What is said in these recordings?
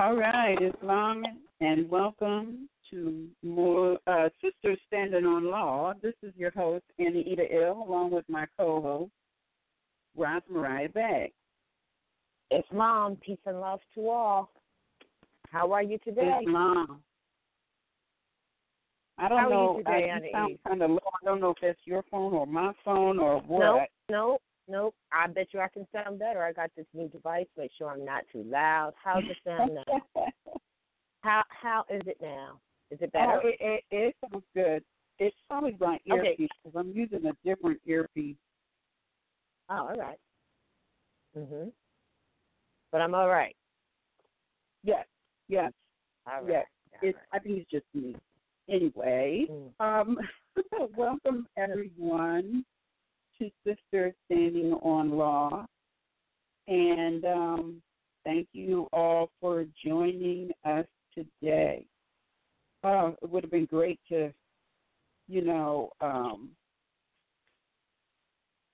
All right, Islam, and welcome to Moor, Sisters Standing on Law. This is your host, Anita Ill, along with my co-host, Ross Mariah Bagg. Islam, peace and love to all. How are you today? Islam. I don't How know. Are you today, you sound kind of low. I don't know if that's your phone or my phone or what. Nope. I bet you I can sound better. I got this new device. Make sure I'm not too loud. How's it sound now? How is it now? Is it better? Oh, it sounds good. It's probably my earpiece because I'm using a different earpiece. Oh, all right. But I'm all right. Yes. All right. Yes. All right. I think it's just me. Anyway, welcome everyone to Sisters Standing on Law, and thank you all for joining us today. It would have been great to,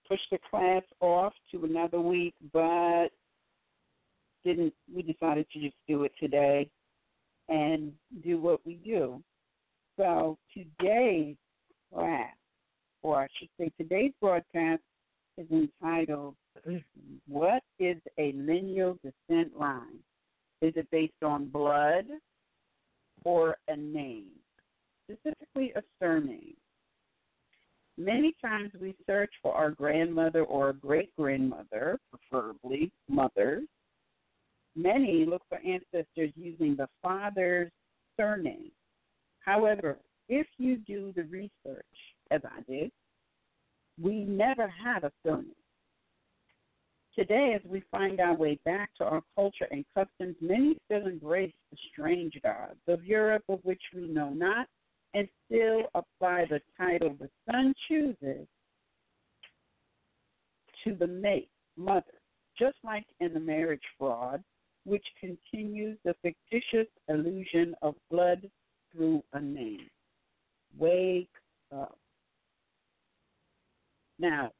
push the class off to another week, but we decided to just do it today and do what we do. So today's class, or I should say today's broadcast, is entitled, What is a Lineal Descent Line? Is it based on blood or a name, specifically a surname? Many times we search for our grandmother or great-grandmother, preferably mothers. Many look for ancestors using the father's surname. However, if you do the research, as I did, we never had a surname. Today, as we find our way back to our culture and customs, many still embrace the strange gods of Europe, of which we know not, and still apply the title the son chooses to the mate, mother, just like in the marriage fraud, which continues the fictitious illusion of blood through a name. Wake up. Now,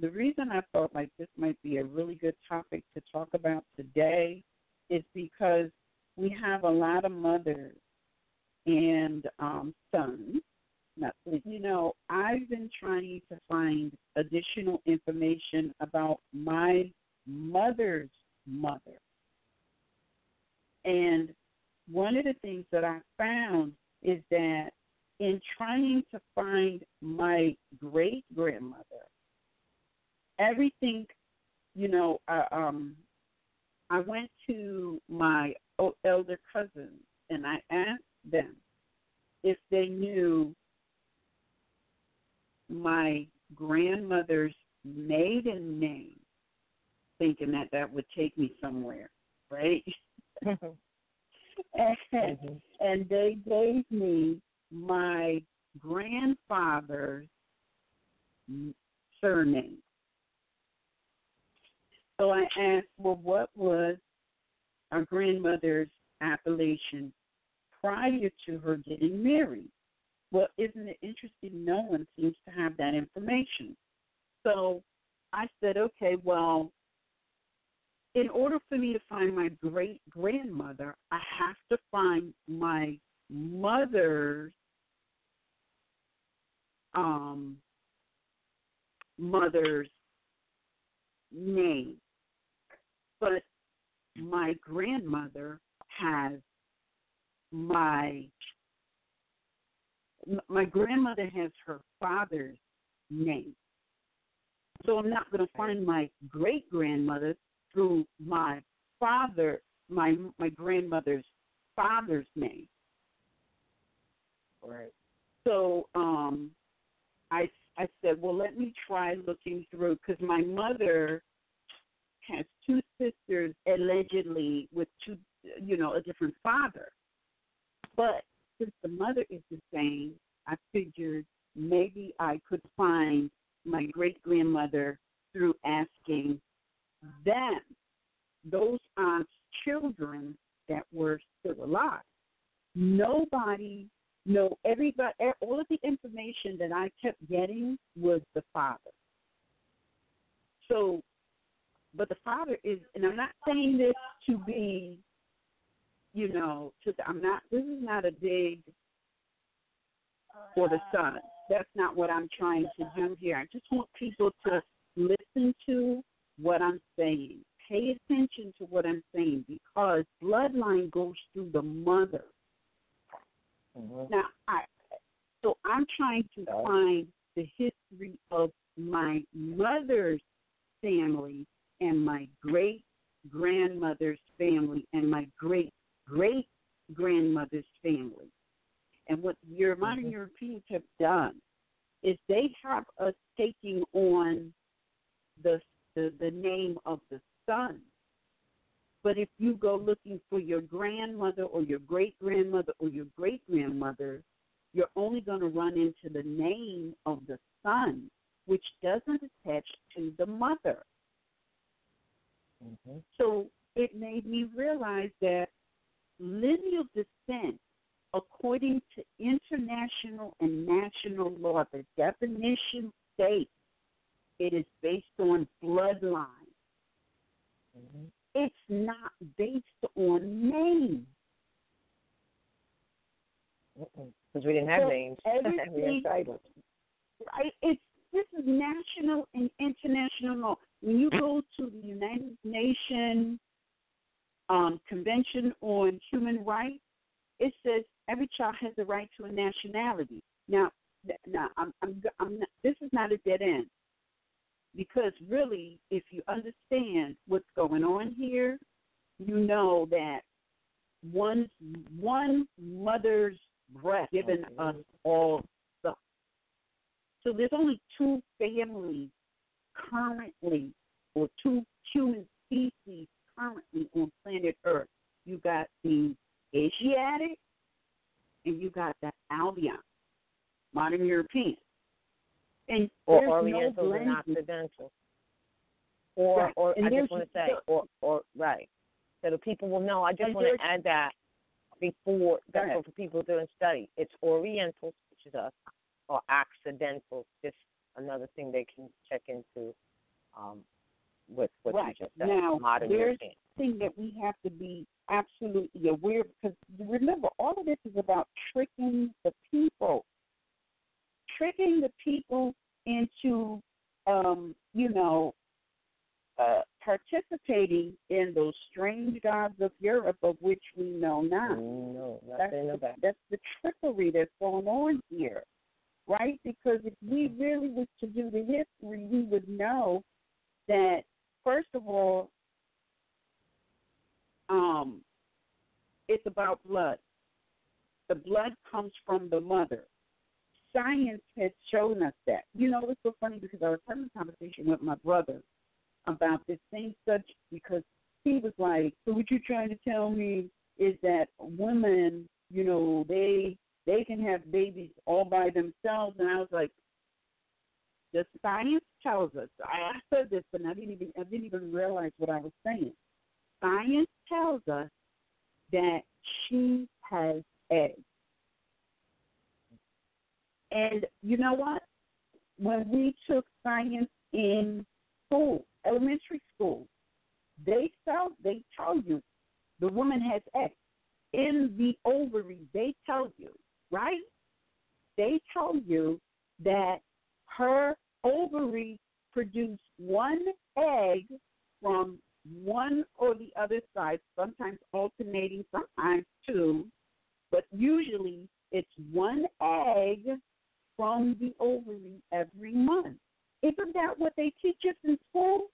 the reason I felt like this might be a really good topic to talk about today is because we have a lot of mothers and sons. Now, I've been trying to find additional information about my mother's mother. And one of the things that I found is that in trying to find my great-grandmother, everything, I went to my elder cousins and I asked them if they knew my grandmother's maiden name, thinking that would take me somewhere, right? And they gave me my grandfather's surname. So I asked, well, what was our grandmother's appellation prior to her getting married? Well, isn't it interesting? No one seems to have that information. So I said, okay, well, in order for me to find my great-grandmother, I have to find my mother's mother's name. But my grandmother has my grandmother has her father's name. So I'm not going to find my great-grandmother through my father, my grandmother's father's name. Right. So I said, well, let me try looking through, because my mother has two sisters allegedly with two, a different father. But since the mother is the same, I figured maybe I could find my great-grandmother through asking them, those aunts' children that were still alive. Nobody, everybody, all of the information that I kept getting was the father. So, but the father is, and I'm not saying this to be this is not a dig for the sun. That's not what I'm trying to do here. I just want people to listen to what I'm saying. Pay attention to what I'm saying, because bloodline goes through the mother. Mm-hmm. Now, I'm trying to find the history of my mother's family and my great-grandmother's family and my great-great-grandmother's family. And what your modern Europeans have done is they have us taking on the name of the son. But if you go looking for your grandmother or your great-grandmother or your great-grandmother, you're only going to run into the name of the son, which doesn't attach to the mother. Mm-hmm. So it made me realize that lineal descent, according to international and national law, the definition states it is based on bloodline. Mm-hmm. It's not based on name. Because we didn't have names. We had titles. Right? This is national and international law. When you go to the United Nations Convention on Human Rights, it says every child has the right to a nationality. Now, I'm not, this is not a dead end, because really, if you understand what's going on here, you know that one mother's breast given us all stuff. So there's only two families currently, or two human species currently on planet Earth. You got the Asiatic and you got the Albion, modern European. And or Oriental and Occidental. Or I just want to say, right. So the people will know. I just want to add that before, that's for people doing study. It's Orientals, which is us, or Occidentals, just another thing they can check into with what you just said. Now, modern there's European. thing that we have to be absolutely aware of, because remember, all of this is about tricking the people into, participating in those strange gods of Europe, of which we know now. No, that's the trickery that's going on here, right? Because if we really was to do the history, we would know that, first of all, it's about blood. The blood comes from the mother. Science has shown us that. It's so funny, because I was having a conversation with my brother about this same subject, because he was like, so what you're trying to tell me is that women, they can have babies all by themselves? And I was like, the science tells us. I said this, but I didn't even realize what I was saying. Science tells us that she has eggs. And you know what? When we took science in school, elementary school, they tell you the woman has eggs in the ovary. They tell you, right? They tell you that her ovary produced one egg from one or the other side, sometimes alternating, sometimes two, but usually it's one egg from the ovary every month. Isn't that what they teach us in school?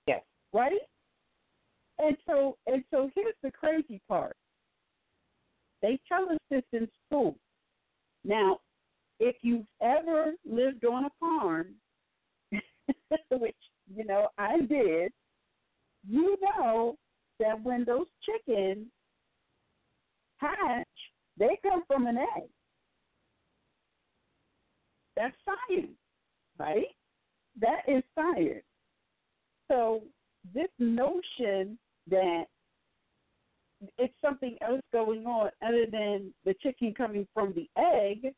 Yes. Right? And so here's the crazy part. They tell us this in school. Now, if you've ever lived on a farm, which, I did, you know that when those chickens hatch, they come from an egg. That's science, right? That is science. So this notion that it's something else going on other than the chicken coming from the egg,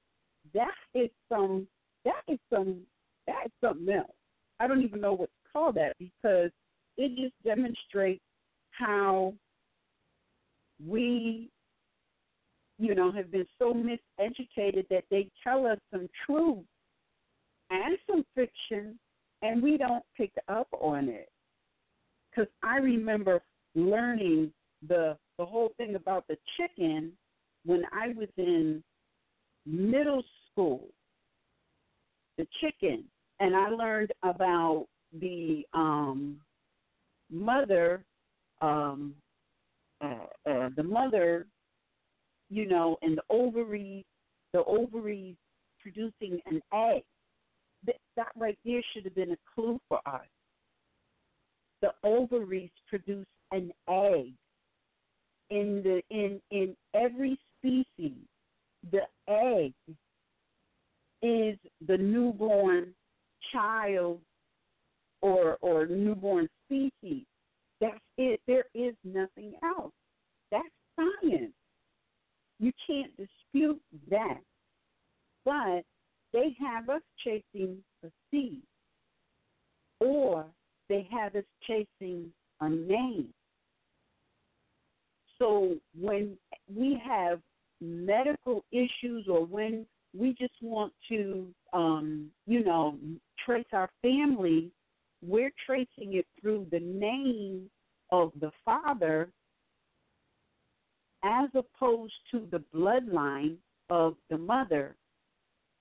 that is something else. I don't even know what to call that, because it just demonstrates how we, have been so miseducated that they tell us some truth and some fiction, and we don't pick up on it. Because I remember learning the whole thing about the chicken when I was in middle school, the chicken, and I learned about the mother, and the ovaries producing an egg. That right there should have been a clue for us. The ovaries produce an egg. In every species, the egg is the newborn child or newborn species. That's it. There is nothing else. That's science. You can't dispute that. But they have us chasing a seed, or they have us chasing a name. So when we have medical issues, or when we just want to, trace our family, we're tracing it through the name of the father as opposed to the bloodline of the mother.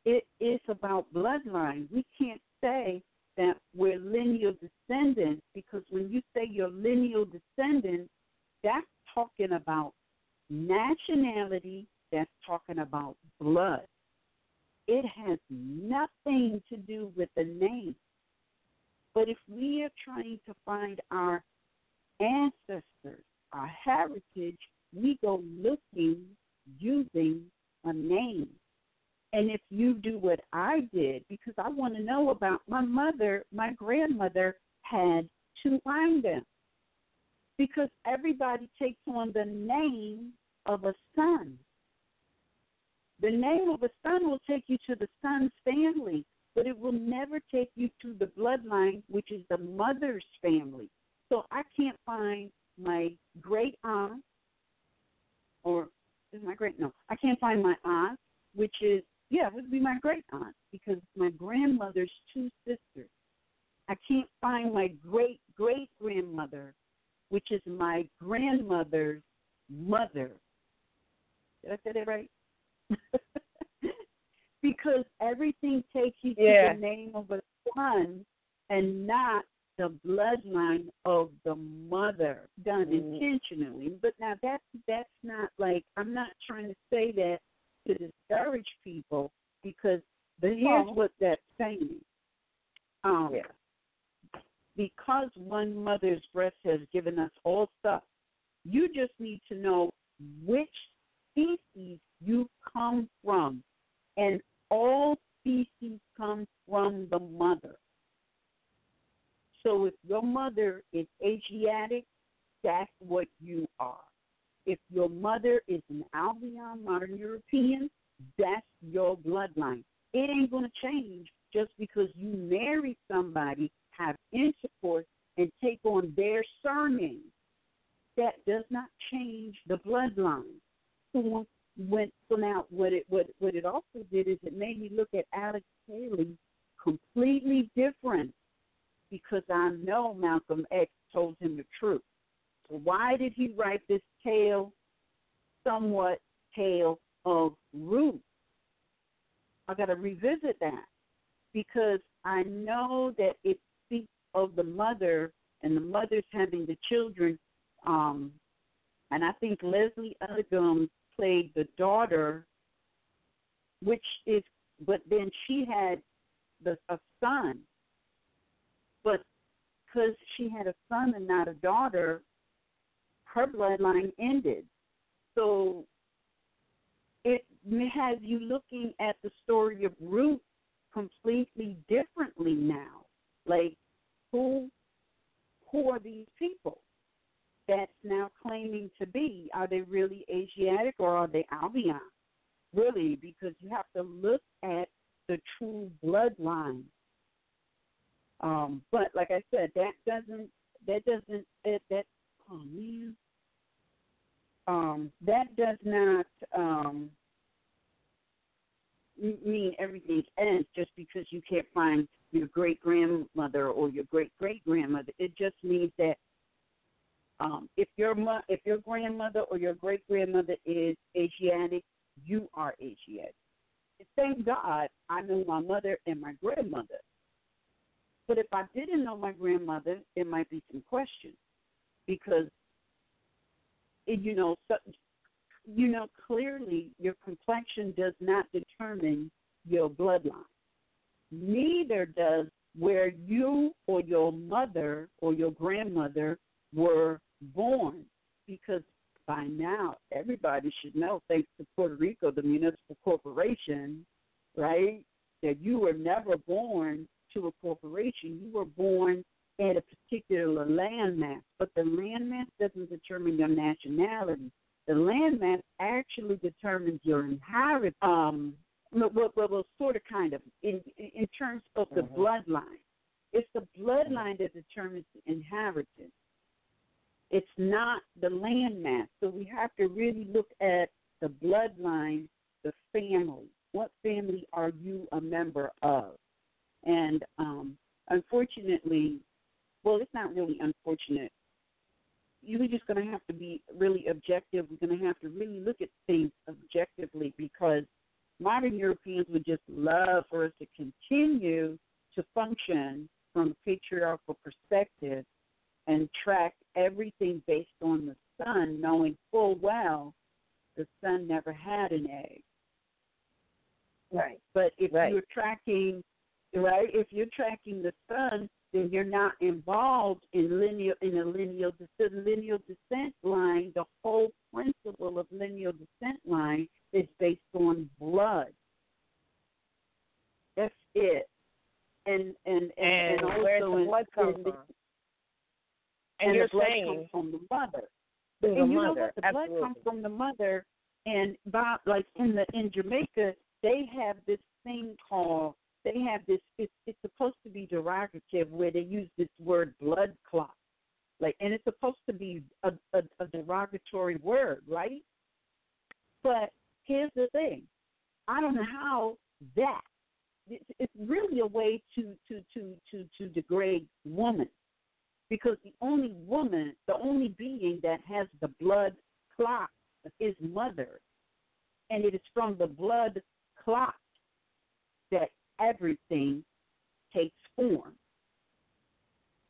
It is about bloodline. We can't say that we're lineal descendants, because when you say you're lineal descendants, that's talking about nationality, that's talking about blood. It has nothing to do with the name. But if we are trying to find our ancestors, our heritage, we go looking using a name. And if you do what I did, because I want to know about my mother, my grandmother had 2 windings, because everybody takes on the name of a son. The name of a son will take you to the son's family, but it will never take you to the bloodline, which is the mother's family. So I can't find my great aunt, or is my great? No, I can't find my aunt, which is, it would be my great aunt, because my grandmother's 2 sisters. I can't find my great great grandmother, which is my grandmother's mother. Did I say that right? Because everything takes you to the name of a son and not the bloodline of the mother, done intentionally. But now that's not like, I'm not trying to say that to discourage people, because here's what that's saying. Because one mother's breast has given us all stuff, you just need to know which species you come from, and all species come from the mother. So if your mother is Asiatic, that's what you are. If your mother is an Albion, modern European, that's your bloodline. It ain't going to change just because you marry somebody, have intercourse, and take on their surname. That does not change the bloodline. So now what it also did is it made me look at Alex Haley completely different, because I know Malcolm X told him the truth. So why did he write this somewhat tale of Ruth? I got to revisit that, because I know that it speaks of the mother and the mothers having the children. And I think Leslie Uggam played the daughter, but then she had a son. But because she had a son and not a daughter, her bloodline ended. So it has you looking at the story of Ruth completely differently now. Like, who are these people that's now claiming to be? Are they really Asiatic, or are they Albion? Really, because you have to look at the true bloodline. But like I said, oh man, that does not mean everything ends just because you can't find your great-grandmother or your great-great-grandmother. It just means that if your grandmother or your great-grandmother is Asiatic, you are Asiatic. Thank God I know my mother and my grandmother. But if I didn't know my grandmother, there might be some questions because, clearly your complexion does not determine your bloodline. Neither does where you or your mother or your grandmother were born, because by now everybody should know, thanks to Puerto Rico, the municipal corporation, right, that you were never born to a corporation. You were born at a particular landmass, but the landmass doesn't determine your nationality. The landmass actually determines your inheritance. Well, sort of, kind of, in terms of the bloodline. It's the bloodline that determines the inheritance. It's not the landmass. So we have to really look at the bloodline, the family. What family are you a member of? And unfortunately, well, it's not really unfortunate. You're just going to have to be really objective. We're going to have to really look at things objectively, because modern Europeans would just love for us to continue to function from a patriarchal perspective and track everything based on the sun, knowing full well the sun never had an egg. Right. But if you're tracking, if you're tracking the sun, then you're not involved in a lineal descent line. The whole principle of lineal descent line is based on blood. That's it. And also where's the blood come from? And you're the blood saying comes from the mother. And you mother, know what? The absolutely. blood comes from the mother. And like in Jamaica, they have this thing called. They have this. It's supposed to be derogative, where they use this word blood clot, and it's supposed to be a derogatory word, right? But here's the thing: I don't know how that. It's really a way to degrade woman, because the only being that has the blood clot is mother, and it is from the blood clot that everything takes form.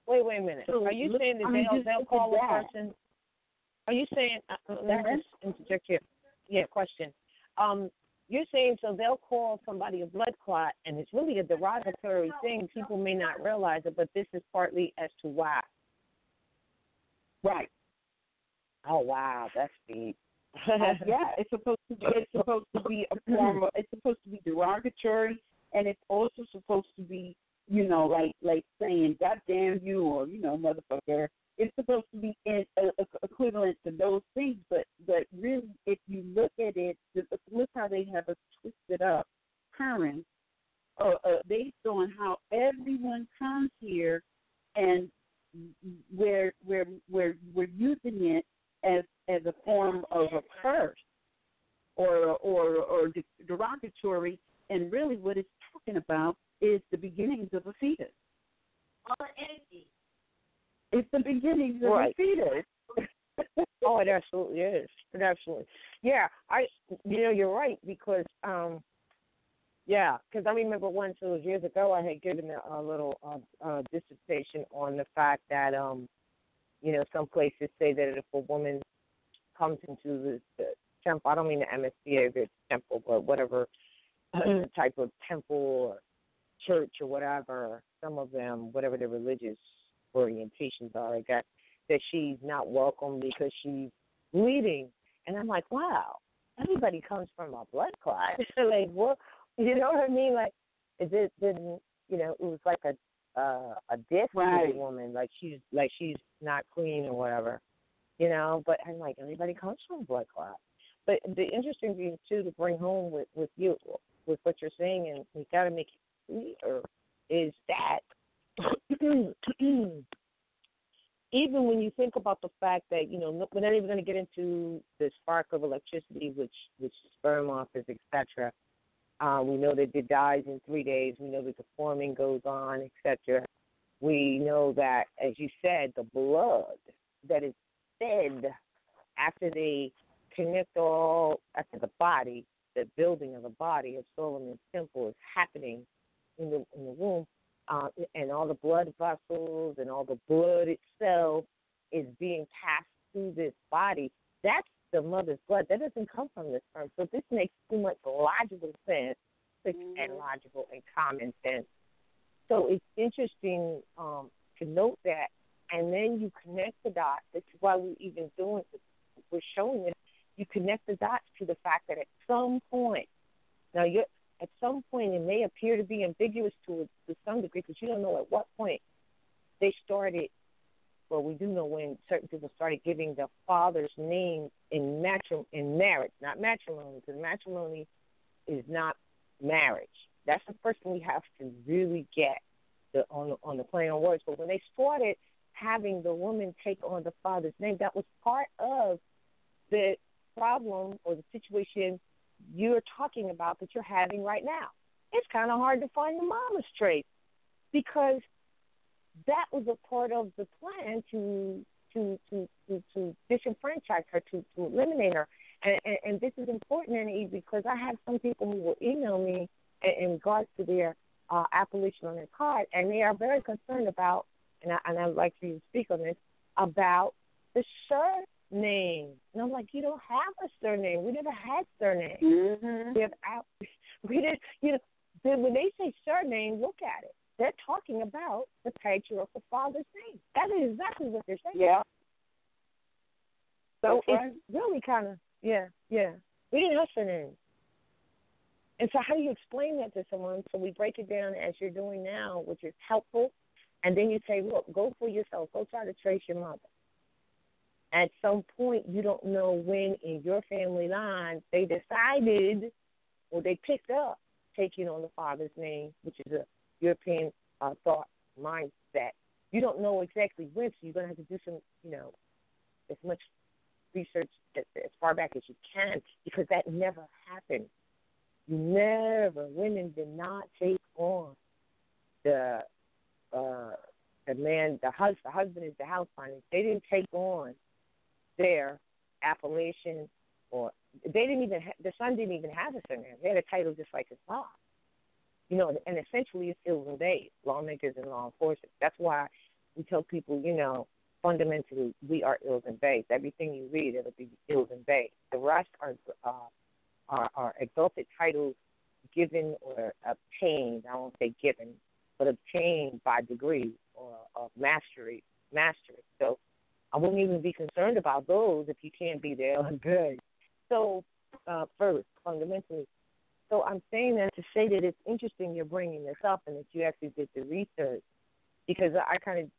Wait a minute. So are you saying that they'll call a person? Are you saying? Let me just interject here. Yeah, question. You're saying so they'll call somebody a blood clot, and it's really a derogatory thing. People may not realize it, but this is partly as to why. Right. Oh wow, that's deep. Yeah, it's supposed to be a form of. It's supposed to be derogatory, and it's also supposed to be, like saying "God damn you" or motherfucker. It's supposed to be equivalent to those things, but really, if you look at it, look how they have us twisted up current based on how everyone comes here, and we're using it as a form of a curse or derogatory, and really what it's talking about is the beginnings of a fetus. It's the beginnings of a fetus. Oh, it absolutely is. It absolutely. Yeah, you're right, because because I remember once, it was years ago, I had given a little dissertation on the fact that some places say that if a woman comes into the temple, I don't mean the MSBA if it's temple, but whatever type of temple or church or whatever, some of them, whatever their religious orientations are, I guess, that she's not welcome because she's bleeding. And I'm like, wow, everybody comes from a blood clot. Like, what? You know what I mean? Like, it was like a diss to the woman, like she's not clean or whatever, But I'm like, everybody comes from a blood clot. But the interesting thing too to bring home with you, with what you're saying, and we got to make it clear, is that even when you think about the fact that, we're not even going to get into the spark of electricity, which sperm offers, etc. We know that it dies in 3 days. We know that the forming goes on, etc. We know that, as you said, the blood that is fed after they connect all, after the body, the building of the body of Solomon's temple is happening in the womb. And all the blood vessels and all the blood itself is being passed through this body. That's the mother's blood. That doesn't come from the sperm. So this makes too much logical sense and logical and common sense. So it's interesting to note that. And then you connect the dots. This is why we're showing this. You connect the dots to the fact that at some point, at some point, it may appear to be ambiguous to some degree because you don't know at what point they started. Well, we do know when certain people started giving the father's name in marriage, not matrimony, because matrimony is not marriage. That's the first thing we have to really get on the play on words. But when they started having the woman take on the father's name, that was part of the problem or the situation you're talking about that you're having right now. It's kind of hard to find the mama's trace because that was a part of the plan to disenfranchise her, to eliminate her. And this is important, Annie, because I have some people who will email me in regards to their appellation on their card, and they are very concerned about, and I'd like for you to speak on this, about the surname. And I'm like, you don't have a surname. We never had surname. Mm-hmm. We didn't, when they say surname, look at it. They're talking about the patriarchal father's name. That is exactly what they're saying. Yeah. So That's right. it's really kind of, yeah. We didn't have surnames. And so how do you explain that to someone? So we break it down as you're doing now, which is helpful. And then you say, look, go for yourself. Go try to trace your mother. At some point, you don't know when in your family line they decided or they picked up taking on the father's name, which is a European thought mindset. You don't know exactly when, so you're going to have to do some, as much research as far back as you can, because that never happened. Women did not take on the man, the husband is the house finance. They didn't take on their appellation, or they didn't even, the son didn't even have a surname. They had a title just like his father. And essentially it's ills and bays, lawmakers and law enforcement. That's why we tell people, fundamentally we are ills and bays. Everything you read, it'll be ills and bays. The rest are exalted titles given or obtained, I won't say given, but obtained by degree or of mastery. So I wouldn't even be concerned about those if you can't be the ill and bay. So first, fundamentally, so I'm saying that to say that it's interesting you're bringing this up and that you actually did the research, because I kind of,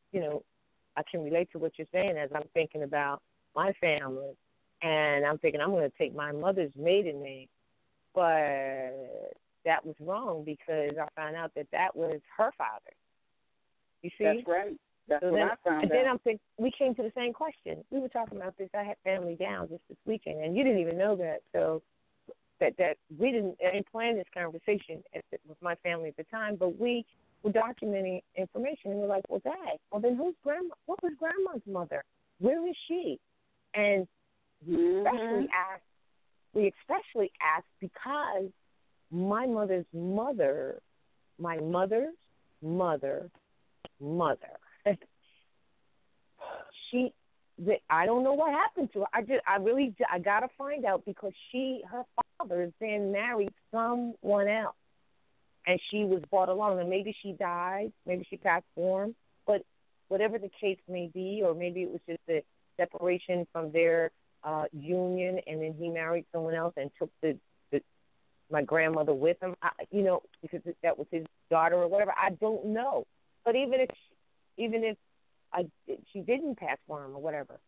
I can relate to what you're saying as I'm thinking about my family, and I'm thinking I'm going to take my mother's maiden name, but that was wrong because I found out that was her father. You see? That's right. That's so what then, I found and out. then I'm thinking, we came to the same question. We were talking about this. I had family down just this weekend, and you didn't even know that. So that we didn't plan this conversation with my family at the time, but we were documenting information, and we're like, well, Dad, well, then what was Grandma's mother? Where is she? And we especially asked because my mother's mother, I don't know what happened to her. I gotta find out because her father then married someone else, and she was brought along. And maybe she died, maybe she passed form, but whatever the case may be, or maybe it was just a separation from their union, and then he married someone else and took my grandmother with him. Because that was his daughter or whatever. I don't know, but even if she didn't pass form or whatever,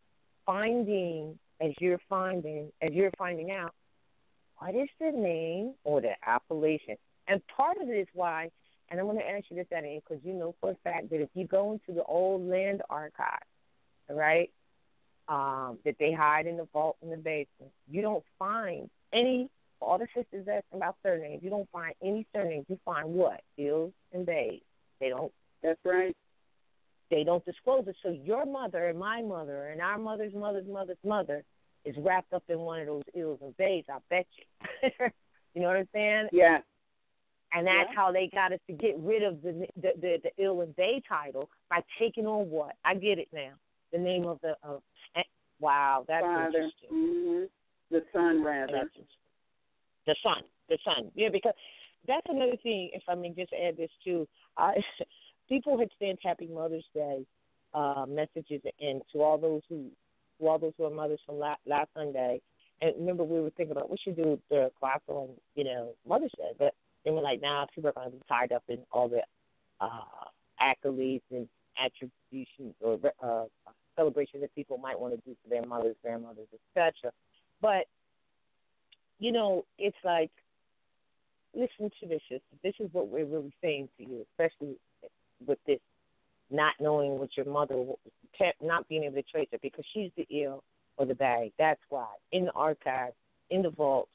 as you're finding out, what is the name or the appellation? And part of it is why, and I want to ask you this, Annie, because you know for a fact that if you go into the old land archive, right? That they hide in the vault in the basement. You don't find any, all the sisters asking about surnames, you don't find any surnames. You find what? Ills and bays. They don't. That's right. They don't disclose it. So your mother and my mother and our mother's mother's mother's mother is wrapped up in one of those ills and bays, I bet you. You know what I'm saying? Yeah. And that's how they got us to get rid of the ill and bay title by taking on what? I get it now. The name of the wow, that's Father. interesting. Mm-hmm. The son, rather. The son. Yeah, because that's another thing. If I may just add this too, people had sent Happy Mother's Day messages in to all those who are mothers from last Sunday. And remember, we were thinking about we should do the class on Mother's Day, but then we're like, nah, people are going to be tied up in all the accolades and attributions or celebrations that people might want to do for their mothers, grandmothers, etc. But it's like, listen to this. This is what we're really saying to you, especially with this not knowing what your mother, not being able to trace her because she's the ill or the bag. That's why in the archives, in the vault,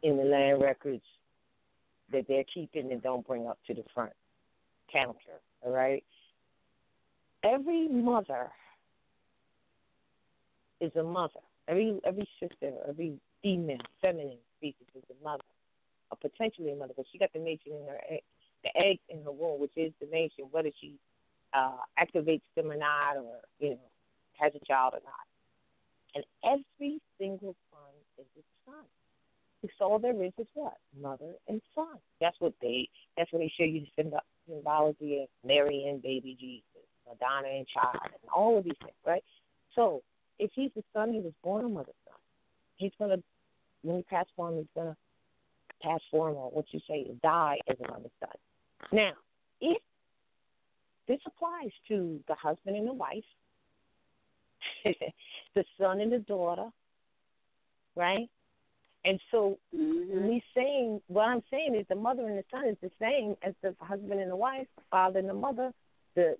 in the land records that they're keeping and don't bring up to the front counter. All right. Every mother is a mother. Every sister, every female, feminine species is a mother, or potentially a mother, because she got the nation in her egg, the egg in her womb, which is the nation, whether she activates them or not, or has a child or not. And every single son is a son. Because all there is what? Mother and son. That's what they show you the symbology of Mary and baby Jesus, Madonna and child, and all of these things, right? So if he's the son, he was born a mother's son. He's going to, when he passed form, he's going to pass form, or what you say, die as a mother's son. Now, if this applies to the husband and the wife, the son and the daughter, right? And so what I'm saying is the mother and the son is the same as the husband and the wife, the father and the mother, the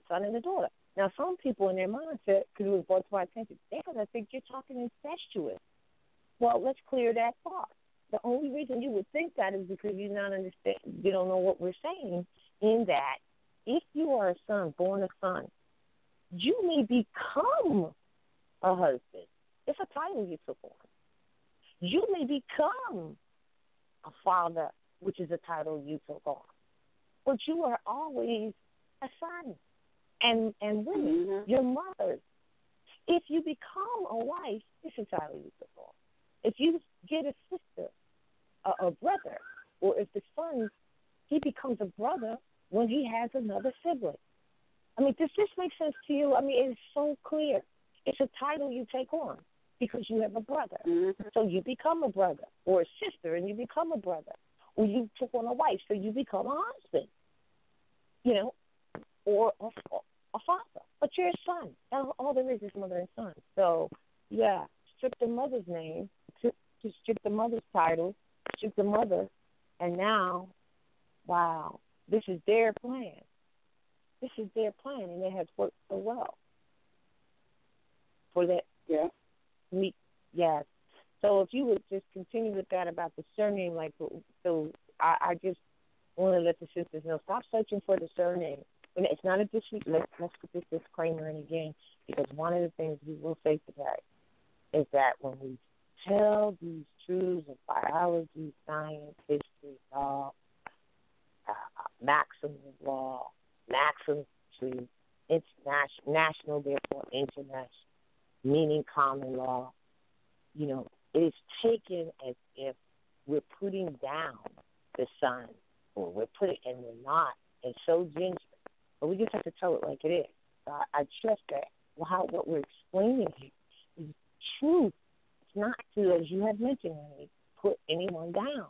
son and the daughter. Now, some people in their mindset, because it was brought to my attention, they're going to think you're talking incestuous. Well, let's clear that thought. The only reason you would think that is because you don't know what we're saying, in that if you are a son, born a son, you may become a husband. It's a title you took on. You may become a father, which is a title you took on. But you are always a son. And women, your mothers. If you become a wife, it's a title you took on. If you get a sister, a brother, or if the son, he becomes a brother when he has another sibling. I mean, does this make sense to you? I mean, it's so clear. It's a title you take on because you have a brother. So you become a brother, or a sister, and you become a brother. Or you took on a wife, so you become a husband, or a father. But you're a son. All there is mother and son. So, yeah, strip the mother's name, strip the mother's title, strip the mother, and now, wow, this is their plan. This is their plan, and it has worked so well. For that, yes. So if you would just continue with that about the surname, I just want to let the sisters know, stop searching for the surname. And it's not a disrespect. Let's put this disclaimer in again, because one of the things we will say today is that when we tell these truths of biology, science, history, law, maxims of law, maxims to national, therefore international, meaning common law, it is taken as if we're putting down the sun, or we're not. It's so gingerly. But we just have to tell it like it is. I trust that what we're explaining here is truth. It's not to, as you have mentioned, put anyone down.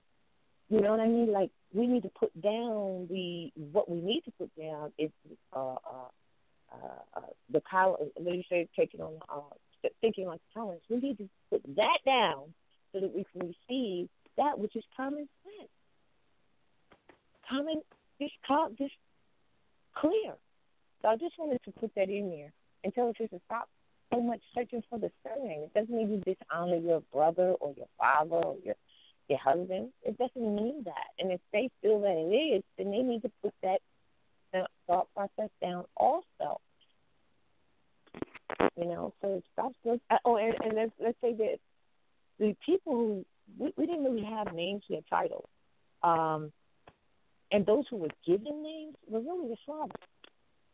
You know what I mean? Like, we need to put down what we need to put down is the power, what do you say, taking on, thinking like tolerance. We need to put that down so that we can receive that which is common sense. Just clear. So I just wanted to put that in there. and tell the truth and stop so much searching for the surname. It doesn't mean you dishonor your brother or your father or your husband. It doesn't mean that. And if they feel that it is, then they need to put that thought process down also. So stop. And let's say that the people who we didn't really have names, we had titles. And those who were given names were really the fathers.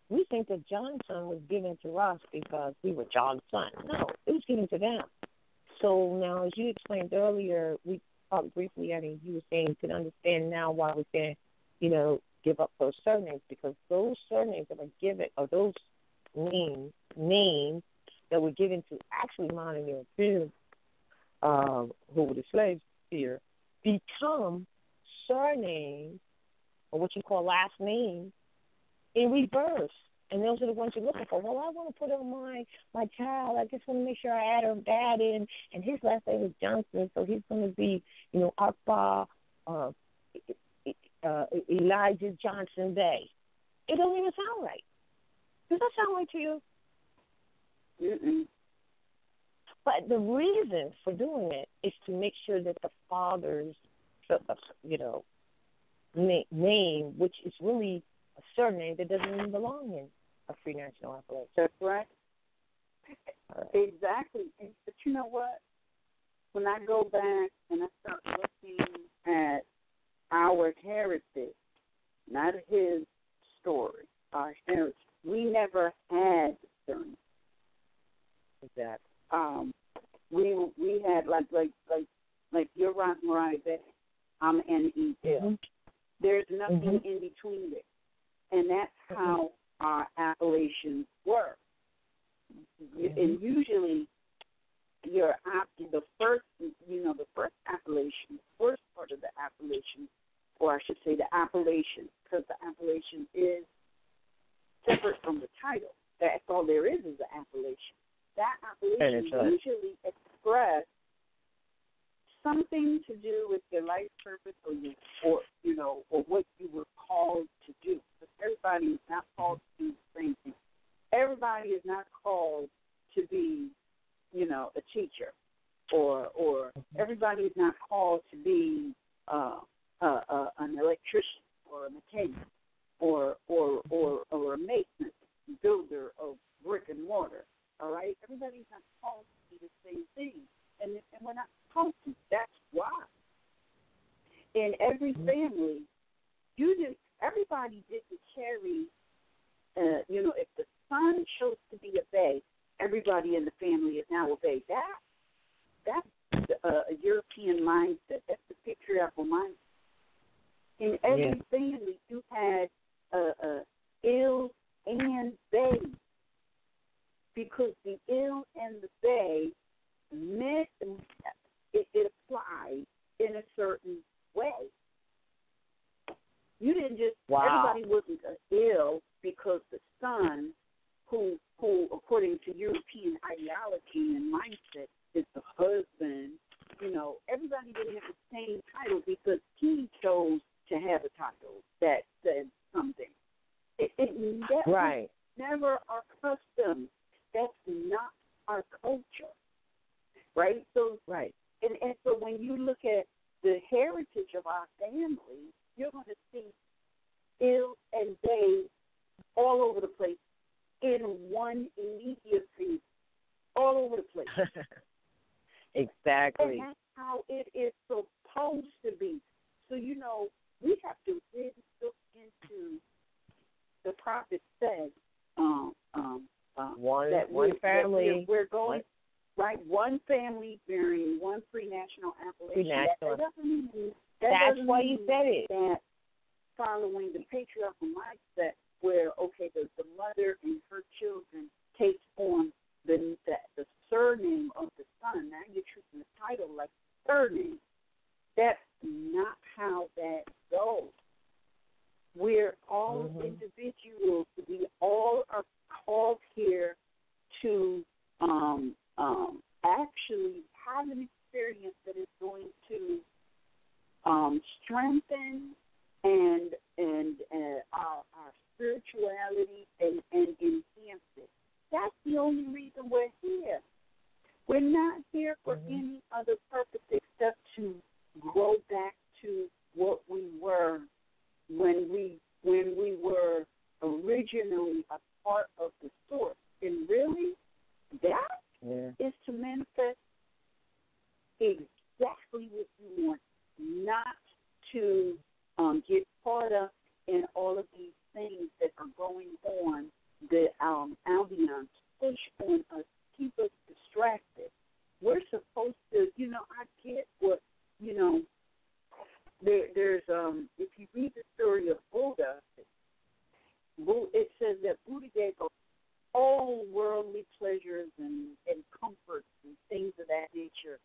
We think that John's son was given to us because we were John's son. No, it was given to them. So now, as you explained earlier, we talked briefly, Eddie, you were saying you can understand now why we're saying, give up those surnames, because those surnames that were given, or those names that were given to actually modern Europeans who were the slaves here, become surnames, or what you call last names, in reverse. And those are the ones you're looking for. Well, I want to put on my child. I just want to make sure I add her dad in, and his last name is Johnson, so he's going to be, Akbar Elijah Johnson Bay. It don't even sound right. Does that sound right to you? Mm-mm. But the reason for doing it is to make sure that the father's, name, which is really a surname that doesn't even belong in a free national appellation. That's right. Exactly. But you know what? When I go back and I start looking at our heritage, not his story, our heritage, we never had surname. Exactly. We had like you're right, Mariah, that I'm N-E-L. Mm-hmm. There's nothing in between it. And that's how our appellations work. And usually the first appellation, the first part of the appellation, or I should say the appellation, because the appellation is separate from the title. That's all there is the appellation. That appellation usually express something to do with your life purpose or what you were called to do. But everybody is not called to do the same thing. Everybody is not called to be, a teacher, or everybody is not called to be an electrician or a mechanic or a mason, builder of brick and mortar. All right, everybody's not called to do the same thing, and we're not supposed to. That's why. In every family, everybody didn't carry. If the son chose to be a bay, everybody in the family is now a bay. That's a European mindset. That's the patriarchal mindset. In every family, you had ill and bay, because the ill and the bay meant it applied in a certain way. You didn't just everybody wasn't ill because the son, who according to European ideology and mindset is the husband. Everybody didn't have the same title because he chose to have a title that said something. That was never our custom. That's not our culture, right? So, and so when you look at the heritage of our family, you're going to see ill and they all over the place in one immediacy, all over the place. Exactly. And that's how it is supposed to be. So, we have to really look into the prophet said one family. We're going, one family bearing one free national appellation. That doesn't mean that's why you said it. That following the patriarchal mindset where, the mother and her children takes on the surname of the son. Now you're treating the title like surname. That's not how that goes. We're all individuals. We all are called here to actually have an experience that is going to strengthen and our spirituality and enhance it. That's the only reason we're here. We're not here for any other purpose except to grow back to what we were when we were originally a part of the source. And really, that is to manifest exactly what you want, not to get caught up in all of these things that are going on, the ambiance push on us, keep us distracted. We're supposed to, I get what, there's, if you read the story of Buddha, it says that Buddha gave up all worldly pleasures and comforts and things of that nature.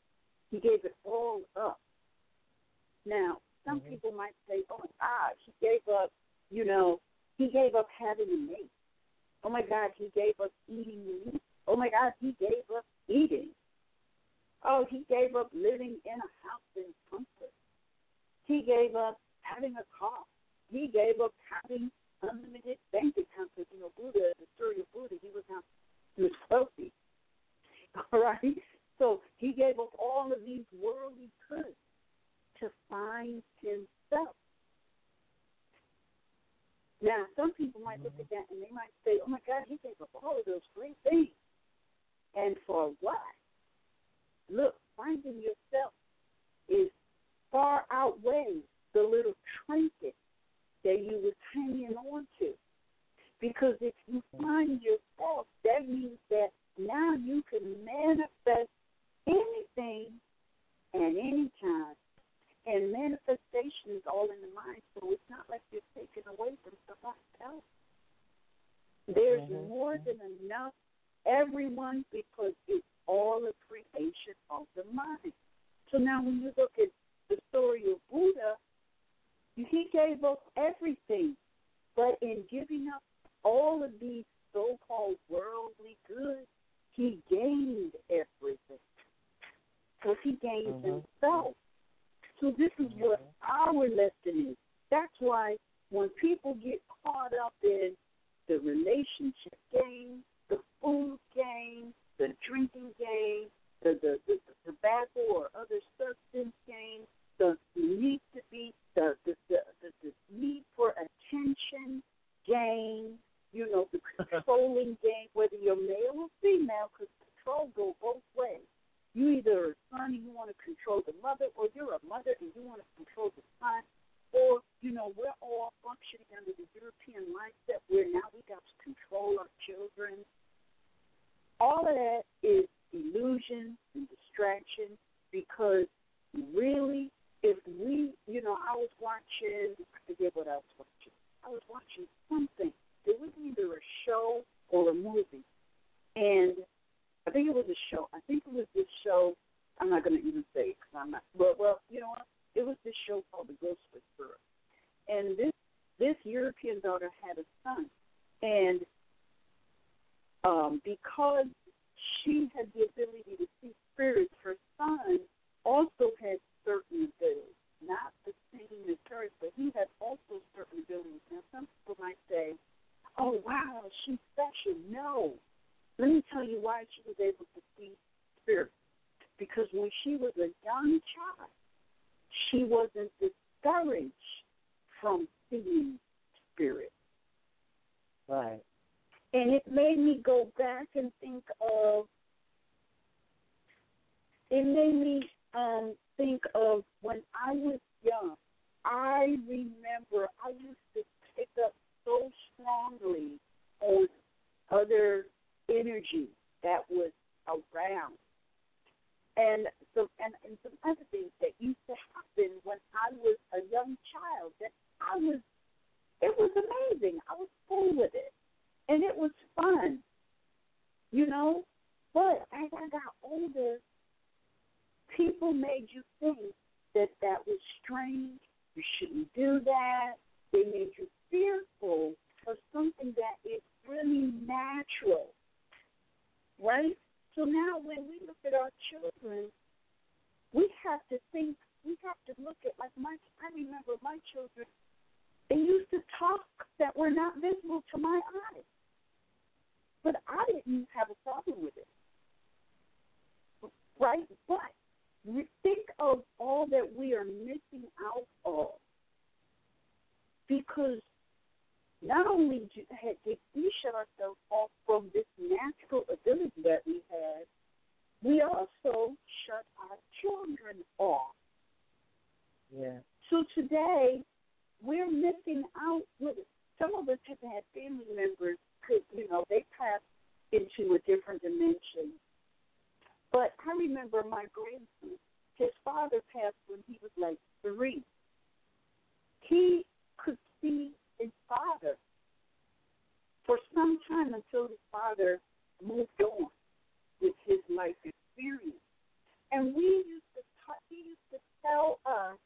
He gave it all up. Now, some people might say, oh, my God, he gave up, he gave up having a mate. Oh, my God, he gave up eating meat. Oh, my God, he gave up eating. Oh, he gave up living in a house in comfort. He gave up having a car. He gave up having unlimited bank accounts. Because, Buddha, the story of Buddha, he was wealthy. All right? So he gave up all of these worldly goods to find himself. Now, some people might look at that and they might say, oh, my God, he gave up all of those great things. And for what? Look, finding yourself is far outweighs the little trinket that you was hanging on to. Because if you find yourself, that means that now you can manifest anything and anytime. And manifestation is all in the mind, so it's not like you're taken away from somebody else. There's more than enough, everyone, because it's all a creation of the mind. So now when you look at the story of Buddha, he gave up everything, but in giving up all of these so-called worldly goods, he gained everything. Because he gained himself. So this is what our lesson is. That's why when people get caught up in the relationship game, the food game, the drinking game, the tobacco or other substance game, the need to be, the need for attention game, the controlling game, whether you're male or female, because control goes both ways. You either a son and you want to control the mother, or you're a mother and you want to control the son, or, we're all functioning under the European mindset where now we got to control our children. All of that is illusion and distraction because really, if we, I was watching, I forget what I was watching. I was watching something. It was either a show or a movie. And I think it was a show. I think it was this show. I'm not going to even say it because I'm not. Well, you know what? It was this show called The Ghost Whisperer. And this European daughter had a son. And because she had the ability to see spirits, her son also had certain abilities. Not the same as hers, but he had also certain abilities. Now, some people might say, oh, wow, she's special. No. Let me tell you why she was able to see spirits. Because when she was a young child, she wasn't discouraged from seeing spirits. Right. And it made me go back and think of when I was young. I remember I used to pick up so strongly on other energy that was around. And some other things that used to happen when I was a young child that it was amazing. I was cool with it. And it was fun, But as I got older, people made you think that was strange. You shouldn't do that. They made you fearful of something that is really natural, right? So now when we look at our children, we have to look at, I remember my children, they used to talk that were not visible to my eyes. But I didn't have a problem with it, right? But think of all that we are missing out of, because not only did we shut ourselves off from this natural ability that we had, we also shut our children off. Yeah. So today, we're missing out. Some of us have had family members, they passed into a different dimension. But I remember my grandson, his father passed when he was like 3. He could see his father for some time until his father moved on with his life experience. And he used to tell us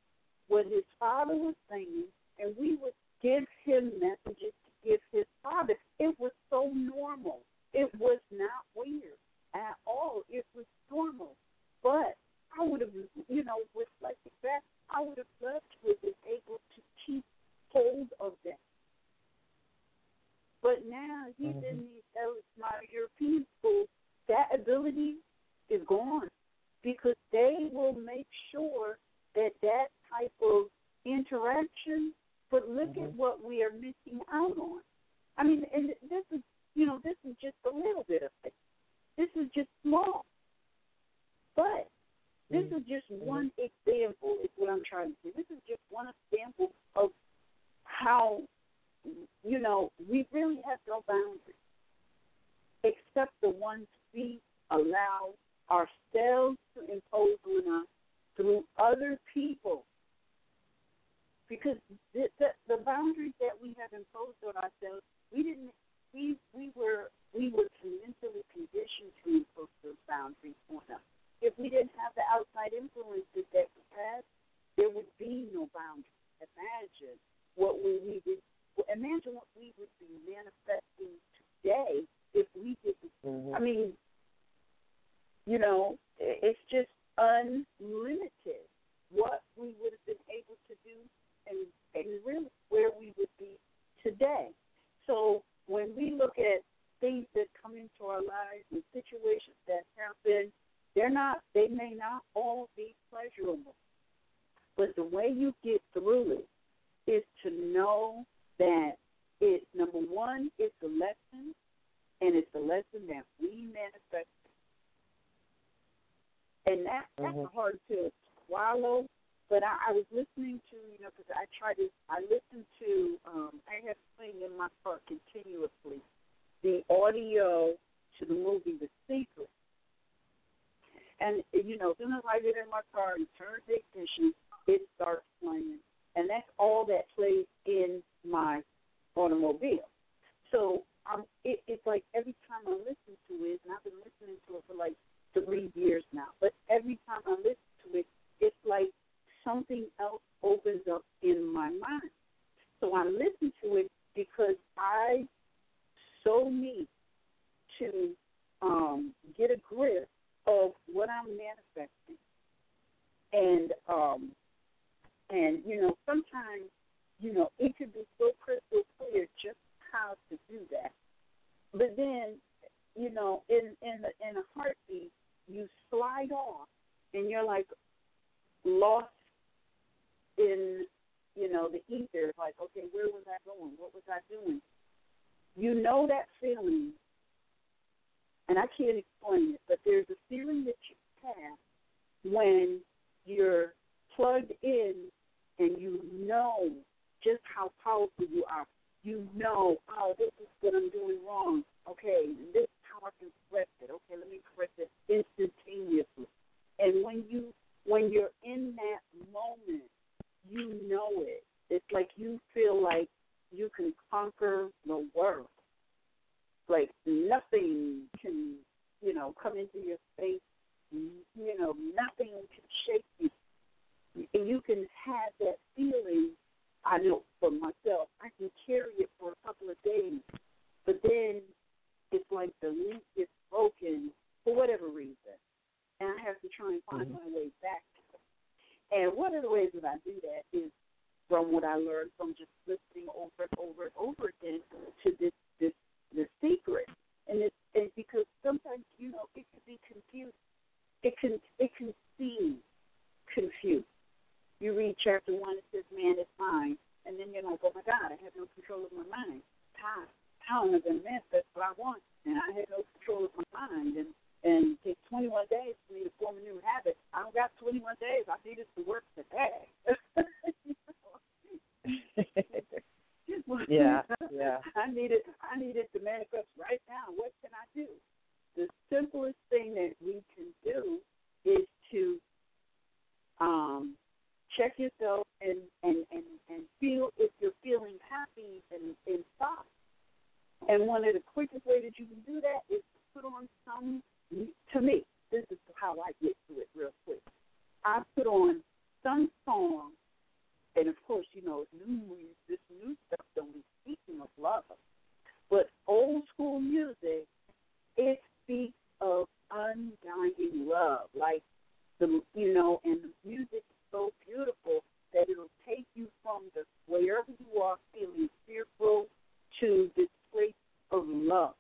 what his father was saying, and we would give him messages to give his father. It was so normal. It was not weird at all. It was normal. But I would have, with like that, I would have loved to have been able to keep hold of that. But now he's in these smart European schools. That ability is gone, because they will make sure that type of interaction. But look at what we are missing out on. I mean, and this is just a little bit of it. This is just small. But this is just one example, is what I'm trying to say. This is just one example of how, we really have no boundaries except the ones we allow ourselves to impose on us through other people. Because the boundaries that we have imposed on ourselves, we were mentally conditioned to impose those boundaries on us. If we didn't have the outside influences that we had, there would be no boundaries. Imagine what we would be manifesting today if we didn't. I mean, it's just unlimited what we would have been able to do, and really where we would be today. So when we look at things that come into our lives and situations that happen, they may not all be pleasurable. But the way you get through it is to know that it's, number one, it's a lesson, and it's a lesson that we manifest. And that's hard to swallow. But I was listening to, because I listened to, I have playing in my car continuously, the audio to the movie The Secret. And, as soon as I get in my car and turn the ignition, it starts playing. And that's all that plays in my automobile. So it's like every time I listen to it, and I've been listening to it for like 3 years now, but every time I listen to it, it's like something else opens up in my mind. So I listen to it because I so need to get a grip of what I'm manifesting. And sometimes, it could be so crystal clear just how to do that. But then, in a heartbeat, you slide off, and you're like lost in, the ether. Like, okay, where was I going? What was I doing? You know that feeling, and I can't explain it, but there's a feeling that you have when you're plugged in and you know just how powerful you are. Oh, this is what I'm doing wrong. Okay, this is how I can correct it. Okay, let me correct it instantaneously. And when you're in that moment, you know it. It's like you feel like you can conquer the world. Like nothing can, come into your space. Nothing can shake you. And you can have that feeling. I know for myself, I can carry it for a couple of days, but then it's like the link is broken for whatever reason, and I have to try and find my way back to it. And one of the ways that I do that is from what I learned from just listening over and over and over again to this secret. and because sometimes, you know, it can be confused. It can seem confused. You read chapter 1, it says man is fine, and then you're like, oh my God, I have no control of my mind. How am I going to manifest what I want? And I have no control of my mind. And it takes 21 days for me to form a new habit. I don't got 21 days. I need it to work today. Yeah. I need it to manifest right now. What can I do? The simplest thing that we can do is to check yourself and feel if you're feeling happy and inside. And one of the quickest ways that you can do that is to put on to me, this is how I get to it real quick. I put on some song, and of course, you know, this new stuff don't be speaking of love. But old school music, it speaks of undying love. Like, and the music is so beautiful that it'll take you from wherever you are feeling fearful to this place of love.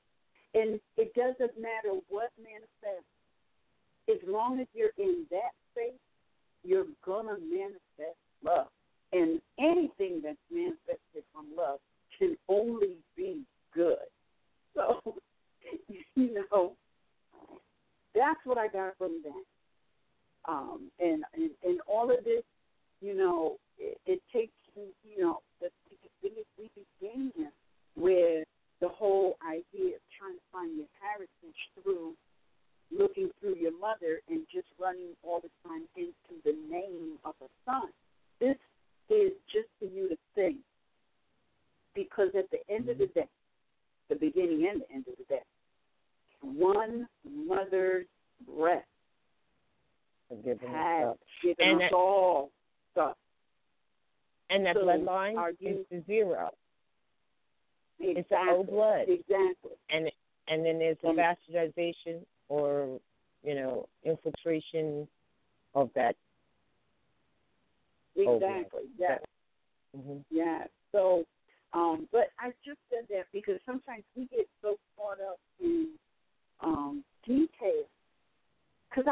And it doesn't matter what manifests. As long as you're in that space, you're going to manifest love. And anything that's manifested from love can only be good. So, that's what I got from that. And all of this, it takes, we began with the whole idea of trying to find your heritage through looking through your mother and just running all the time into the name of a son. This is just for you to think, because at the end of the day, the beginning and the end of the day, one mother's breath has given us all stuff. And that bloodline is the zero. Exactly. It's the old blood. Exactly. And then there's the bastardization or, infiltration of that. Exactly. Yeah. Mm-hmm. Yeah. So, but I just said that because sometimes we get so caught up in details. Because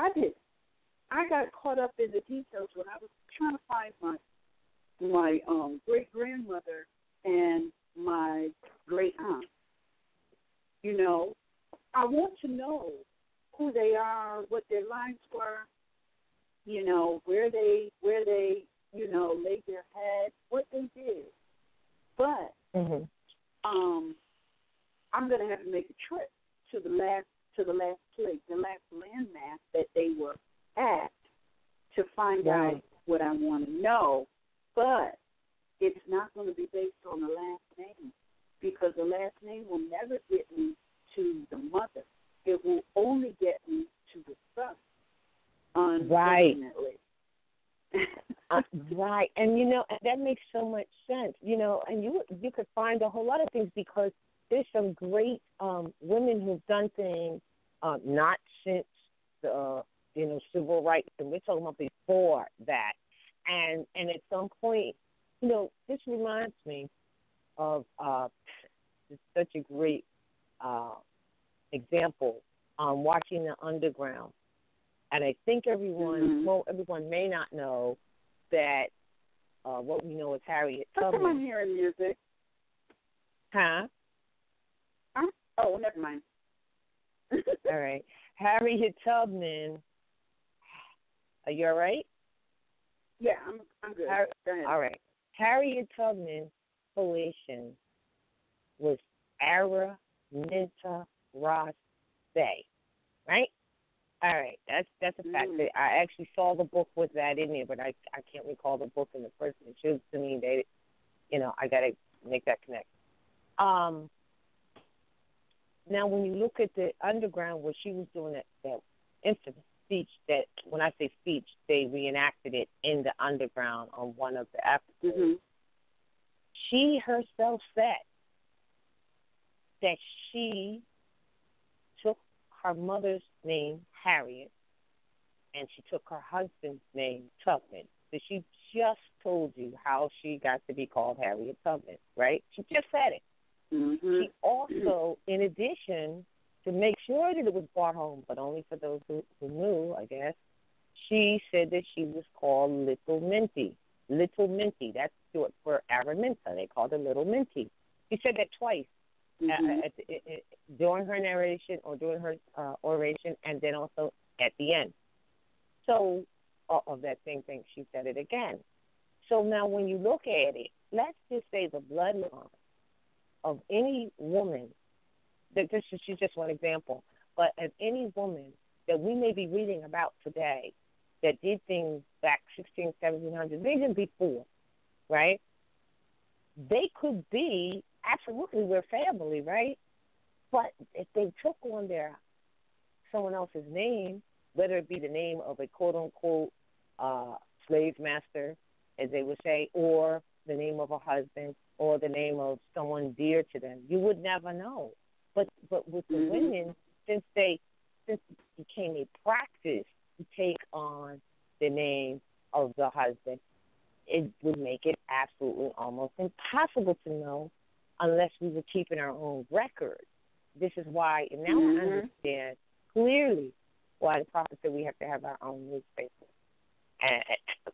I got caught up in the details when I was trying to find my great grandmother and my great aunt. I want to know who they are, what their lives were, where they laid their head, what they did. But I'm going to have to make a trip to the last place, the last landmass that they were at to find out what I want to know. But it's not going to be based on the last name, because the last name will never get me to the mother. It will only get me to the son, unfortunately. Right. And, that makes so much sense, and you could find a whole lot of things, because there's some great women who've done things not since the, civil rights, and we're talking about before that. And at some point, this reminds me of such a great example on watching the Underground. And I think everyone may not know that what we know is Harriet Tubman. I'm hearing music. Huh? Oh, never mind. All right. Harriet Tubman. Are you all right? Yeah, I'm good. Go ahead. All right. Harriet Tubman's filiation was Araminta Ross Bay, right? All right, that's a fact. I actually saw the book with that in there, but I can't recall the book and the person that showed it to me. They, I got to make that connection. Now, when you look at the Underground, where she was doing that infamous speech, that when I say speech, they reenacted it in the Underground on one of the episodes. She herself said that she took her mother's name, Harriet, and she took her husband's name, Tubman. So she just told you how she got to be called Harriet Tubman, right? She just said it. She also, in addition, to make sure that it was brought home, but only for those who knew, I guess. She said that she was called Little Minty. Little Minty, that's short for Araminta. They called her Little Minty. She said that twice during her narration or during her oration, and then also at the end. So, of that same thing, she said it again. So now when you look at it, let's just say the bloodline of any woman, she's just one example, but of any woman that we may be reading about today that did things back 16, 1700s, even before, right? They could be, absolutely, we're family, right? But if they took on someone else's name, whether it be the name of a quote-unquote slave master, as they would say, or the name of a husband, or the name of someone dear to them, you would never know. But with the women, since it became a practice to take on the name of the husband, it would make it absolutely almost impossible to know unless we were keeping our own record. This is why, and now I understand clearly why the prophet said we have to have our own newspaper. And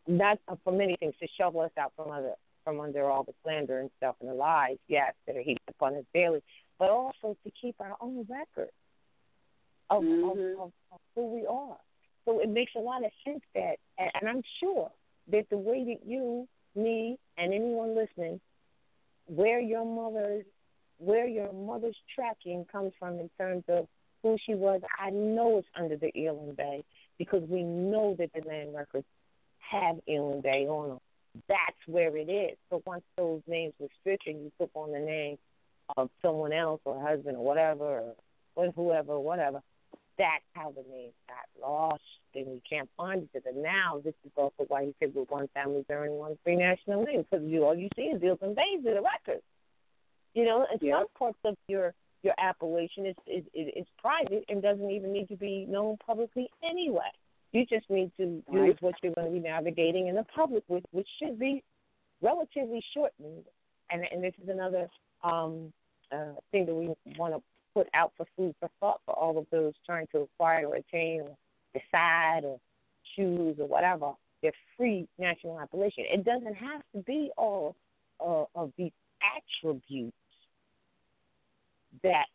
not for many things, to shovel us out from under all the slander and stuff and the lies, yes, that are heaped upon us daily, but also to keep our own record of who we are. So it makes a lot of sense that, and I'm sure that the way that you, me, and anyone listening, where your mother's tracking comes from in terms of who she was, I know it's under the Elam Bay, because we know that the land records have Elam Bay on them. That's where it is. So once those names were stricken, you took on the name of someone else or husband or whatever, or whoever or whatever. That's how the name got lost, and we can't find it. Because now this is also why he said with one family bearing one free national name, because all you see is Elam Bays in the records. You know, and some parts of your appellation is private and doesn't even need to be known publicly anyway. You just need to use what you're going to be navigating in the public with, which should be relatively shortened. And this is another thing that we want to put out for food for thought for all of those trying to acquire or attain or decide or choose or whatever their free national appellation. It doesn't have to be all of these attributes that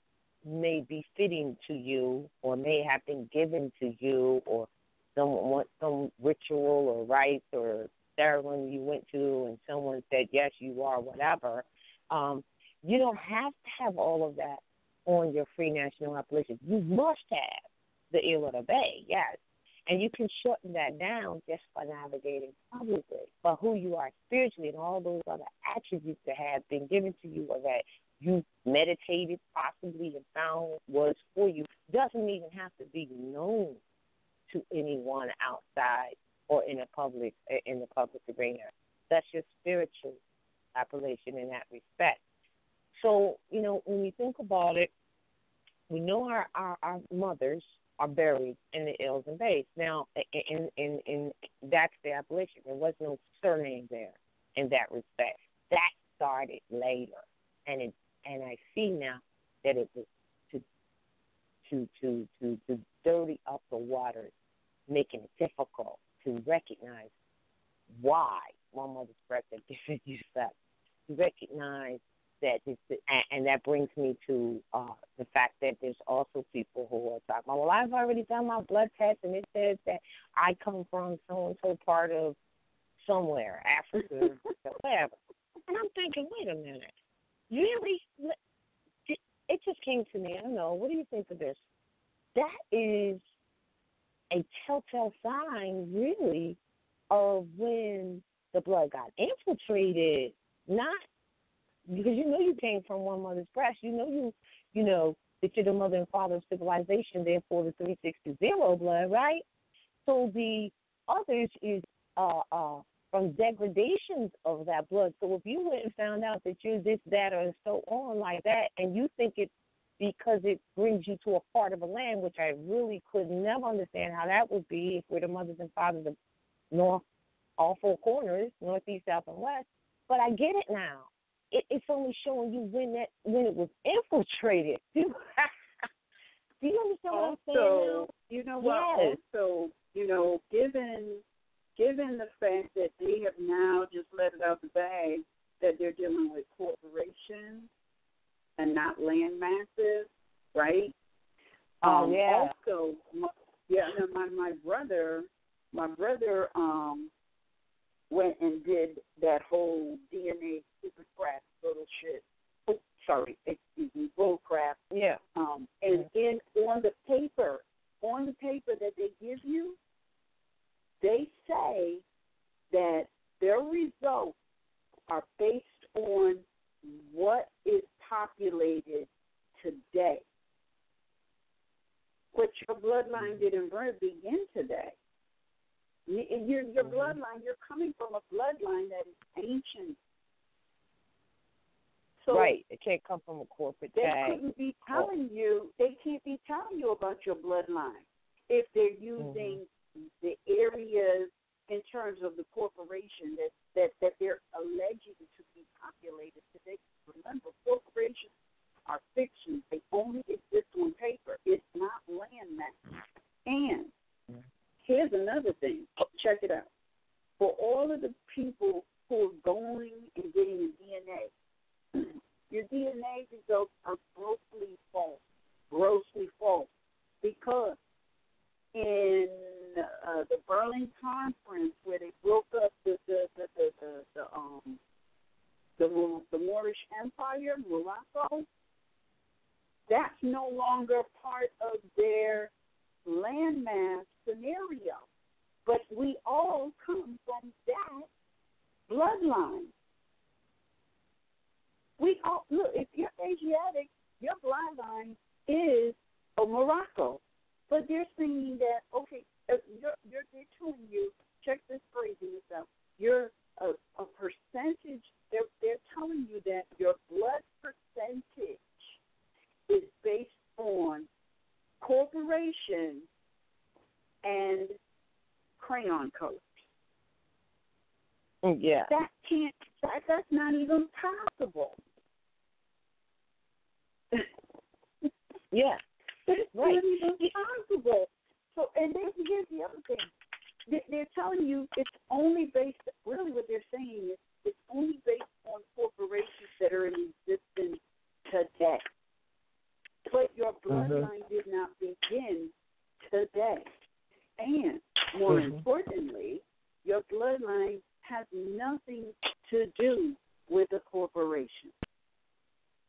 may be fitting to you or may have been given to you, or some ritual or rites or ceremony you went to and someone said, yes, you are, whatever. You don't have to have all of that on your free national appellation. You must have the Elam Bay, yes. And you can shorten that down just by navigating publicly. But who you are spiritually and all those other attributes that have been given to you or that you meditated possibly and found was for you doesn't even have to be known to anyone outside or in the public arena. That's your spiritual appellation in that respect. So, you know, when you think about it, we know our mothers are buried in the Elam Bays. Now, in that's the appellation. There was no surname there in that respect. That started later, and I see now that it was to dirty up the waters, making it difficult to recognize why one mother's breath had given you sex. To recognize that, and that brings me to the fact that there's also people who are talking about, well, I've already done my blood test, and it says that I come from so-and-so part of somewhere, Africa, whatever. And I'm thinking, wait a minute, really? It just came to me. I don't know. What do you think of this? That is a telltale sign, really, of when the blood got infiltrated. Not because you know you came from one mother's breast. You know that you're the mother and father of civilization. Therefore, the 360 blood, right? So the others is from degradations of that blood. So if you went and found out that you're this, that, or so on like that, and you think it's because it brings you to a part of a land, which I really could never understand how that would be if we're the mothers and fathers of North, all four corners, northeast, south, and west. But I get it now. It's only showing you when it was infiltrated. Do you understand what I'm saying now? You know what? Yes. Also, given the fact that they have now just let it out the bag that they're dealing with corporations and not land masses, right? Yeah. Also, my brother went and did that whole DNA super crap little shit. Oh, sorry, excuse me, bull crap. Yeah. And on the paper that they give you, they say that their results are based on what is populated today. But your bloodline didn't begin today. Your bloodline, you're coming from a bloodline that is ancient. So right. It can't come from a corporate tag. They can't be telling you about your bloodline if they're using the areas in terms of the corporation that they're alleging to be populated today. Remember, corporations are fiction. They only exist on paper. It's not land mass. And here's another thing. Check it out. For all of the people who are going and getting a DNA, your DNA results are grossly false. Because in the Berlin Conference, where they broke up the Moorish Empire, Morocco, that's no longer part of their landmass scenario. But we all come from that bloodline. We all look. If you're Asiatic, your bloodline is Morocco. But they're saying that they're telling you. Check this craziness out. You're a percentage. They're telling you that your blood percentage is based on corporations and crayon colors. Yeah. That's not even possible. Yeah. It's not even possible. So, and then here's the other thing. They're telling you it's only based, really what they're saying is it's only based on corporations that are in existence today. But your bloodline did not begin today. And more importantly, your bloodline has nothing to do with a corporation.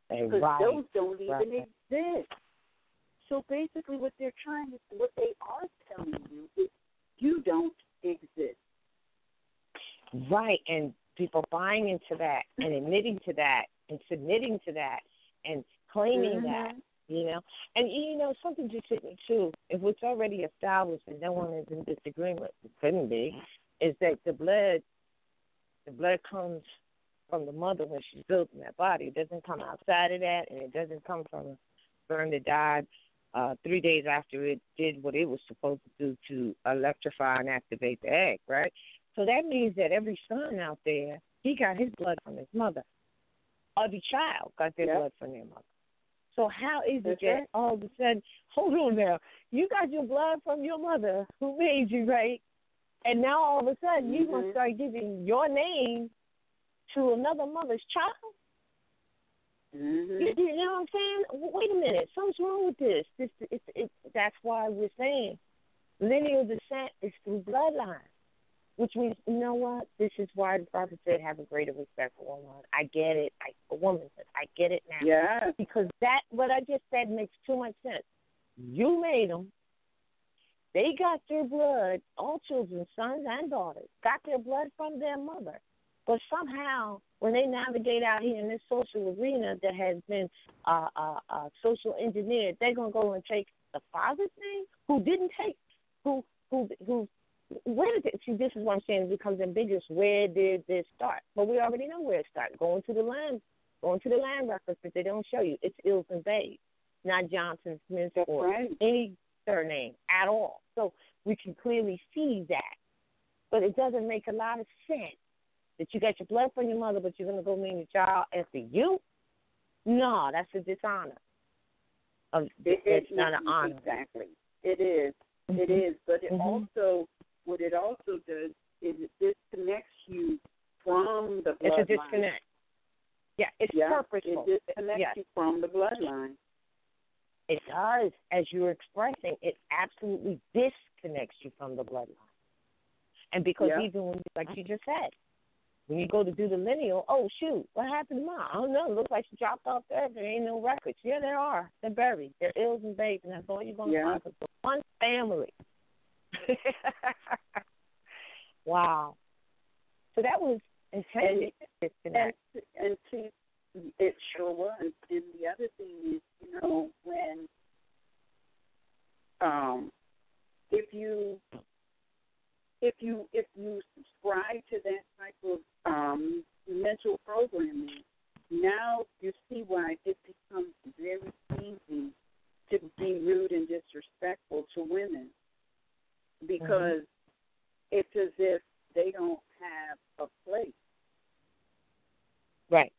Because those don't even exist. So basically what they are telling you is you don't exist. Right, and people buying into that and admitting to that and submitting to that and claiming that, And, something just hit me, too. If it's already established and no one is in disagreement, it couldn't be, is that the blood comes from the mother when she's building that body. It doesn't come outside of that, and it doesn't come from a sperm that died 3 days after it did what it was supposed to do to electrify and activate the egg, right? So that means that every son out there, he got his blood from his mother. Every child got their blood from their mother. So how is it that all of a sudden, hold on now, you got your blood from your mother who made you, right? And now all of a sudden you're going to start giving your name to another mother's child? You know what I'm saying? Wait a minute, something's wrong with this. That's why we're saying lineal descent is through bloodline, which means, you know what? This is why the prophet said, have a greater respect for woman. I get it. A woman says, I get it now. Yeah. Because what I just said makes too much sense. You made them. They got their blood, all children, sons and daughters, got their blood from their mother. But somehow, when they navigate out here in this social arena that has been social engineered, they're going to go and take the father's name who didn't take, where did see, this is what I'm saying, it becomes ambiguous. Where did this start? But we already know where it started. Going to the land records that they don't show you. It's Ills and Bays, not Johnson, Smith, or any surname at all. So we can clearly see that. But it doesn't make a lot of sense that you got your blood from your mother, but you're going to go name your child after you? No, that's a dishonor. It's not an honor. Exactly. It is. Mm-hmm. It is. But it also, what it also does is it disconnects you from the bloodline. It's a disconnect. Yeah, it's purposeful. It disconnects you from the bloodline. It does. As you're expressing, it absolutely disconnects you from the bloodline. And because even when, like you just said, when you go to do the lineal, oh, shoot, what happened to Mom? I don't know. It looks like she dropped off there. There ain't no records. Yeah, there are. They're buried. They're ills and babes, and that's all you're going to find. It's one family. Wow. So that was intended. And see, it sure was. And the other thing is, you know, when if you subscribe to that type of mental programming, now you see why it becomes very easy to be rude and disrespectful to women, because it's as if they don't have a place. Right.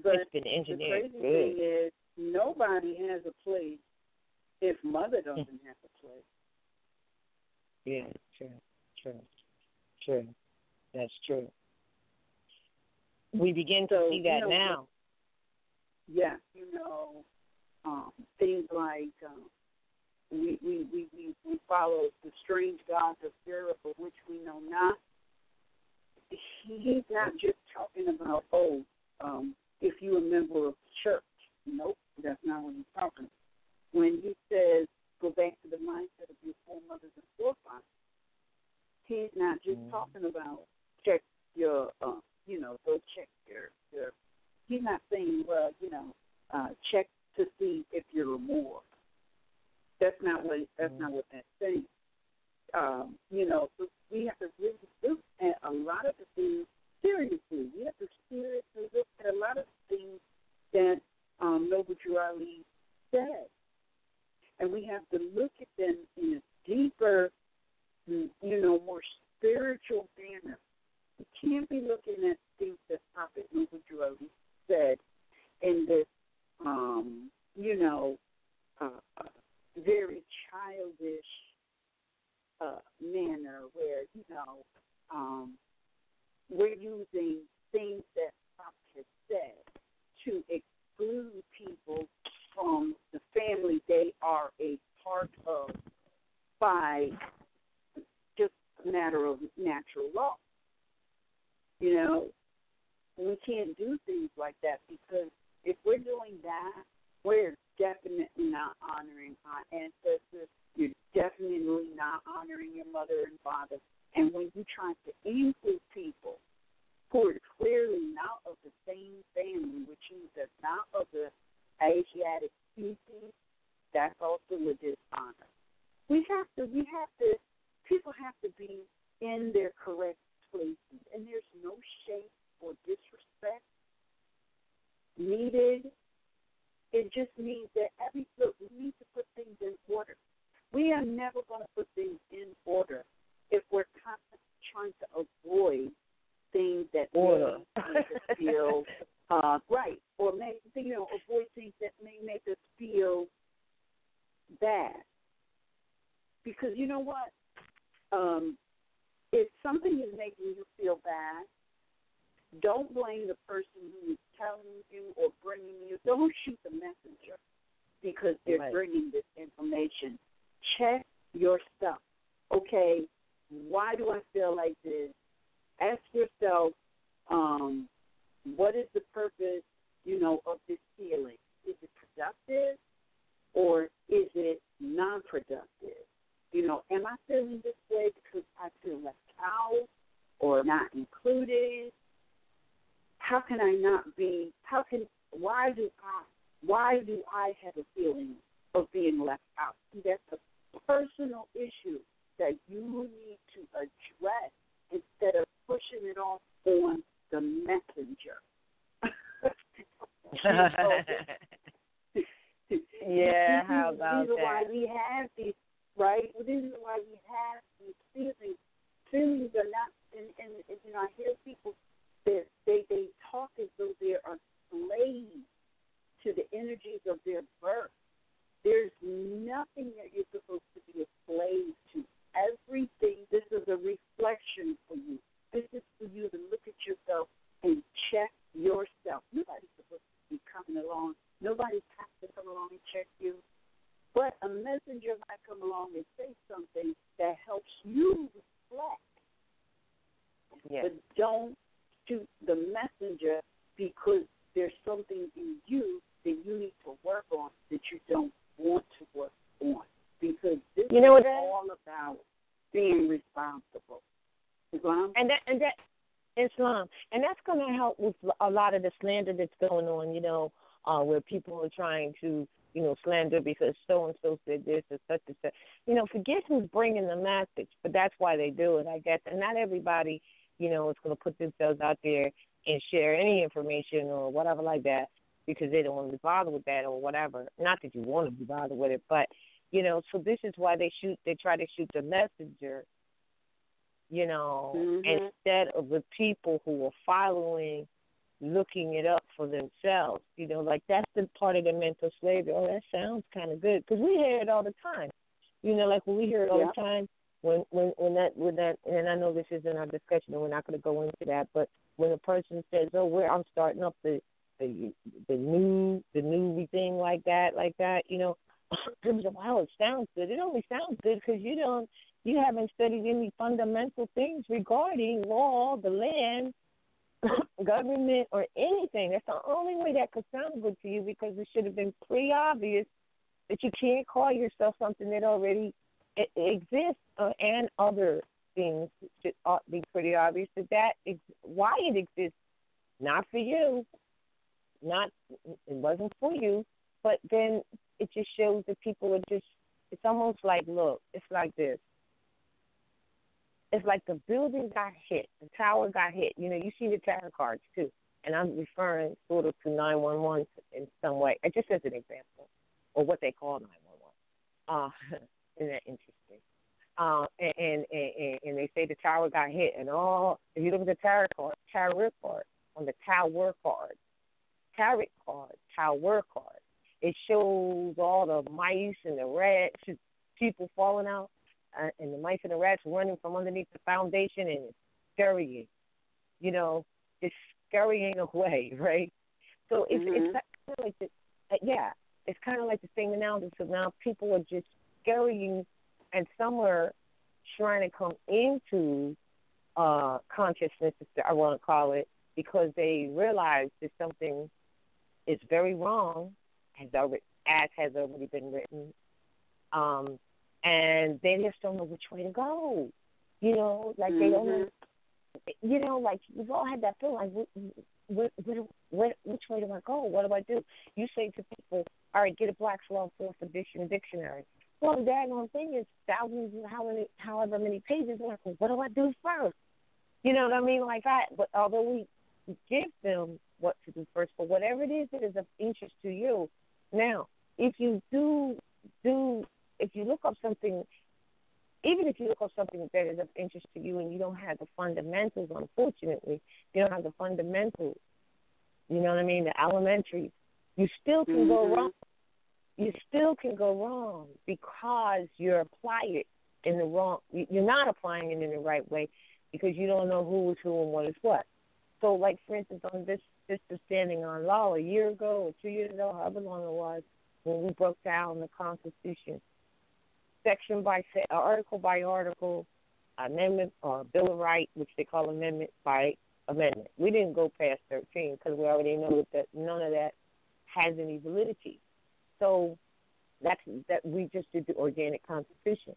But it's been engineered. The crazy thing is, nobody has a place if mother doesn't have a place. Yeah, true. That's true. We begin to see that now. Yeah, things like we follow the strange gods of Europe, of which we know not. He's not just talking about, if you're a member of the church. Nope, that's not what he's talking about. When he says, go back to the mindset of your foremothers and forefathers, he's not just talking about check your, go check your. He's not saying, check to see if you're a Moor. That's not what that's saying. So we have to really look at a lot of the things seriously. We have to seriously look at a lot of the things that Noble Drew Ali said. And we have to look at them in a deeper, more spiritual manner. We can't be looking at things that Prophet Noble Drew Ali said in this, very childish manner where, we're using things that Prophet has said to exclude people from the family they are a part of by just a matter of natural law. We can't do things like that, because if we're doing that, we're definitely not honoring our ancestors. You're definitely not honoring your mother and father. And when you try to include people who are clearly not of the same family, which means they're not of the Asiatic species, that's also a dishonor. People have to be in their correct places, and there's no shame or disrespect needed. It just means that we need to put things in order. We are never going to put things in order if we're constantly trying to avoid things that make us feel right, or avoid things that may make us feel bad. Because you know what? If something is making you feel bad, don't blame the person who is telling you or bringing you. Don't shoot the messenger because they're bringing this information. Check your stuff. Okay, why do I feel like this? Ask yourself, what is the purpose, of this feeling? Is it productive or is it non-productive? Am I feeling this way because I feel left out or not included? How can I not be? Why do I have a feeling of being left out? See, that's a personal issue that you need to address instead of pushing it off on the messenger. Yeah, how about that? This is why we have these, right? This is why we have these feelings. Feelings are not, and I hear people that they talk as though they are slaves to the energies of their birth. don't shoot the messenger because there's something in you that you need to work on that you don't want to work on. Because this is all about being responsible. Islam? And that Islam. And that's going to help with a lot of the slander that's going on, where people are trying to, slander because so-and-so said this or such and such. Forget who's bringing the message, but that's why they do it, I guess. And not everybody, is going to put themselves out there and share any information or whatever like that because they don't want to be bothered with that or whatever. Not that you want to be bothered with it, but, so this is why they try to shoot the messenger, instead of the people who are following, looking it up for themselves. Like that's the part of the mental slavery. Oh, that sounds kind of good. Because we hear it all the time. Like when we hear it all the time, when that, and I know this isn't our discussion and we're not going to go into that, but when a person says, oh, I'm starting up the new thing like that, wow, it sounds good. It only sounds good because you haven't studied any fundamental things regarding law, the land, government, or anything. That's the only way that could sound good to you because it should have been pretty obvious that you can't call yourself something that already exists, and other things should be pretty obvious that is why it exists. Not for you. It wasn't for you, but then it just shows that people are just, it's almost like, look, it's like this. It's like the building got hit, the tower got hit. You see the tarot cards too, and I'm referring sort of to 911 in some way. Just as an example, or what they call 911. Isn't that interesting? And they say the tower got hit, and if you look at the tarot card on the tower card, it shows all the mice and the rats, people falling out. And the mice and the rats running from underneath the foundation, and it's scurrying, it's scurrying away, right? So it's kind of like it's kind of like the same analysis of now people are just scurrying, and some are trying to come into consciousness, I want to call it, because they realize that something is very wrong, as has already been written. And they just don't know which way to go. They don't know. Like we've all had that feeling. Like, which way do I go? What do I do? You say to people, all right, get a Black's Law 4th edition dictionary. Well, the daggone thing is thousands and however many pages. Like, well, what do I do first? You know what I mean? Like that. But although we give them what to do first, but whatever it is that is of interest to you. Now, if you if you look up something, even if you look up something that is of interest to you and you don't have the fundamentals, unfortunately, you don't have the fundamentals, you know what I mean, the elementary, you still can go wrong. You still can go wrong because you're applying it in the wrong, you're not applying it in the right way because you don't know who is who and what is what. So, like, for instance, on this Standing on Law a year ago or 2 years ago, however long it was, when we broke down the Constitution, section by article by article, amendment or Bill of Rights, which they call amendment by amendment. We didn't go past 13 because we already know that none of that has any validity. So that we just did the organic Constitution.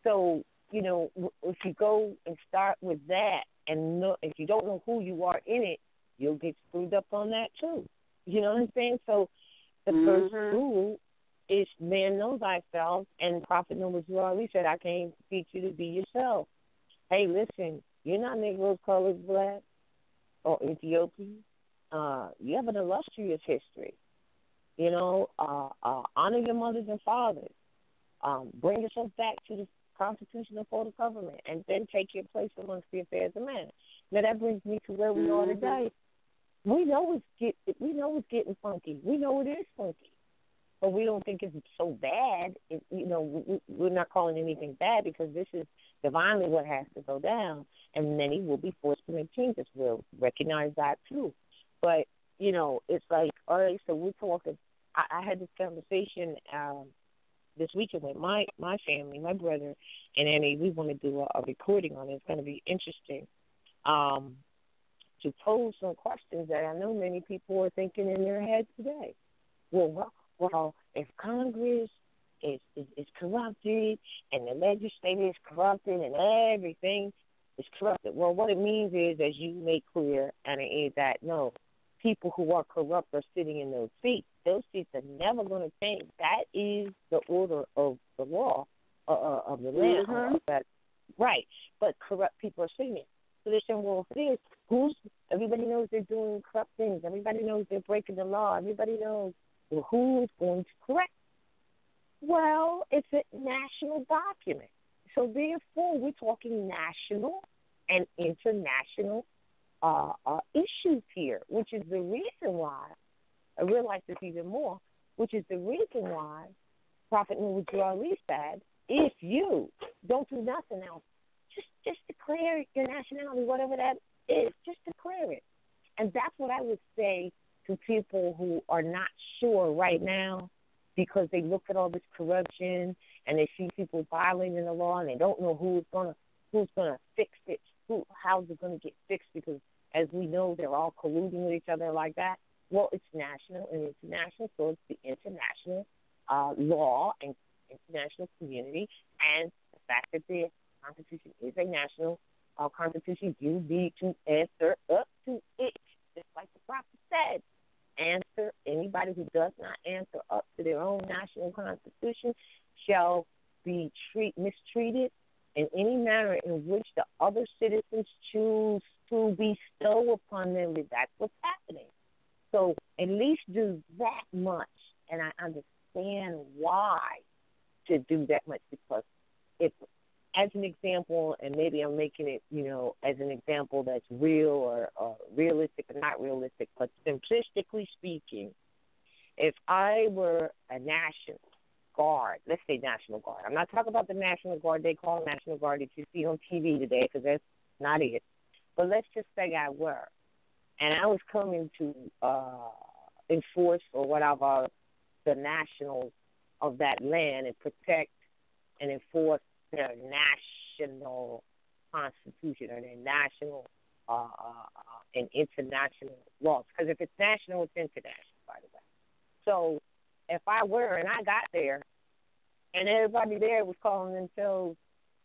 So, if you go and start with that, and if you don't know who you are in it, you'll get screwed up on that too. You know what I'm saying? So the first rule is man knows thyself, and Prophet Noah said, I came to teach you to be yourself. Hey, listen, you're not Negroes, colors, black, or Ethiopian. You have an illustrious history. Honor your mothers and fathers. Bring yourself back to the constitutional code of government, and then take your place amongst the affairs of man. Now that brings me to where we are today. We know it's getting funky. We know it is funky. But we don't think it's so bad. We're not calling anything bad because this is divinely what has to go down, and many will be forced to make changes. We'll recognize that too. But, it's like, all right, so we're talking. I had this conversation this weekend with my family, my brother and Annie. We want to do a recording on it. It's going to be interesting. to pose some questions that I know many people are thinking in their head today. Well, if Congress is corrupted and the legislature is corrupted and everything is corrupted, well, what it means is, as you make clear, Anna, is that no, people who are corrupt are sitting in those seats. Those seats are never going to change. That is the order of the law of the land. That, right. But corrupt people are sitting there. So they're saying, well, if it is, everybody knows they're doing corrupt things. Everybody knows they're breaking the law. Everybody knows, well, who is going to correct? Well, it's a national document. So therefore, we're talking national and international issues here, which is the reason why, I realize this even more, which is the reason why Prophet Noor Ali said, if you don't do nothing else, just declare your nationality, whatever that is, just declare it. And that's what I would say to people who are not sure right now, because they look at all this corruption and they see people violating the law and they don't know who's gonna fix it, how's it gonna get fixed, because as we know, they're all colluding with each other like that. Well, it's national and international, so it's the international law and international community, and the fact that the Constitution is a national Constitution, you need to answer up to it, just like the prophet said. Answer. Anybody who does not answer up to their own national Constitution shall be mistreated in any manner in which the other citizens choose to bestow upon them. That's what's happening. So at least do that much, and I understand why to do that much, because if, as an example, and maybe I'm making it, as an example that's real or realistic or not realistic, but simplistically speaking, if I were a National Guard, let's say National Guard. I'm not talking about the National Guard they call National Guard that you see on TV today, because that's not it. But let's just say I were, and I was coming to enforce or whatever the nationals of that land and protect and enforce their national constitution or their national and international laws. Because if it's national, it's international, by the way. So if I were and I got there and everybody there was calling themselves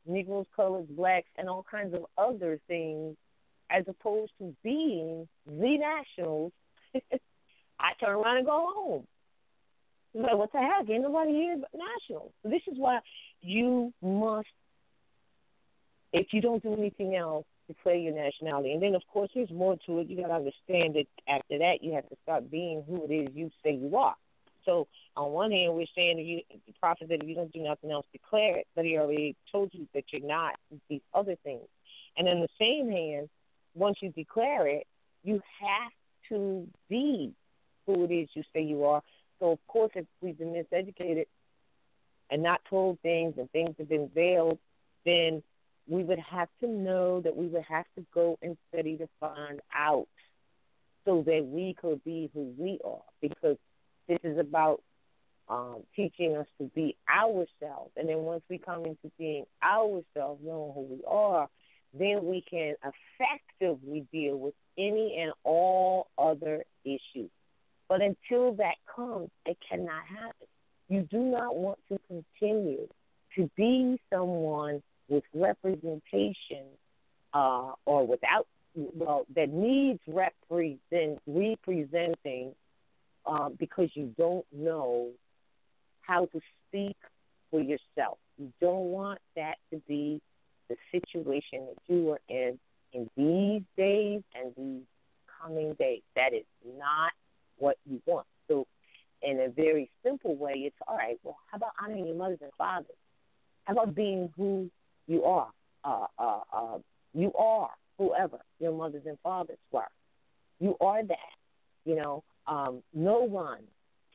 Negroes, colors, blacks, and all kinds of other things, as opposed to being the nationals, I turn around and go home. Like, what the heck? Ain't nobody here but nationals. So this is why you must, if you don't do anything else, declare your nationality. And then, of course, there's more to it. You got to understand that after that, you have to start being who it is you say you are. So on one hand, we're saying that the prophet said if you don't do nothing else, declare it. But he already told you that you're not these other things. And on the same hand, once you declare it, you have to be who it is you say you are. So, of course, if we've been miseducated and not told things and things have been veiled, then we would have to know that we would have to go and study to find out so that we could be who we are, because this is about teaching us to be ourselves. And then once we come into being ourselves, knowing who we are, then we can effectively deal with any and all other issues. But until that comes, it cannot happen. You do not want to continue to be someone with representation or without, that needs representing because you don't know how to speak for yourself. You don't want that to be the situation that you are in these days and these coming days. That is not what you want. So in a very simple way, it's all right, well, how about honoring your mothers and fathers? How about being who you are? You are whoever your mothers and fathers were. You are that. No one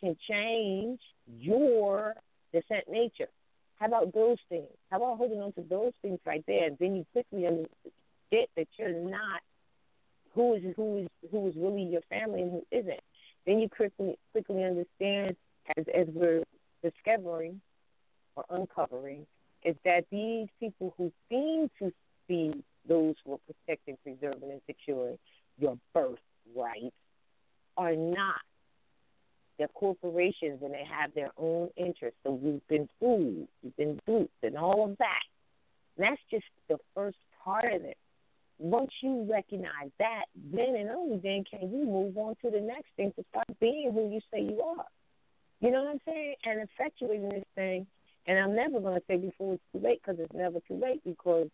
can change your descent nature. How about those things? How about holding on to those things right there? And then you quickly get that you're not who is really your family and who isn't. Then you quickly understand, as we're discovering or uncovering, is that these people who seem to be those who are protecting, preserving, and securing your corporations, and they have their own interests. So we've been fooled, we've been duped, and all of that. And that's just the first part of it. Once you recognize that, then and only then can you move on to the next thing to start being who you say you are. You know what I'm saying? And effectuating this thing. And I'm never going to say before it's too late, because it's never too late, because,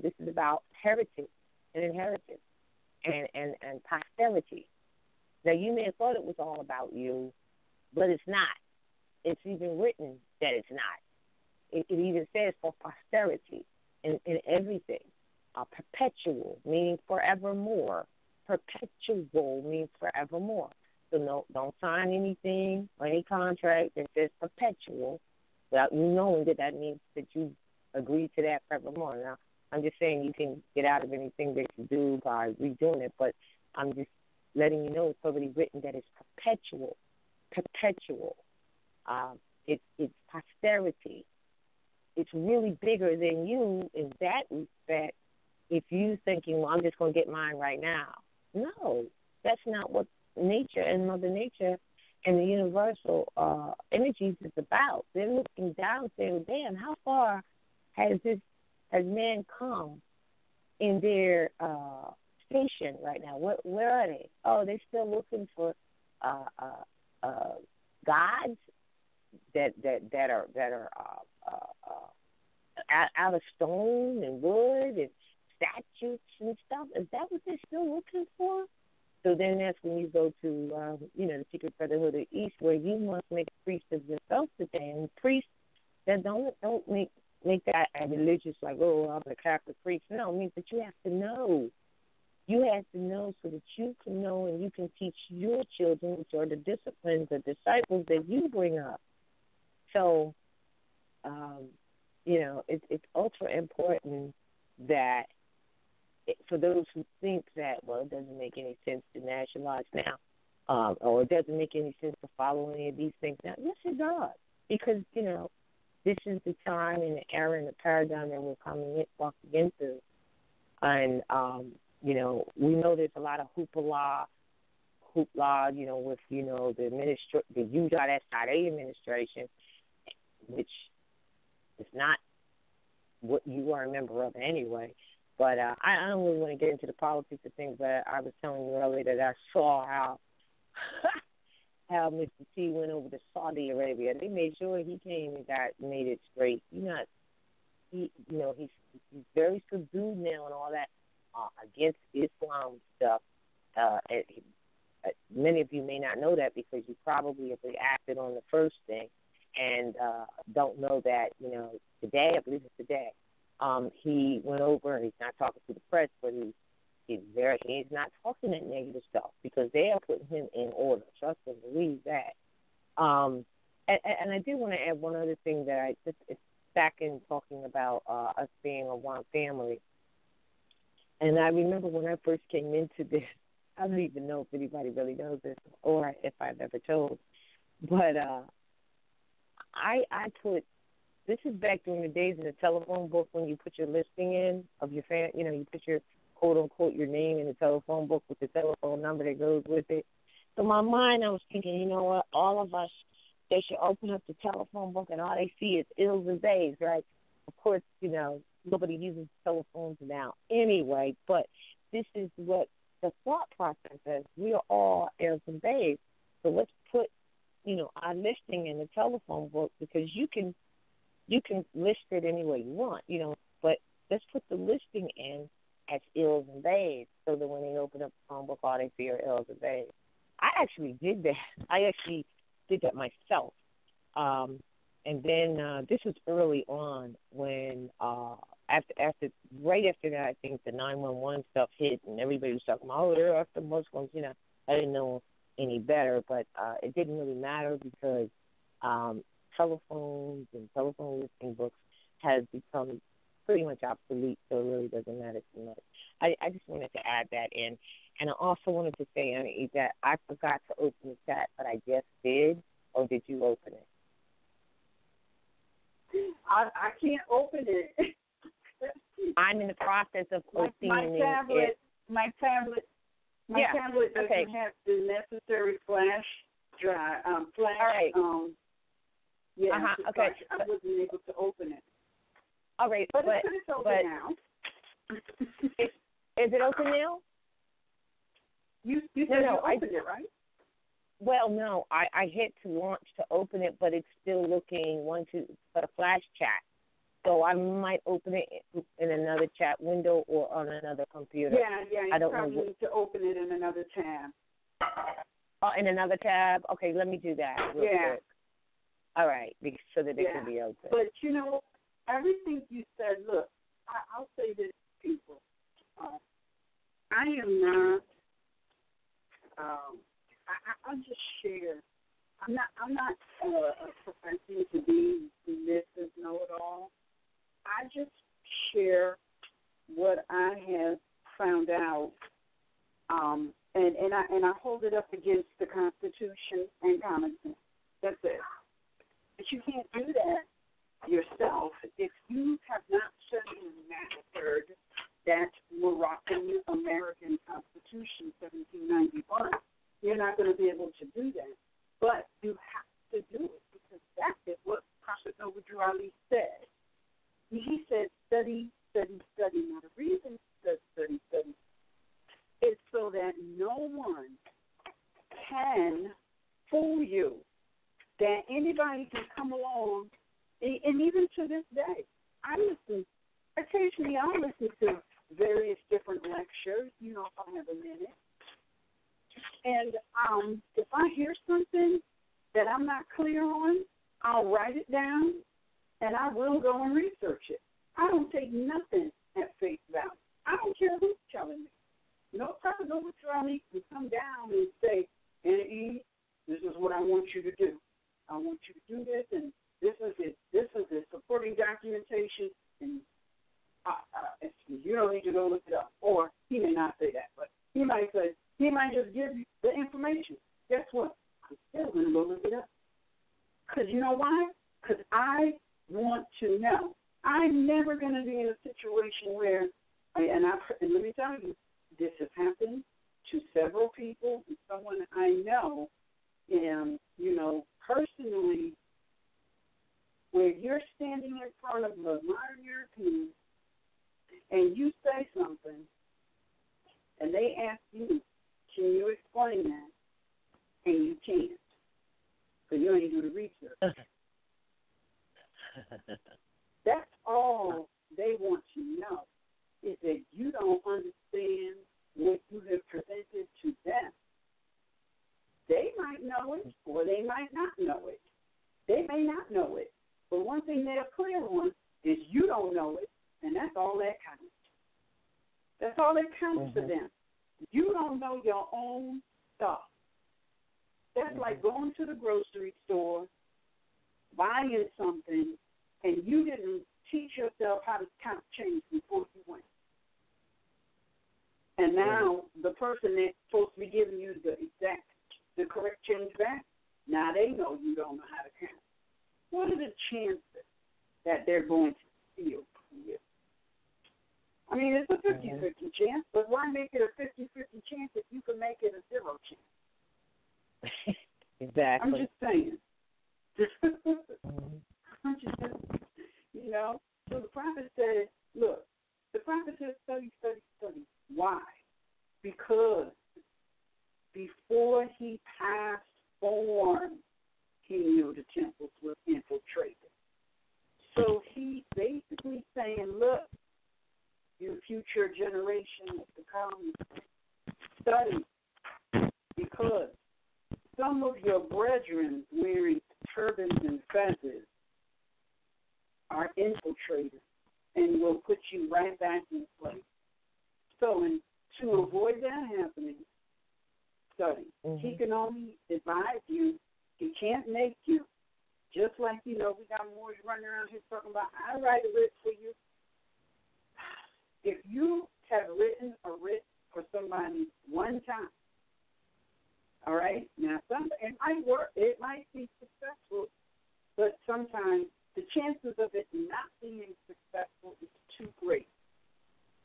this is about heritage and inheritance and posterity. Now, you may have thought it was all about you, but it's not. It's even written that it's not. It even says for posterity in everything. Perpetual, meaning forevermore. Perpetual means forevermore. So no, don't sign anything or any contract that says perpetual without you knowing that means that you agree to that forevermore. Now, I'm just saying you can get out of anything that you do by redoing it, but I'm just letting you know it's already written that it's perpetual. Perpetual. It's posterity. It's really bigger than you in that respect. If you thinking, well, I'm just going to get mine right now. No, that's not what nature and Mother Nature and the universal energies is about. They're looking down saying, damn, how far has man come in their station right now? Where are they? Oh, they're still looking for gods that are out of stone and wood and statues and stuff. Is that what they're still looking for? So then that's when you go to, the Secret Brotherhood of the East, where you must make a priest of yourself today. And priests that don't make that a religious, like, oh, I'm a Catholic priest. No, it means that you have to know. You have to know so that you can know and you can teach your children, which are the disciplines, the disciples that you bring up. So, it's ultra important that for those who think that, well, it doesn't make any sense to nationalize now, or it doesn't make any sense to follow any of these things now. Yes, it does, because, this is the time and the era and the paradigm that we're walking into. And, we know there's a lot of hoopla, with, the USIA administration, which is not what you are a member of anyway. But I don't really want to get into the politics of things, but I was telling you earlier that I saw how Mr. T went over to Saudi Arabia. They made sure he came and made it straight. He's very subdued now and all that against Islam stuff. Many of you may not know that because you probably have reacted on the first thing and don't know that, today, I believe it's today, he went over and he's not talking to the press, but he's not talking that negative stuff because they are putting him in order. Trust and believe that. And I do want to add one other thing that it's back in talking about us being a one family. And I remember when I first came into this, I don't even know if anybody really knows this or if I've ever told, but I put, this is back during the days of the telephone book when you put your listing in of your fan, you put your quote-unquote your name in the telephone book with the telephone number that goes with it. So in my mind, I was thinking, you know what, all of us, they should open up the telephone book and all they see is ills and bays, right? Of course, nobody uses telephones now anyway, but this is what the thought process is. We are all ills and bays. So let's put, our listing in the telephone book because you can list it any way you want, but let's put the listing in as ills and bays so that when they open up the phone book, all they see are ills and bays. I actually did that. I actually did that myself. And then this was early on when right after that, I think the 911 stuff hit and everybody was talking about, they're after Muslims. I didn't know any better, but it didn't really matter because telephones and telephone listing books has become pretty much obsolete, so it really doesn't matter too much. I just wanted to add that in. And I also wanted to say, Annie, that I forgot to open the chat, but I just did, or did you open it? I can't open it. I'm in the process of opening it. My tablet doesn't have the necessary flash drive, flash. All right. Yeah. Okay. I wasn't able to open it. All right, but it's open now. Is it open now? You said you opened it, right? Well, no, I hit to launch to open it, but it's still looking for the flash chat. So I might open it in another chat window or on another computer. Yeah. You probably need to open it in another tab. Oh, in another tab? Okay, let me do that real quick. All right, so that it can be open. But, everything you said, look, I'll say this to people. I am not, I'll just share. I'm not professing to be this know-it-all. I just share what I have found out, and I hold it up against the Constitution and common sense. That's it. But you can't do that yourself if you have not studied and mastered that Moroccan American Constitution, 1791. You're not going to be able to do that. But you have to do it because that is what Prophet Noble Drew Ali said. He said, study, study, study. Now, the reason he says study, study is so that no one can fool you, that anybody can come along, and even to this day, occasionally I'll listen to various different lectures, if I have a minute. And if I hear something that I'm not clear on, I'll write it down, and I will go and research it. I don't take nothing at face value. I don't care who's telling me. No Prophet Noble Drew Ali can come down and say, Anna E., this is what I want you to do. I want you to do this, and this is it. This is the supporting documentation, and you don't need to go look it up. Or he may not say that, but he might just give you the information. Guess what? I'm still going to go look it up. Because you know why? Because I want to know. I'm never going to be in a situation where, and let me tell you, this has happened to several people and someone I know, and, personally, where you're standing in front of a modern European and you say something and they ask you, can you explain that? And you can't. Because you ain't do the research. That's all they want to know, is that you don't understand what you have presented to them. They might know it, or they might not know it. They may not know it. But one thing they're clear on is you don't know it, and that's all that counts. That's all that counts for them. You don't know your own stuff. That's like going to the grocery store, buying something, and you didn't teach yourself how to count change before you went. And now the person that's supposed to be giving you the correct change back, now they know you don't know how to count. What are the chances that they're going to steal from you? I mean, it's a 50-50 chance, but why make it a 50-50 chance if you can make it a 0 chance? Exactly. I'm just saying. I'm just, so the prophet said, look, the prophet said study, study, study. Why? Because before he passed on, he knew the temples were infiltrated. So he's basically saying, look, your future generation to come, study, because some of your brethren wearing turbans and feathers are infiltrated and will put you right back in place. So, to avoid that happening, study. He can only advise you. He can't make you. Just like, we got Moors running around here talking about, I write a writ for you. If you have written a writ for somebody one time, all right, now it might work, it might be successful, but sometimes the chances of it not being successful is too great.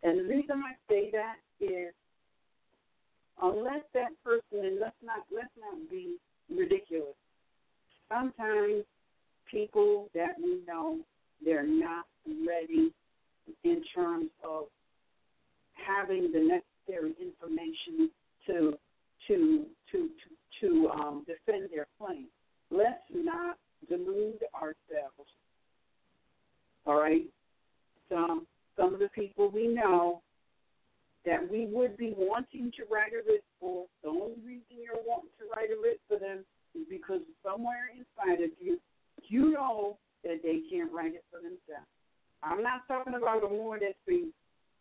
And the reason I say that is, unless that person, and let's not be ridiculous. Sometimes people that we know, they're not ready in terms of having the necessary information to defend their claim. Let's not delude ourselves. All right? Some of the people we know that we would be wanting to write a writ for, the only reason you're wanting to write a writ for them is because somewhere inside of you, you know that they can't write it for themselves. I'm not talking about a Moor that's been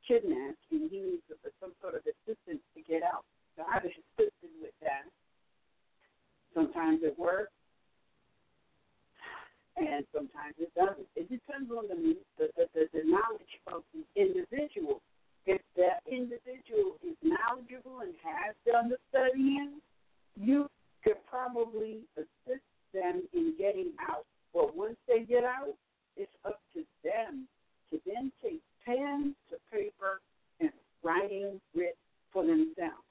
kidnapped and he needs some sort of assistance to get out. So I've assisted with that. Sometimes it works, and sometimes it doesn't. It depends on the knowledge of the individual. If that individual is knowledgeable and has done the studying, you could probably assist them in getting out. But once they get out, it's up to them to then take pen to paper and writing writ for themselves.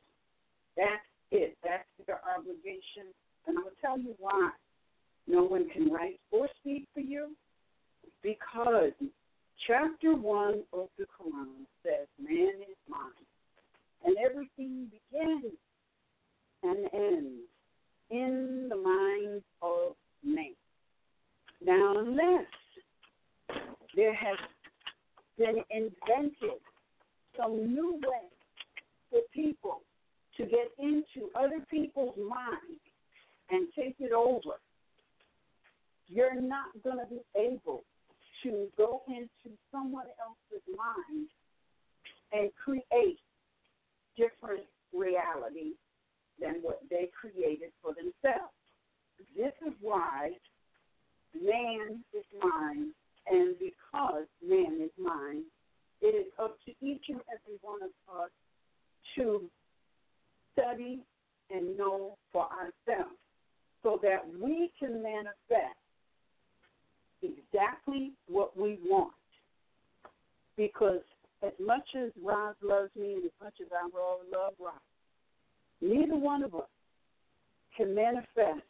That's it. That's their obligation. And I'll tell you why no one can write or speak for you. Because chapter 1 of the Quran says man is mind. And everything begins and ends in the mind of man. Now, unless there has been invented some new way for people to get into other people's minds and take it over, you're not going to be able to go into someone else's mind and create different reality than what they created for themselves. This is why man is mind, and because man is mind, it is up to each and every one of us to study and know for ourselves so that we can manifest exactly what we want. Because as much as Roz loves me and as much as I love Roz, neither one of us can manifest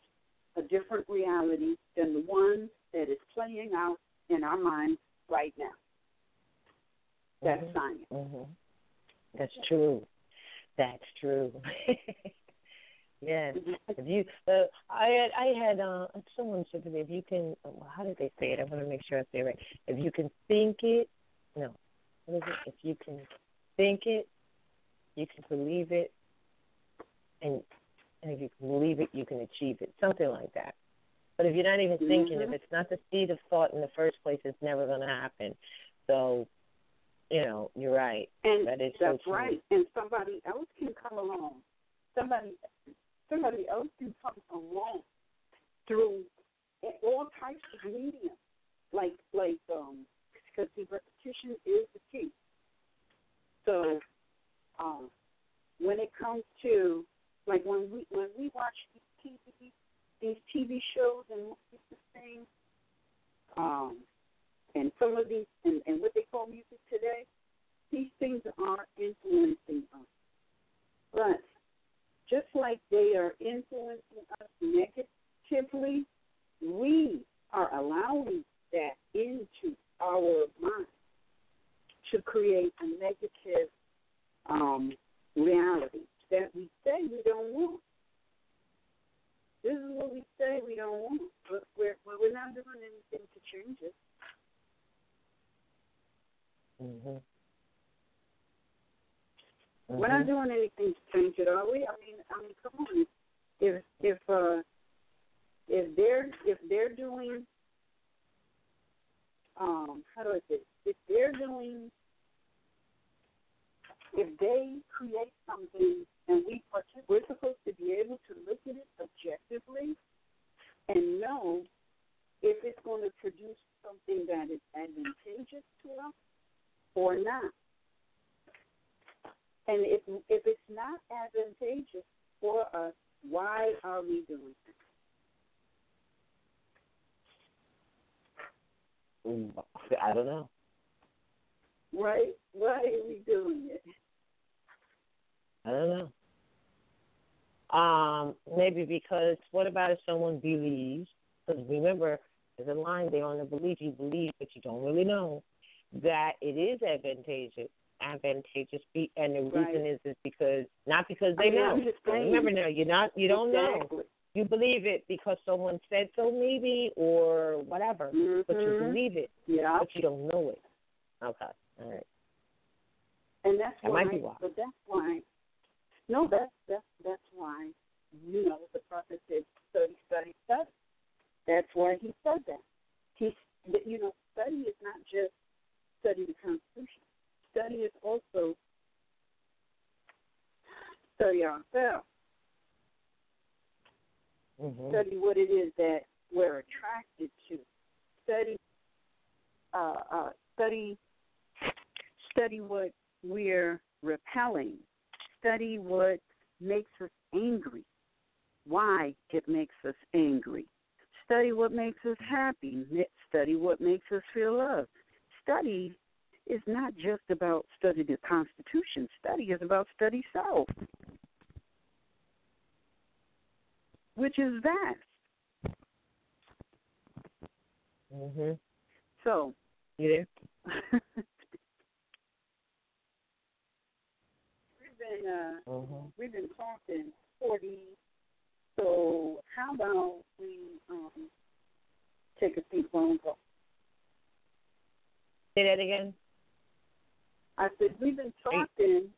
a different reality than the one that is playing out in our minds right now. That's science. Mm-hmm. That's true. That's true. Yes. If you, I had someone said to me, if you can, how did they say it? I want to make sure I say it right. If you can think it, no, what is it? If you can think it, you can believe it, and if you can believe it, you can achieve it. Something like that. But if you're not even thinking, if it's not the seed of thought in the first place, it's never going to happen. So, you're right. And that is that's so right. And somebody else can come along. Somebody else can come along through all types of mediums, like because the repetition is the key. So when it comes to like when we watch these TV shows and things, and some of these and what they call music today, these things are influencing us. But just like they are influencing us negatively, we are allowing that into our mind to create a negative reality that we say we don't want. This is what we say we don't want, but we're not doing anything to change it. Mm-hmm. We're not doing anything to change it, are we? I mean, come on. If they're doing, how do I say it? If they create something and we're supposed to be able to look at it objectively and know if it's going to produce something that is advantageous to us or not. And if it's not advantageous for us, why are we doing it? I don't know. Right? Why are we doing it? I don't know. Maybe because what about if someone believes? Because remember, there's a line there on the belief. You believe, but you don't really know that it is advantageous. And the reason is because not because they know. Remember now, you don't know. You believe it because someone said so, maybe, or whatever. But you believe it, but you don't know it. Okay, all right. And that's that why. Might be why. But that's why. No, that's why. You know, the prophet said, "Study, study, study." That's why he said that. Study is not just study the Constitution. Study is also study ourselves. Study what it is that we're attracted to. Study what we're repelling. Study what makes us angry. Why it makes us angry. Study what makes us happy. Study what makes us feel loved. Study is not just about study the Constitution. Study is about study self, which is vast. So, you there? We've been talking 40. So how about we take a few phone calls? Say that again. I said we've been talking,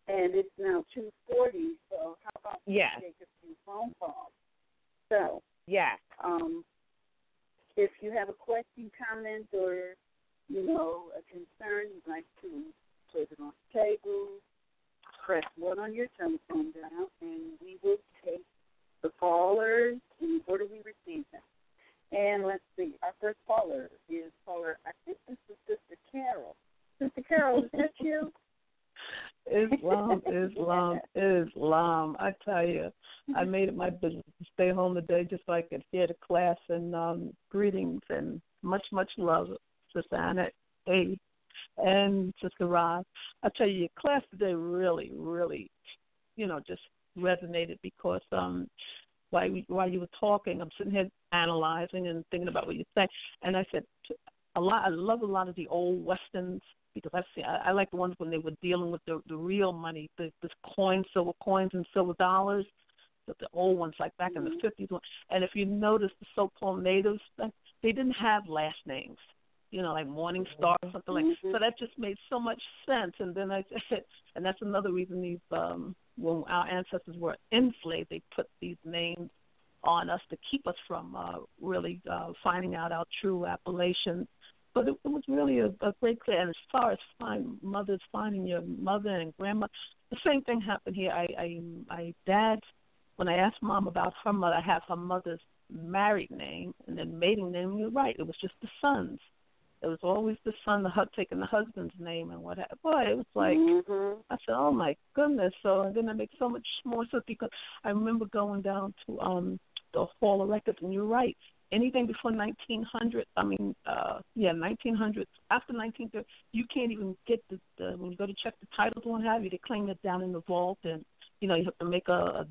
and it's now 2:40. So how about we take a few phone calls? So if you have a question, comment, or a concern you'd like to put it on the table, press 1 on your telephone dial, and we will take the callers in order we receive them. And let's see, our first caller is I think this is Sister Carol. Sister Carol, is that you? Islam. I tell you, I made it my business to stay home today just so I could hear the class, and greetings and much, much love, Sister Annette, Abe, and Sister Roz. I tell you, your class today really, really, just resonated because while you were talking, I'm sitting here analyzing and thinking about what you say, and I said, I love a lot of the old westerns because I like the ones when they were dealing with the real money, the silver coins and silver dollars, the old ones like back in the 50s. And if you notice, the so-called natives, they didn't have last names. Like Morningstar or something like that. So that just made so much sense. And then I said, and that's another reason these, when our ancestors were enslaved, they put these names on us to keep us from really finding out our true appellations. But it was really a great class. And as far as finding your mother and grandmother, the same thing happened here. My dad, when I asked Mom about her mother, I have her mother's married name and then maiden name. You're right. It was just the sons. It was always the son, taking the husband's name and what happened. Boy, it was like, I said, oh, my goodness. So and then it makes so much more sense because I remember going down to the Hall of Records, and you're right. Anything before 1900, 1900s, after 1930, you can't even get when you go to check the titles and what have you, they claim it down in the vault, and, you have to make a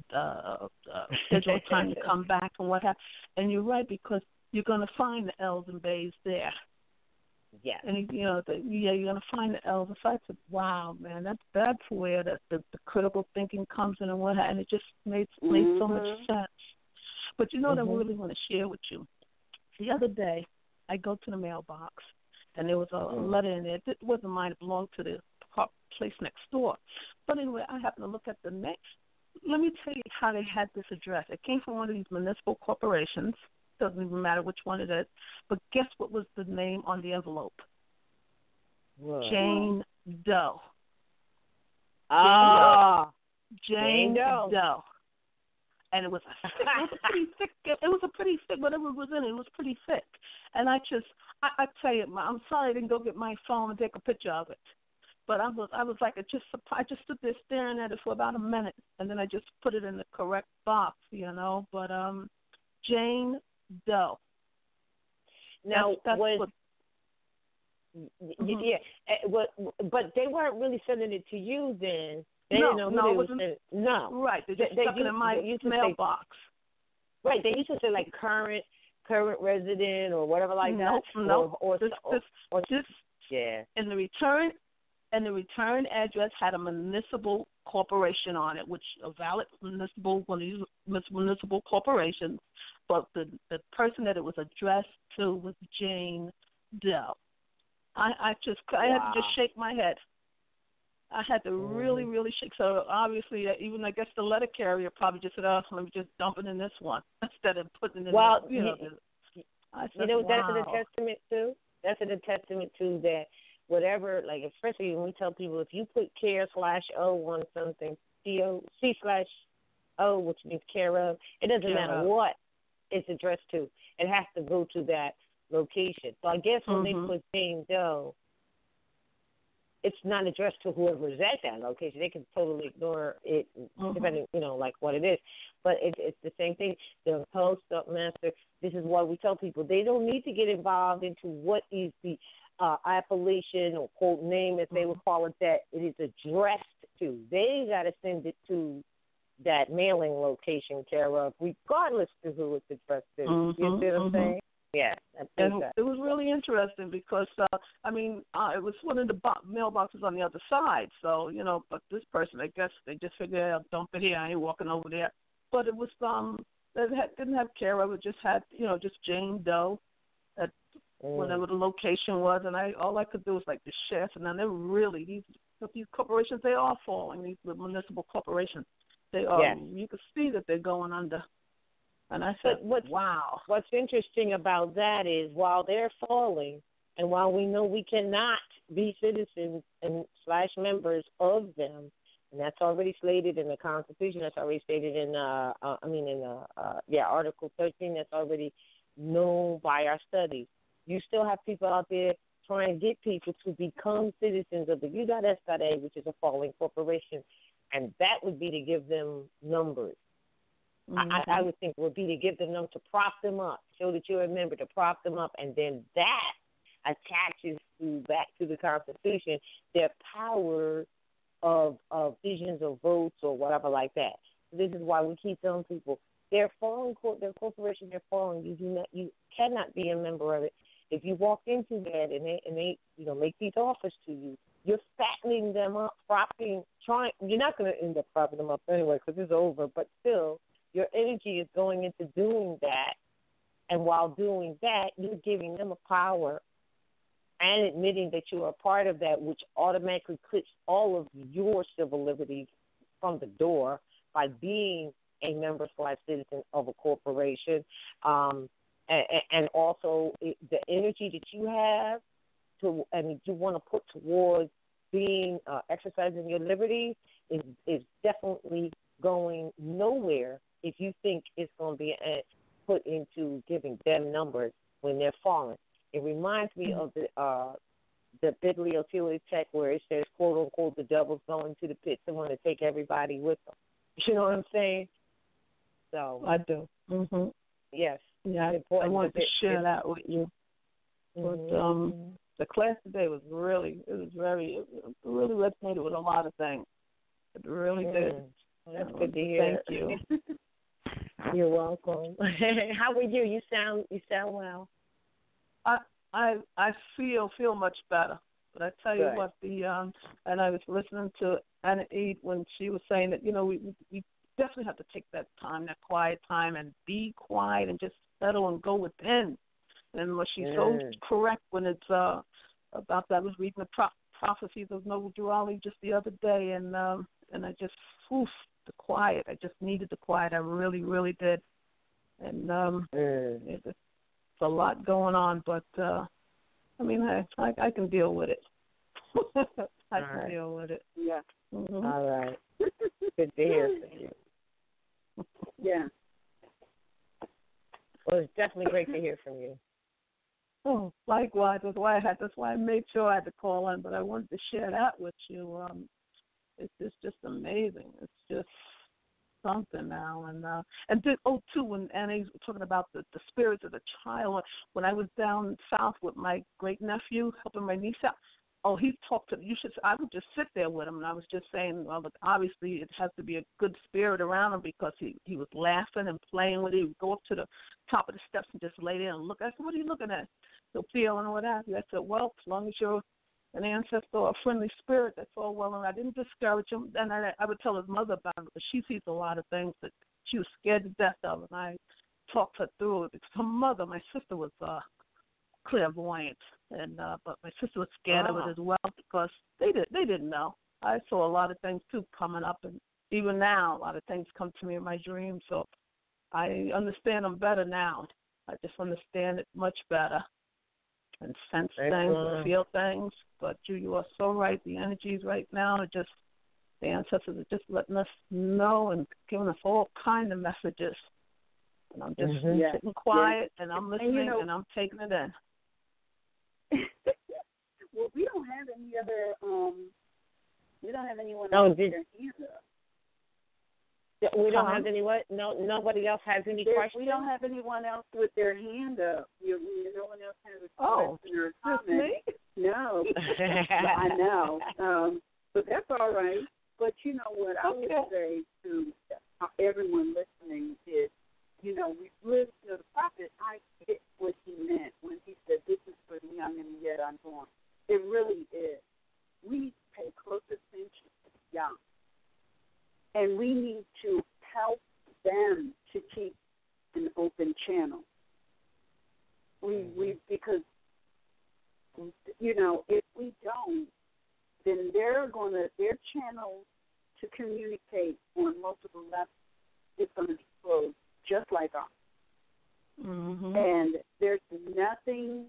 schedule of time to come back and what have you. And you're right, because you're going to find the L's and B's there. Yeah. And, you're going to find the L's. So I said, wow, man, that's where the critical thinking comes in and what have you. And it just made so much sense. But that I really want to share with you. The other day, I go to the mailbox, and there was a letter in there. It wasn't mine. It belonged to the place next door. But anyway, I happened to look at the next. Let me tell you how they had this address. It came from one of these municipal corporations. Doesn't even matter which one it is. But guess what was the name on the envelope? What? Jane Doe. Jane Doe. And it was a pretty thick. It was a pretty thick. Whatever was in it, it was pretty thick. And I tell you, I'm sorry I didn't go get my phone and take a picture of it. But I was like, I just stood there staring at it for about a minute, and then I just put it in the correct box, But Jane Doe. Now, but they weren't really sending it to you then. They didn't know who they was. No. Right. They just stuck it in my mailbox. Right. They used to say like current resident or whatever like that. No. Yeah. And the return address had a municipal corporation on it, which a valid municipal corporation, but the person that it was addressed to was Jane Doe. I had to just shake my head. I had to really, really shake. So obviously, even I guess the letter carrier probably just said, "Oh, let me just dump it in this one," instead of putting it in. Well, I said, that's a testament to. That's a testament to that. Whatever, like especially when we tell people, if you put care/O on something, C/O, which means care of, it doesn't matter what it's addressed to. It has to go to that location. So I guess when they put Jane Doe, it's not addressed to whoever is at that location. They can totally ignore it, depending, like what it is. But it's the same thing. The post-up master, this is why we tell people they don't need to get involved into what is the appellation or quote name, as they would call it, that it is addressed to. They got to send it to that mailing location care of, regardless to who it's addressed to. You see what I'm saying? Yeah. And it was really interesting because, it was one of the mailboxes on the other side. So, but this person, I guess they just figured, I'll dump it here. I ain't walking over there. But it was, didn't have care of it, just had, just Jane Doe at whatever the location was. And all I could do was like the chef. And then they're really, these corporations, they are falling, these municipal corporations. They are, you can see that they're going under. And I said, wow. What's interesting about that is while they're falling and while we know we cannot be citizens and / members of them, and that's already slated in the Constitution, that's already stated in Article 13, that's already known by our studies. You still have people out there trying to get people to become citizens of the U.S.A., which is a falling corporation, and that would be to give them numbers. I would think would be to give them to prop them up, show that you're a member, to prop them up, and then that attaches back to the Constitution their power of visions or votes or whatever like that. So this is why we keep telling people they're falling, their corporation, they're falling. You cannot be a member of it. If you walk into that and they make these offers to you, you're fattening them up, you're not going to end up propping them up anyway because it's over, but still, your energy is going into doing that, and while doing that, you're giving them a power and admitting that you are a part of that, which automatically clips all of your civil liberties from the door by being a member / citizen of a corporation, and also the energy that you have and you want to put towards being exercising your liberty is definitely going nowhere if you think it's going to be put into giving them numbers when they're falling. It reminds me of the bibliotechnical text where it says, quote unquote, the devil's going to the pit. They want to take everybody with them. You know what I'm saying? So I do. Yes. Yeah, I wanted to share that with you. But the class today was really resonated with a lot of things. It really did. That's good to hear. Thank you. You're welcome. How are you? You sound well. I feel much better. But I tell you what, and I was listening to Anna Ede when she was saying that, we definitely have to take that time, that quiet time, and be quiet and just settle and go within. And she's so correct when it's about that. I was reading the prophecies of Noble Durali just the other day, and I just, the quiet. I just needed the quiet. I really, really did. And it's a lot going on, but I can deal with it. I can deal with it. Yeah. All right. Good to hear from you. Yeah. Well, it's definitely great to hear from you. Oh, likewise. That's why I made sure I had to call in, but I wanted to share that with you. It's just amazing. It's just something now. Too, when Annie's talking about the spirits of the child, when I was down south with my great nephew helping my niece out, oh, he talked to, you should, I would just sit there with him, and I was just saying, well, but obviously it has to be a good spirit around him because he was laughing and playing with it. He would go up to the top of the steps and just lay there and look. I said, what are you looking at? He'll feel and what have you. I said, well, as long as you're an ancestor or a friendly spirit, that's all well. And I didn't discourage him. And I would tell his mother about it, but she sees a lot of things that she was scared to death of, and I talked her through it. Because her mother, my sister, was clairvoyant, and but my sister was scared of it as well because they didn't know. I saw a lot of things too coming up, and even now a lot of things come to me in my dreams. So I understand them better now. I just understand it much better and sense things and feel things. But you are so right. The energies right now are just, the ancestors are just letting us know and giving us all kind of messages. And I'm just sitting quiet and I'm listening and I'm taking it in. Well, we don't have any other, we don't have anyone else with their hand up. We don't have any what? No, nobody else has any questions? We don't have anyone else with their hand up. No one else has a question or a comment. Me? No. I know. But that's all right. But you know what I would say to everyone listening is, you know, we lived, the prophet, I get what he meant when he said, this is for the young and the yet unborn. It really is. We need to pay close attention to the young. And we need to help them to keep an open channel. Because, you know, if we don't, then their channel to communicate on multiple levels is going to be closed, just like ours. Mm-hmm. And there's nothing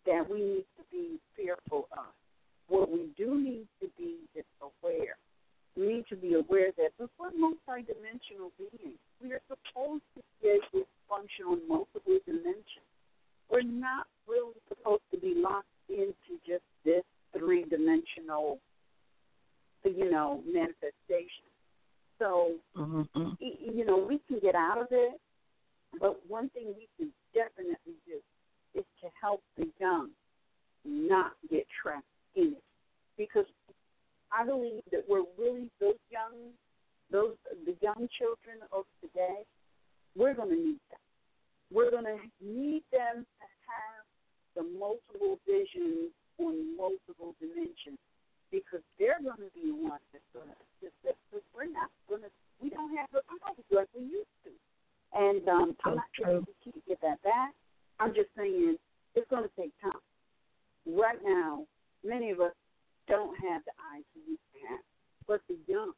that we need to be fearful of. What we do need to be is aware. We need to be aware that we're multidimensional beings. We are supposed to be able to function on multiple dimensions. We're not really supposed to be locked into just this three-dimensional, you know, manifestation. So, you know, we can get out of it, but one thing we can definitely do is to help the young not get trapped in it. Because I believe that we're really the young children of today, we're going to need them. We're going to need them to have the multiple visions on multiple dimensions, because they're going to be the ones that's going to assist us. Because we don't have the powers like we used to. And I'm not trying to get that back. I'm just saying it's going to take time. Right now, many of us don't have the eyes we used to have. But the young,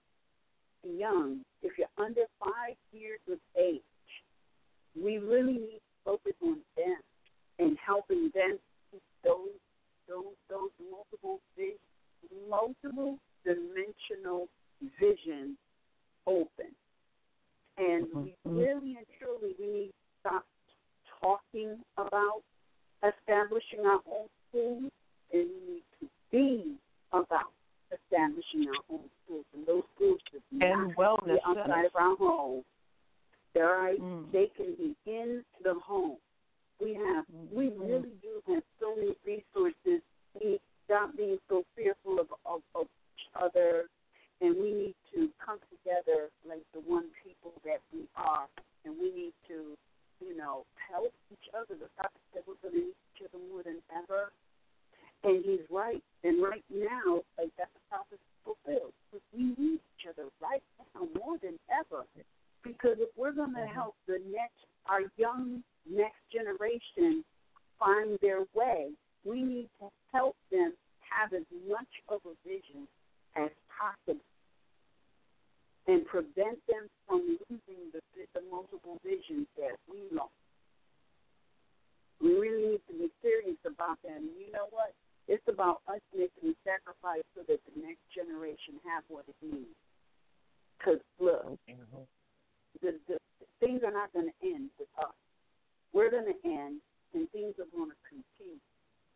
if you're under 5 years of age, we really need to focus on them and helping them keep those multiple dimensional visions open. And we really and truly we need to stop talking about establishing our own schools, and we need to be about establishing our own schools. And those schools should not be outside of our home. All right? They can be in the home. We really do have so many resources. We stop being so fearful of each other, and we need to come together like the one people that we are, and we need to, you know, help each other. The prophet said we're going to need each other more than ever, and he's right. And right now, like that's the prophet fulfilled. We need each other right now more than ever, because if we're going to help our young next generation find their way, we need to help them have as much of a vision as possible and prevent them from losing the multiple visions that we lost. We really need to be serious about that. And you know what? It's about us making a sacrifice so that the next generation have what it needs. Because, look, the things are not going to end with us. We're going to end, and things are going to continue.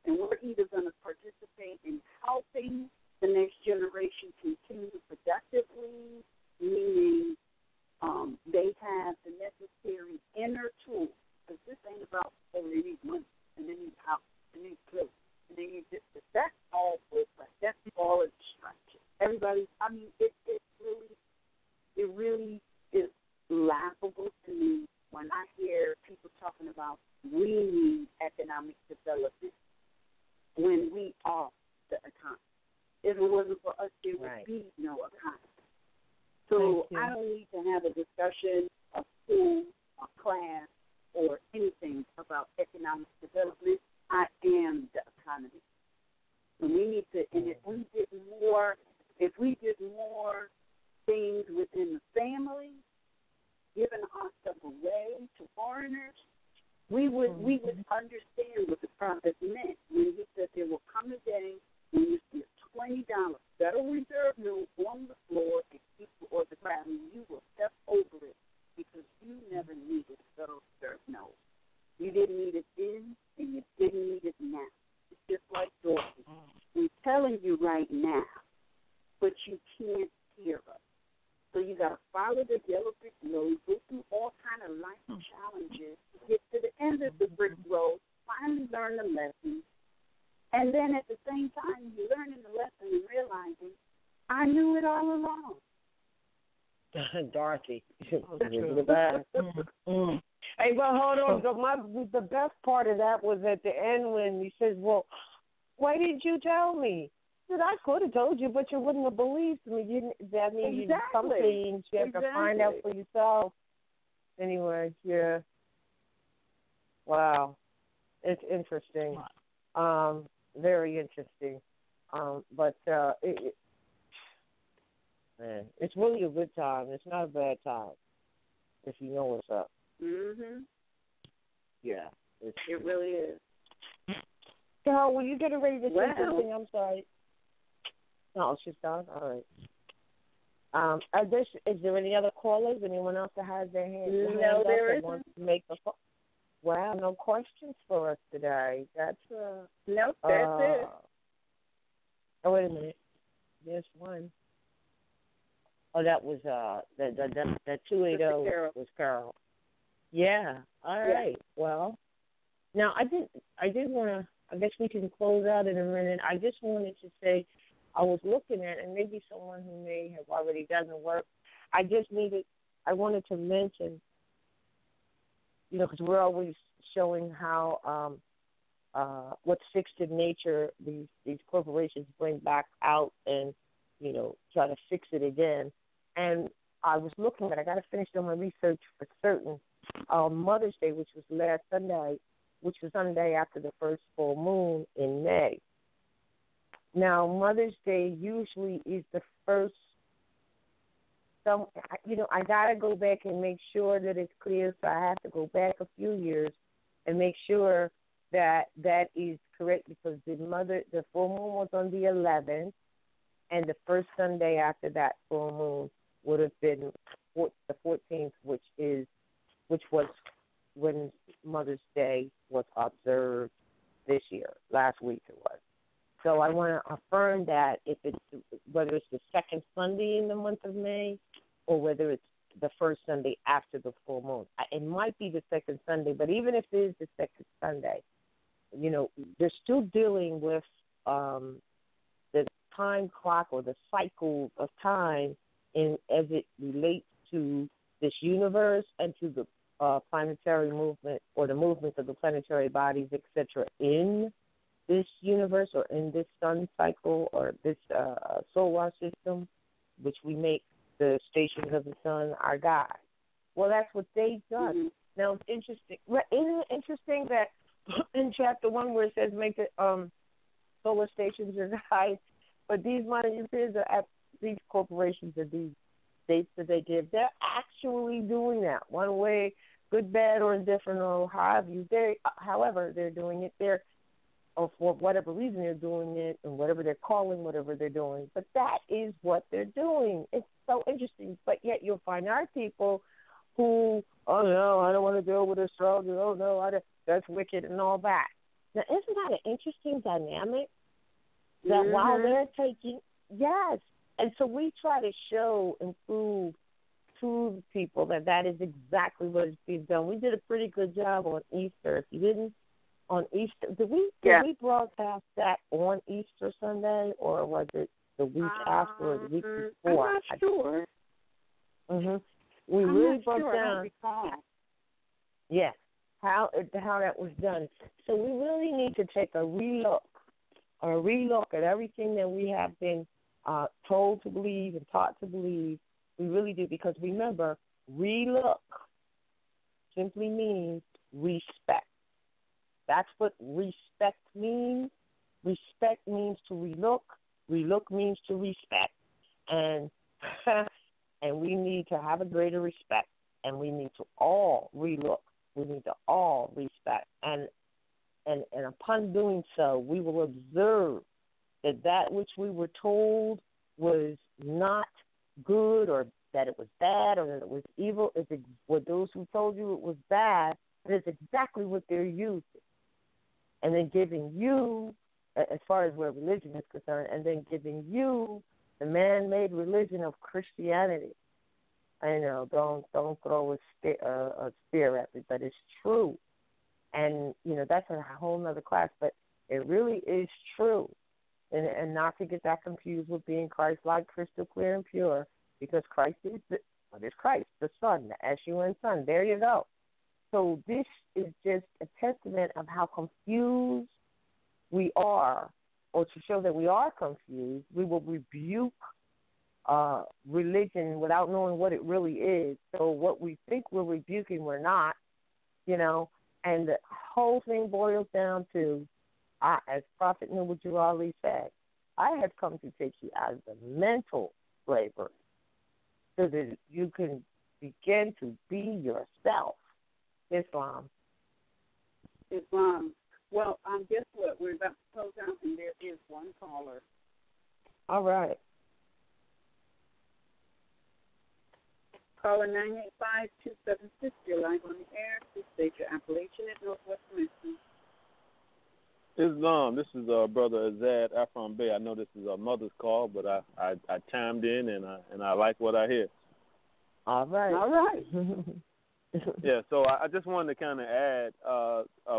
And we're either going to participate in helping the next generation continue productively, meaning they have the necessary inner tools. Because this ain't about, oh, they need money, and they need house, and they need clothes, and they need this. That's all for everybody, I mean, it really is laughable to me when I hear people talking about we need economic development when we are the economy. If it wasn't for us, there would be no economy. So I don't need to have a discussion, a school, a class, or anything about economic development. I am the economy. And we need to, and if we did more things within the family, giving our stuff away to foreigners, we would understand what the prophet meant when he said there will come a day when you see $20 Federal Reserve note on the floor and people or the crowd, and you will step over it because you never needed a Federal Reserve note. You didn't need it then, and you didn't need it now. It's just like Dorothy. We're telling you right now, but you can't hear us. So you got to follow the yellow brick road, go through all kind of life challenges, get to the end of the brick road, finally learn the lesson, and then at the same time you're learning the lesson and realizing, I knew it all along. Dorothy. Hey, well, hold on. The best part of that was at the end when he says, well, why didn't you tell me? I said, I could have told you, but you wouldn't have believed me. That means some things you have to find out for yourself. Anyway, yeah. Wow. It's interesting. Very interesting. But man, it's really a good time. It's not a bad time if you know what's up. Mhm. Yeah. It really is. So, were you getting ready to say something? I'm sorry. No, she's done? All right. Is there any other callers? Anyone else that has their hand? No, there isn't. Wants to make a call? Wow, no questions for us today. That's nope, that's it. Oh, wait a minute. There's one. Oh, that was the 280 was Carol. Yeah. All right. Well, now I did want to. I guess we can close out in a minute. I just wanted to say, I was looking at, and maybe someone who may have already done the work. I wanted to mention, because we're always showing how what fictitious nature these corporations bring back out and, try to fix it again. And I was looking at, I got to finish doing my research for certain. Mother's Day, which was last Sunday, which was Sunday after the first full moon in May. Now, Mother's Day usually is the first. I got to go back and make sure that it's clear, so I have to go back a few years and make sure that is correct, because the full moon was on the 11th, and the first Sunday after that full moon would have been the 14th, which was when Mother's Day was observed this year. Last week it was. So I want to affirm that whether it's the second Sunday in the month of May or whether it's the first Sunday after the full moon. It might be the second Sunday, but even if it is the second Sunday, they're still dealing with the time clock or the cycle of time as it relates to this universe and to the planetary movement or the movement of the planetary bodies, etc., in this universe or in this sun cycle or this solar system, which we make the stations of the sun our guide. Well, that's what they've done. Mm-hmm. Now, it's interesting. Isn't it interesting that in Chapter 1 where it says make the solar stations your guide, but these monotheisms are these corporations or these dates that they give, they're actually doing that one way, good, bad, or indifferent, or however they're doing it. Or for whatever reason they're doing it, and whatever they're calling, whatever they're doing. But that is what they're doing. It's so interesting. But yet you'll find our people who, oh, no, I don't want to deal with astrology. Oh, no, that's wicked and all that. Now, isn't that an interesting dynamic? That while they're taking, yes. And so we try to show and prove to people that is exactly what is being done. We did a pretty good job on Easter. If you didn't, on Easter, did we broadcast that on Easter Sunday, or was it the week after or the week before. I'm not sure. We I'm really not broke sure. down. I don't recall. Yes, how that was done. So we really need to take a relook at everything that we have been told to believe and taught to believe. We really do, because remember, relook simply means respect. That's what respect means. Respect means to relook. Relook means to respect. And and we need to have a greater respect. And we need to all relook. We need to all respect. And upon doing so, we will observe that which we were told was not good, or that it was bad, or that it was evil, is what those who told you it was bad, and it's exactly what they're using. And then giving you, as far as where religion is concerned, and then giving you the man-made religion of Christianity. I know, don't throw a spear at me, but it's true. And, that's a whole other class, but it really is true. And not to get that confused with being Christ-like, crystal clear and pure, because Christ is Christ, the Son, the S-U-N Son. There you go. So this is just a testament of how confused we are, or to show that we are confused. We will rebuke religion without knowing what it really is. So what we think we're rebuking, we're not, and the whole thing boils down to, as Prophet Nubu Ali said, I have come to take you out of the mental slavery so that you can begin to be yourself. Islam. Well, guess what? We're about to close out, and there is one caller. All right. Caller 985-276. You're live on the air. Please state your appellation at Northwest Memphis. Islam. This is Brother Azad Afron Bay. I know this is a mother's call, but I chimed in and I like what I hear. All right. Yeah, so I just wanted to kind of add,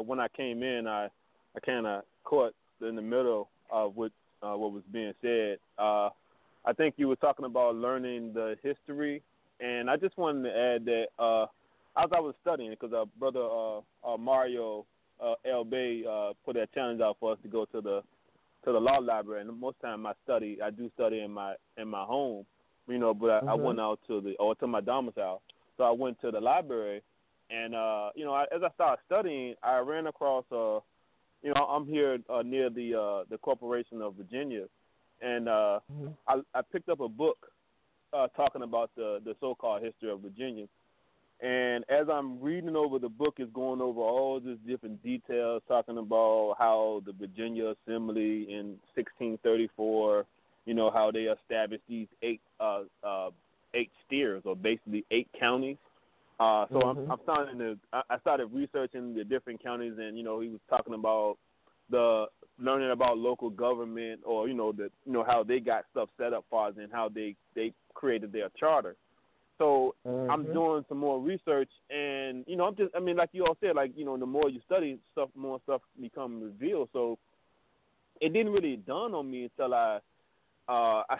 when I came in, I kind of caught in the middle of what was being said. I think you were talking about learning the history, and I just wanted to add that as I was studying, because Brother Mario L. Bay put that challenge out for us to go to the law library, and most time I do study in my home, but I went out to my domicile. So I went to the library, and as I started studying, I ran across I'm here near the Corporation of Virginia, and I picked up a book talking about the so-called history of Virginia. And as I'm reading over the book, it's going over all these different details, talking about how the Virginia Assembly in 1634, how they established these eight steers, or basically 8 counties. So I started researching the different counties, and he was talking about learning about local government, or how they got stuff set up for us, and how they created their charter. So I'm doing some more research, and like you all said, the more you study stuff, more stuff becomes revealed. So it didn't really dawn on me until I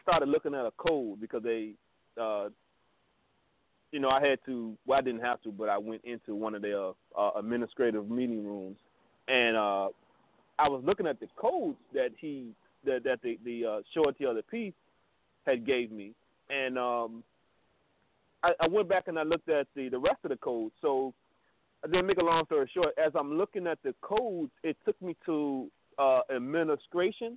started looking at a code, because they I had to. Well, I didn't have to, but I went into one of their administrative meeting rooms, and I was looking at the codes that the surety of the peace had gave me, and I went back and I looked at the rest of the codes. So, I didn't make a long story short. As I'm looking at the codes, it took me to administration,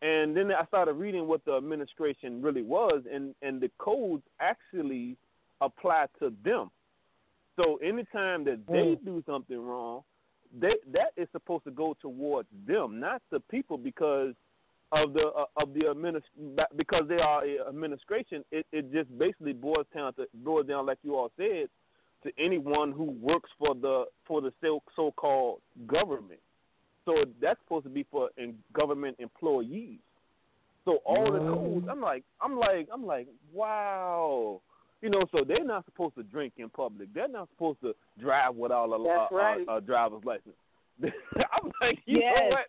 and then I started reading what the administration really was, and the codes actually apply to them. So anytime that they do something wrong, that is supposed to go towards them, not the people, because of because they are a administration. It just basically boils down, like you all said, to anyone who works for the so-called government. So that's supposed to be for government employees. So all the codes, I'm like, wow. So they're not supposed to drink in public. They're not supposed to drive without a driver's license. I'm like, you know what?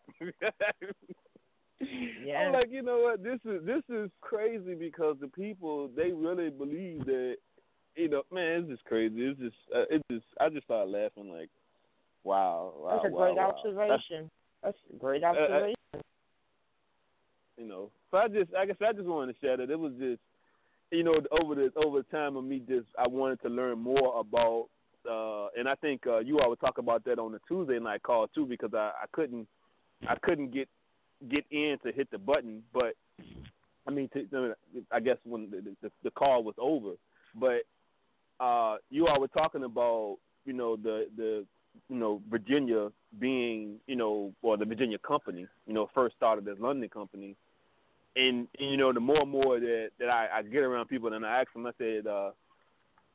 Yeah. I'm like, you know what? This is crazy because the people, they really believe that, man, it's just crazy. I just started laughing like, wow. That's a great observation. That's a great observation. So I just wanted to share that. It was just, over the time of me I wanted to learn more about, and I think you all would talk about that on the Tuesday night call too, because I couldn't get in to hit the button, but I mean, I guess when the call was over, but you all were talking about, the Virginia being, or the Virginia company, first started as London company. And the more and more that I get around people, and I ask them, I said,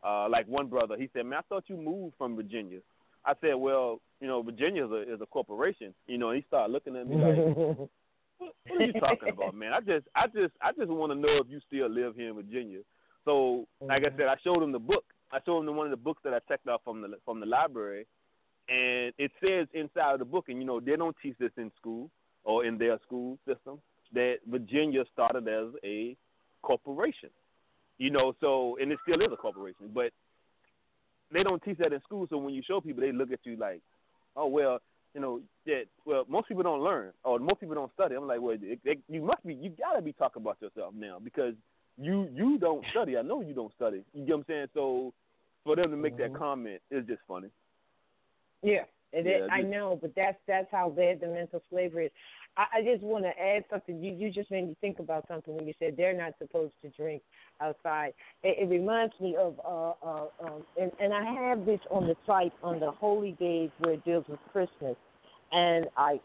like one brother, he said, man, I thought you moved from Virginia. I said, well, Virginia is a corporation, and he started looking at me like, what are you talking about, man? I just want to know if you still live here in Virginia. So, like I said, I showed him the book. I showed him one of the books that I checked out from the library, and it says inside of the book, and they don't teach this in school or in their school system, that Virginia started as a corporation, so, and it still is a corporation, but they don't teach that in school. So when you show people, they look at you like, oh, well, most people don't learn, or most people don't study. I'm like, well, you gotta be talking about yourself now, because you don't study. I know you don't study. You get what I'm saying? So for them to make that comment is just funny. Yeah, I know, but that's how bad the mental slavery is. I just want to add something. You just made me think about something when you said they're not supposed to drink outside. It reminds me of, and I have this on the site on the holy days where it deals with Christmas. And I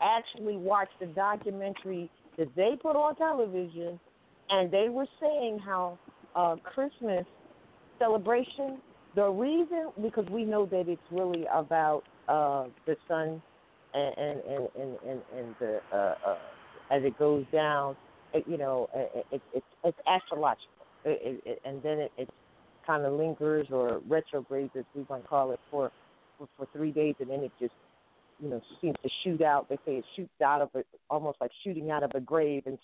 actually watched a documentary that they put on television, and they were saying how Christmas celebration, the reason, because we know that it's really about the sun and the as it goes down, it's astrological, and then it kind of lingers or retrogrades, as we might call it, for 3 days, and then it just seems to shoot out. They say it shoots out of it, almost like shooting out of a grave, and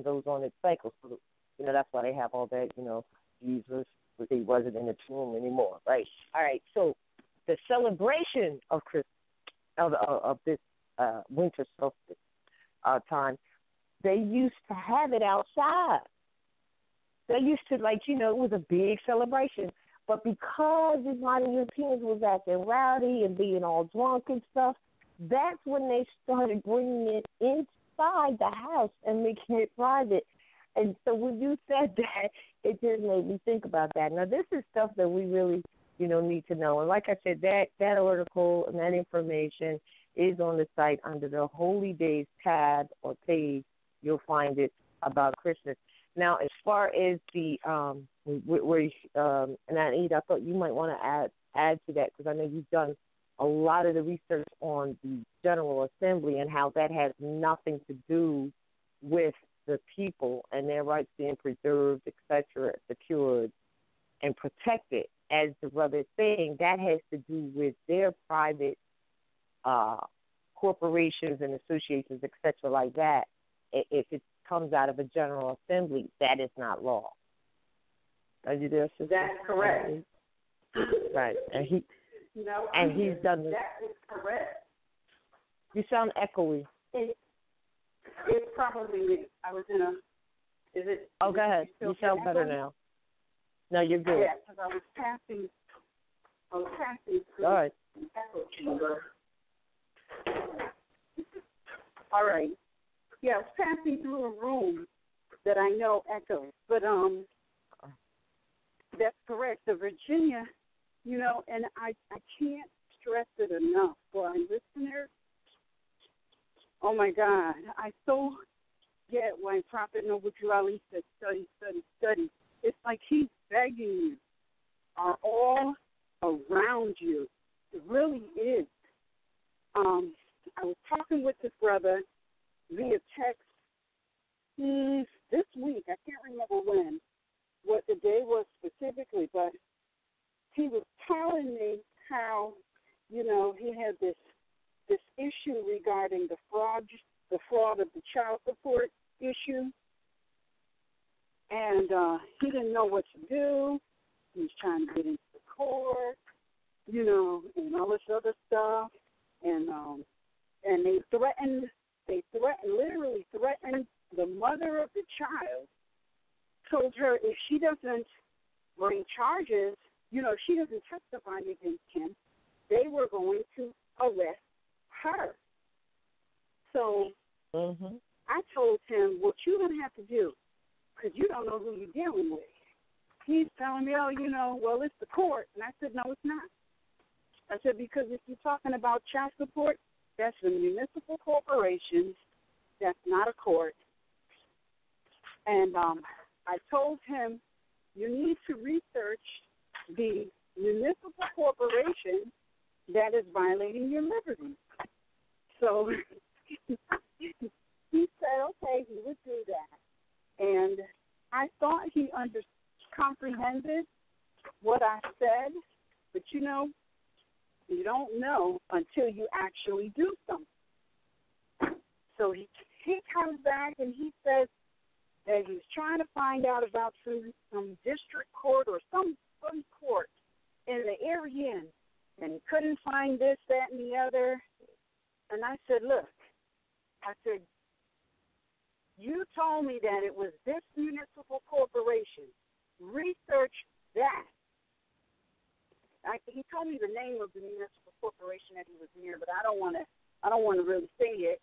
goes on its cycle. So that's why they have all that. Jesus, he wasn't in the tomb anymore, right? All right, so the celebration of Christmas, of this winter solstice time, they used to have it outside. They used to, it was a big celebration. But because the modern Europeans was acting rowdy and being all drunk and stuff, that's when they started bringing it inside the house and making it private. And so when you said that, it just made me think about that. Now, this is stuff that we really, need to know. And like I said, that article and that information is on the site under the Holy Days tab or page. You'll find it about Christmas. Now, as far as the and Anita, I thought you might want to add to that, because I know you've done a lot of the research on the General Assembly and how that has nothing to do with the people and their rights being preserved, etc., secured, and protected. As the brother is saying, that has to do with their private corporations and associations, etc., like that. If it comes out of a General Assembly, that is not law. Are you there, sister? That's correct. Right, and he's done this. That is correct. You sound echoey. It's probably me. I was in a. Is it? Oh, go ahead. You sound better now. No, you're good. Yeah, because I was passing through all right. the echo chamber. All right. Yeah, I was passing through a room that I know echoes, but that's correct. The Virginia, and I can't stress it enough for our listeners. Oh my God, I so get why Prophet Noble Drew Ali said study, study, study. It's like he's begging you, are all around you. It really is. I was talking with this brother via text this week. I can't remember what the day was specifically, but he was telling me how, he had this issue regarding the the fraud of the child support issue. And he didn't know what to do. He was trying to get into the court, and all this other stuff. And they literally threatened the mother of the child, told her if she doesn't bring charges, if she doesn't testify against him, they were going to arrest her. So I told him, what you're going to have to do, because you don't know who you're dealing with. He's telling me, well, it's the court. And I said, no, it's not. I said, because if you're talking about child support, that's a municipal corporation. That's not a court. And I told him, you need to research the municipal corporation that is violating your liberty. So he said, okay, he would do that. And I thought he comprehended what I said, but you don't know until you actually do something. So he comes back and he says that he's trying to find out about some district court or some court in the area, and he couldn't find this, that, and the other. And I said, look, you told me that it was this municipal corporation. Research that. He told me the name of the municipal corporation that he was near, but I don't want to really say it,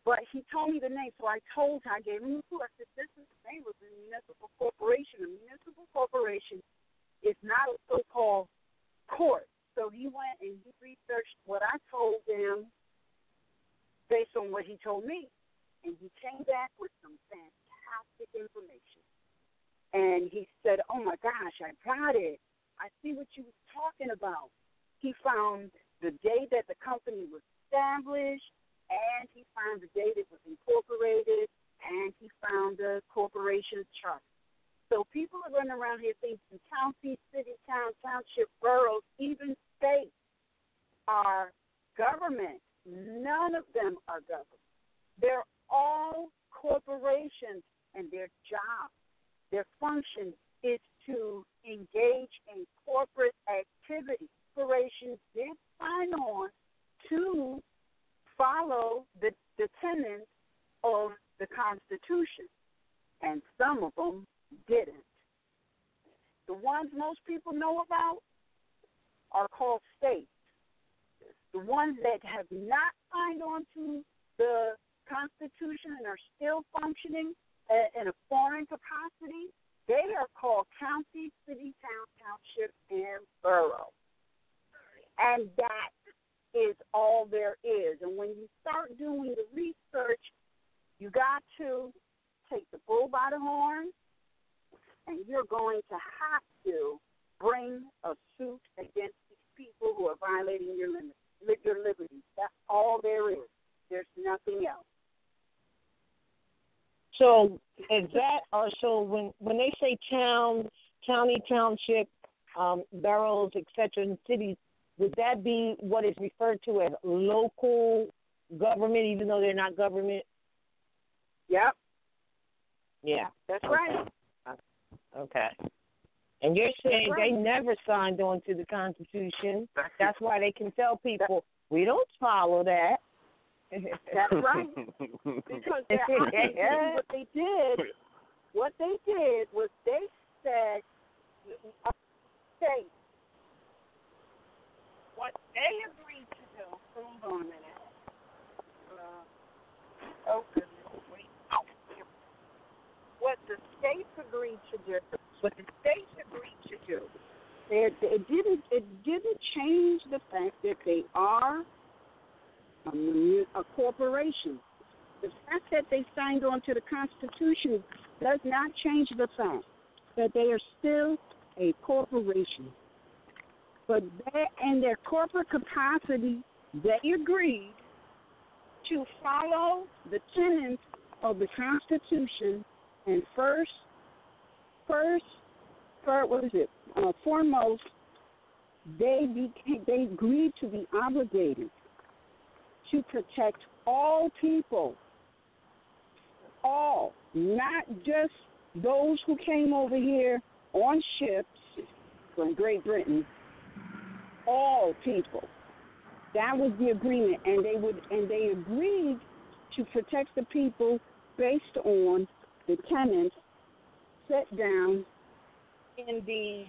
But he told me the name, so I gave him the clue. I said, this is the name of the municipal corporation. A municipal corporation is not a so-called court. So he went and he researched what I told him based on what he told me, and he came back with some fantastic information. And he said, oh, my gosh, I got it. I see what you was talking about. He found the day that the company was established, and he found the date it was incorporated, and he found the corporation chart. So people are running around here thinking county, city, town, township, boroughs, even states are government. None of them are government. They're all corporations, and their job, their function is to engage in corporate activity. Corporations did sign on to follow the tenets of the Constitution, and some of them didn't. The ones most people know about are called states. The ones that have not signed on to the Constitution and are still functioning in a foreign capacity, they are called county, city, town, township, and borough. And that is all there is. And when you start doing the research, you got to take the bull by the horn, and you're going to have to bring a suit against these people who are violating your liberties. That's all there is. There's nothing else. So is that also when they say town, county, township, boroughs, etc., and cities, would that be what is referred to as local government, even though they're not government? Yep. Yeah. That's right. Okay. And you're saying they never signed on to the Constitution. That's why they can tell people, we don't follow that. That's right. Because what they did was they said, what they agreed to do. Hold on a minute. What the states agreed to do. It didn't change the fact that they are a corporation. The fact that they signed on to the Constitution does not change the fact that they are still a corporation. But in their corporate capacity, they agreed to follow the tenets of the Constitution, and foremost, they agreed to be obligated to protect all people, all, not just those who came over here on ships from Great Britain, all people. That was the agreement, and they agreed to protect the people based on the tenets set down in the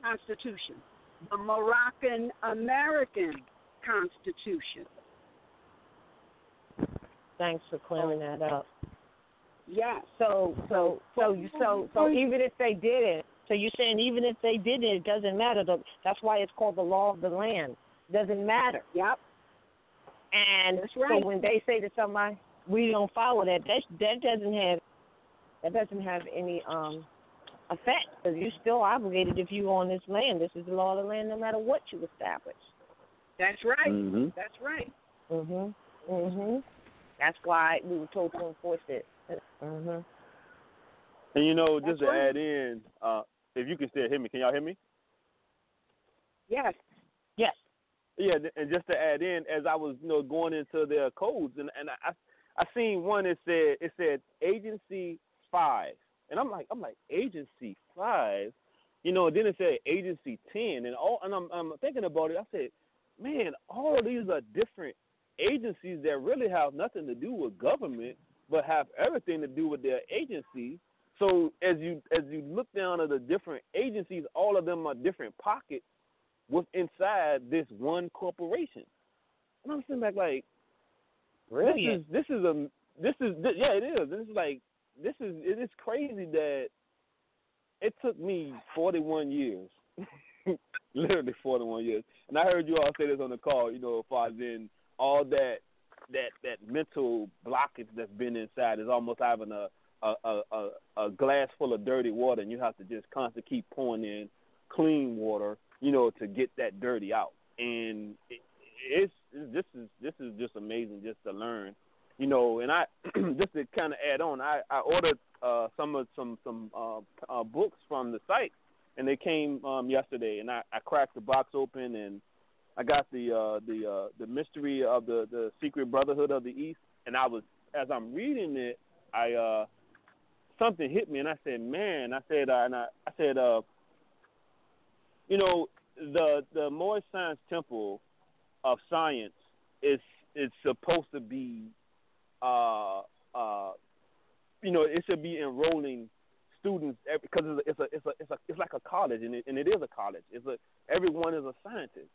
Constitution, the Moroccan American Constitution. Thanks for clearing that up. Yeah. So even if they didn't, so you're saying even if they didn't, it doesn't matter. That's why it's called the law of the land. It doesn't matter. Yep. And that's right. So when they say to somebody, we don't follow that, that doesn't have any effect, because you're still obligated if you're on this land. This is the law of the land, no matter what you establish. That's right. Mm-hmm. That's right. That's why we were told to enforce it. And just to add in, if you can still hear me, can y'all hear me? Yes. Yes. Yeah, and just to add in, as I was going into their codes, and I seen one that said Agency 5, and I'm like Agency 5, and then it said Agency 10, and I'm thinking about it. I said, man, all of these are different agencies that really have nothing to do with government, but have everything to do with their agencies. So as you look down at the different agencies, all of them are different pockets inside this one corporation. And I'm sitting back like, brilliant. It is crazy that it took me 41 years, literally 41 years. And I heard you all say this on the call, as far as in all that mental blockage that's been inside is almost having a glass full of dirty water, and you have to just constantly keep pouring in clean water, to get that dirty out. And this is just amazing just to learn, and I just to kind of add on, I ordered some books from the site, and they came yesterday, and I cracked the box open, and I got the mystery of the secret brotherhood of the East, and as I'm reading it, something hit me, and I said, the Moor Science Temple of Science is supposed to be, it should be enrolling students because it's like a college, and it is a college. Everyone is a scientist,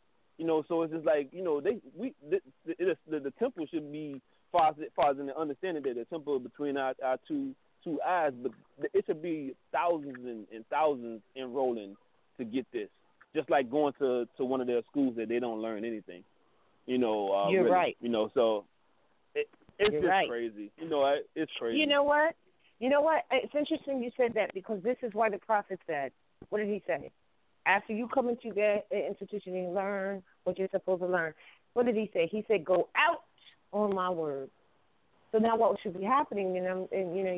So it's just like the temple should be far as in the understanding that the temple between our two eyes, but it should be thousands and thousands enrolling to get this. Just like going to one of their schools that they don't learn anything, You're really, right. So it's You're just right. crazy. It's crazy. You know what? It's interesting you said that, because this is why the prophet said, what did he say? After you come into the institution and learn what you're supposed to learn, what did he say? He said, go out on my word. So now what should be happening, and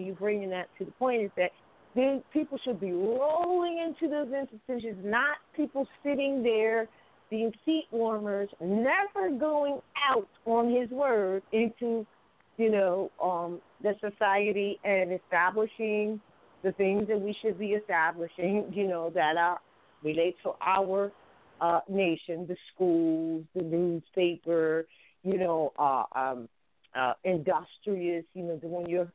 you bringing that to the point, is that then people should be rolling into those institutions, not people sitting there being seat warmers, never going out on his word into, the society and establishing the things that we should be establishing, that are relate to our nation, the schools, the newspaper, industrious, doing your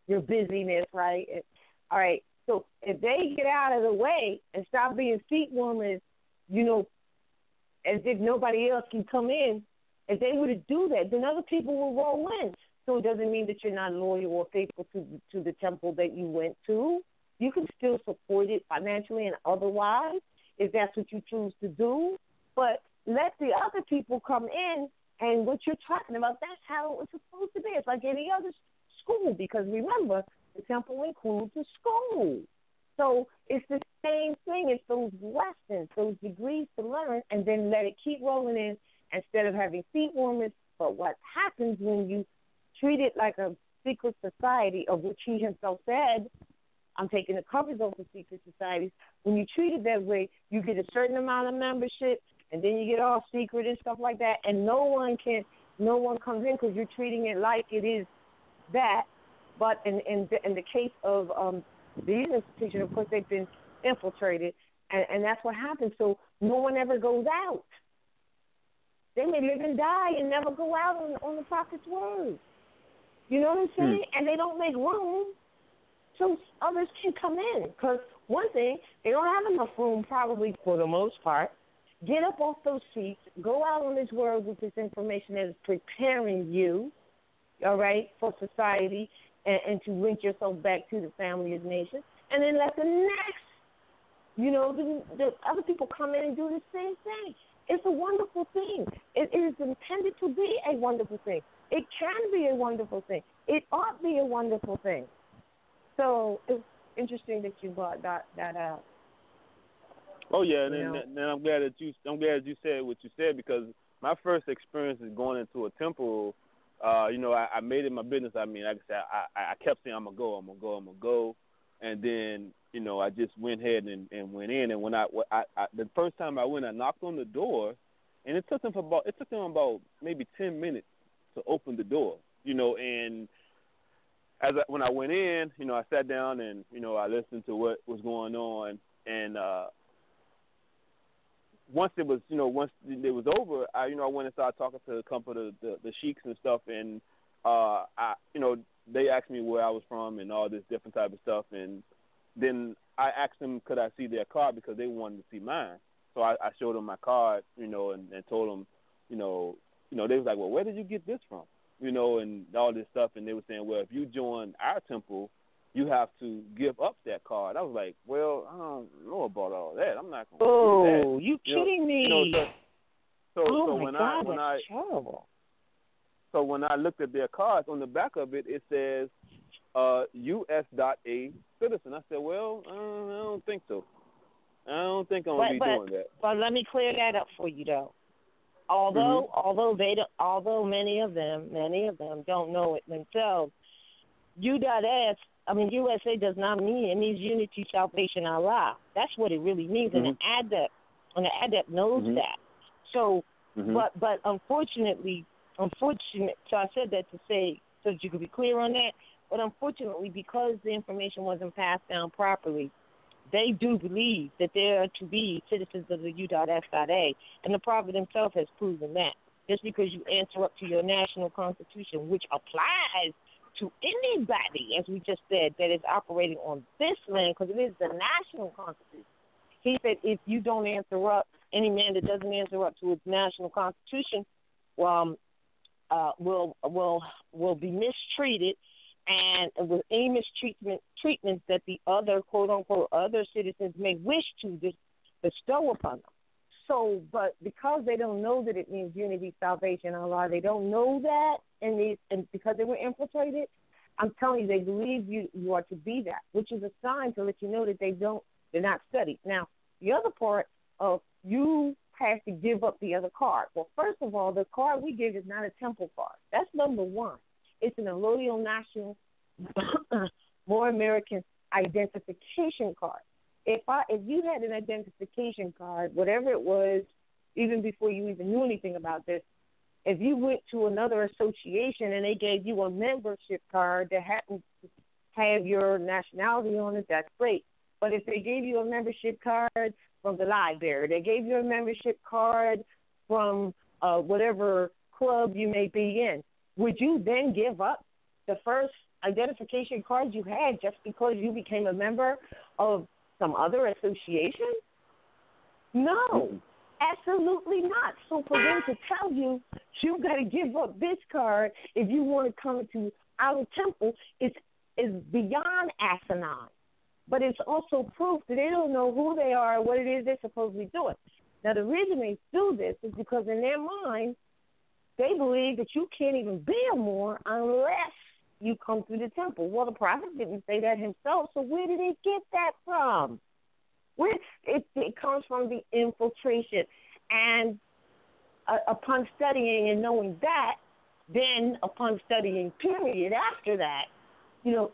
busyness, right? All right, so if they get out of the way and stop being seat warmers, as if nobody else can come in, if they were to do that, then other people will roll in. So it doesn't mean that you're not loyal or faithful to the temple that you went to. You can still support it financially and otherwise if that's what you choose to do. But let the other people come in, and what you're talking about, that's how it's supposed to be. It's like any other school, because remember, the temple includes the school. So it's the same thing. It's those lessons, those degrees to learn, and then let it keep rolling in instead of having seat warmers. But what happens when you treat it like a secret society, of which he himself said, I'm taking the covers off of secret societies. When you treat it that way, you get a certain amount of membership, and then you get all secret and stuff like that, and no one comes in because you're treating it like it is that. But in the case of these institutions, of course, they've been infiltrated, and that's what happens. So no one ever goes out. They may live and die and never go out on the prophet's word. You know what I'm saying? And they don't make room so others can come in. Because one thing, they don't have enough room probably for the most part. Get up off those seats, go out on this world with this information that is preparing you, all right, for society and to link yourself back to the family of nations. And then let the next, the other people come in and do the same thing. It's a wonderful thing. It is intended to be a wonderful thing. It can be a wonderful thing. It ought to be a wonderful thing. So it's interesting that you brought that out. Oh yeah, and I'm glad that you said what you said, because my first experience is going into a temple. I made it my business. I mean, like I said, I kept saying I'm gonna go, and then I just went ahead and went in. And when I the first time I went, I knocked on the door, and it took them about maybe 10 minutes to open the door. And when I went in, I sat down and I listened to what was going on, and once it was over, I went and started talking to a couple of the sheiks and stuff, and they asked me where I was from and all this different type of stuff, and then I asked them could I see their card because they wanted to see mine. So I showed them my card, and told them, they was like, well, where did you get this from? And all this stuff, and they were saying, well, if you join our temple, you have to give up that card. I was like, well, I don't know about all that. I'm not going to do that. Oh, you kidding me? So when that's terrible. So when I looked at their cards, on the back of it, it says US.A citizen. I said, well, I don't think so. I don't think I'm going to be doing that. But let me clear that up for you, though. Although many of them don't know it themselves, U.S. USA does not mean it means unity, salvation, Allah. That's what it really means, and the adept knows that. So, but unfortunately, so I said that to say so that you could be clear on that. But unfortunately, because the information wasn't passed down properly, they do believe that they are to be citizens of the U.S.A, and the Prophet himself has proven that. Just because you answer up to your national constitution, which applies to anybody, as we just said, that is operating on this land, because it is the national constitution. He said if you don't answer up, any man that doesn't answer up to its national constitution will be mistreated, and with any treatment that the other, quote-unquote, other citizens may wish to bestow upon them. So, but because they don't know that it means unity, salvation, Allah, they don't know that, and because they were infiltrated, I'm telling you, they believe you are to be that, which is a sign to let you know that they're not studied. Now, the other part of you have to give up the other card. Well, first of all, the card we give is not a temple card. That's number one. It's an allodial national, more American identification card. If you had an identification card, whatever it was, even before you even knew anything about this, if you went to another association and they gave you a membership card that happened to have your nationality on it, that's great. But if they gave you a membership card from the library, they gave you a membership card from whatever club you may be in, would you then give up the first identification card you had just because you became a member of some other association? No, absolutely not. So for them to tell you you've got to give up this card if you want to come to our temple is beyond asinine. But it's also proof that they don't know who they are or what it is they're supposed to be doing. Now, the reason they do this is because in their mind, they believe that you can't even be a Moor unless you come through the temple. Well, the Prophet didn't say that himself, so where did they get that from? It comes from the infiltration. And upon studying and knowing that, then upon studying period after that,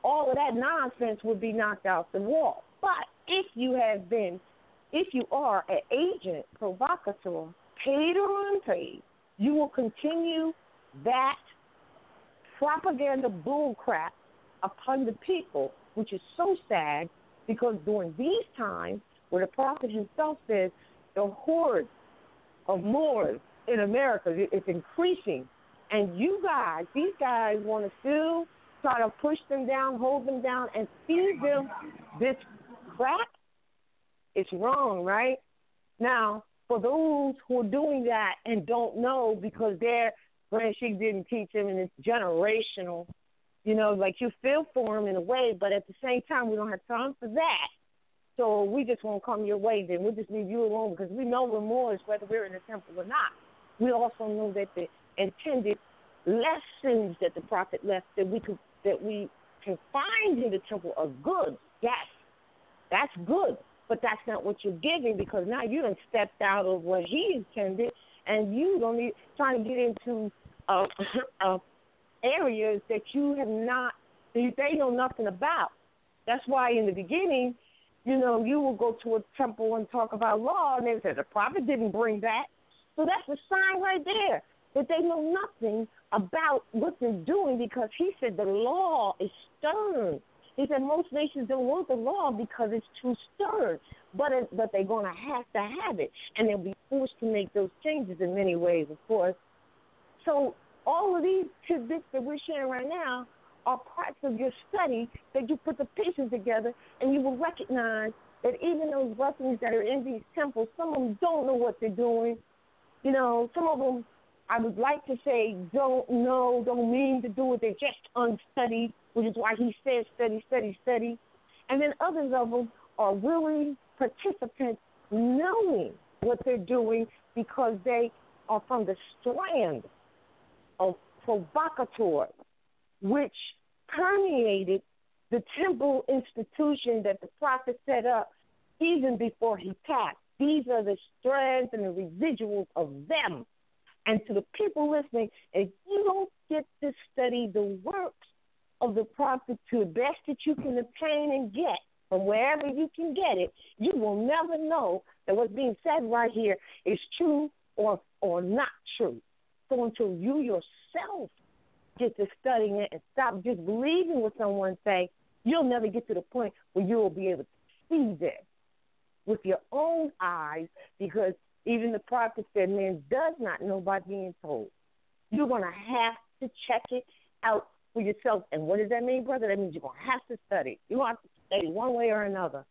all of that nonsense would be knocked out the wall. But if you are an agent, provocateur, paid or unpaid, you will continue that propaganda bullcrap upon the people, which is so sad, because during these times, where the prophet himself says the horde of Moors in America is increasing, and these guys want to still try to push them down, hold them down, and feed them this crap, it's wrong, right? Now, for those who are doing that and don't know because their Grand Sheik didn't teach them and it's generational, like you feel for them in a way, but at the same time, we don't have time for that. So we just won't come your way then. We'll just leave you alone because we know we're Moors, whether we're in the temple or not. We also know that the intended lessons that the prophet left that we can find in the temple are good. Yes, that's good. But that's not what you're giving, because now you done stepped out of what he intended, and you don't need trying to get into areas that you have not, they know nothing about. That's why in the beginning, you will go to a temple and talk about law, and they say the prophet didn't bring that. So that's a sign right there that they know nothing about what they're doing, because he said the law is stern. He said most nations don't want the law because it's too stern, but they're going to have it, and they'll be forced to make those changes in many ways, of course. So all of these tidbits that we're sharing right now are parts of your study that you put the pieces together, and you will recognize that even those weapons that are in these temples, some of them don't know what they're doing. Some of them, I would like to say, don't know, don't mean to do it. They're just unstudied, which is why he says study, study, study. And then others of them are willing participants knowing what they're doing because they are from the strand of provocateurs, which permeated the temple institution that the prophet set up even before he passed. These are the strands and the residuals of them. And to the people listening, if you don't get to study the works of the prophet to the best that you can obtain and get from wherever you can get it, you will never know that what's being said right here is true or not true. So until you yourself get to studying it and stop just believing what someone say, you'll never get to the point where you will be able to see this with your own eyes, because even the prophet said, man does not know by being told. You're going to have to check it out for yourself. And what does that mean, brother? That means you're going to have to study. You're going to have to study one way or another.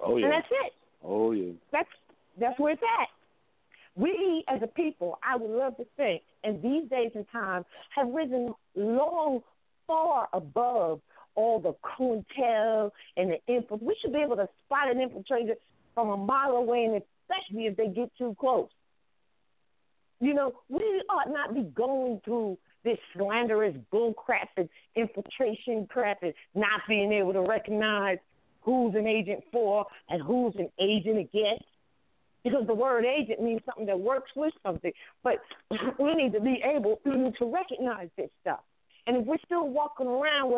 Oh, yeah. And that's it. Oh, yeah. That's where it's at. We, as a people, I would love to think, in these days and times, have risen long, far above all the COINTEL and the info. We should be able to spot an infiltrator from a mile away, and especially if they get too close. We ought not be going through this slanderous bull crap and infiltration crap and not being able to recognize who's an agent for and who's an agent against. Because the word agent means something that works with something. But we need to be able to recognize this stuff. And if we're still walking around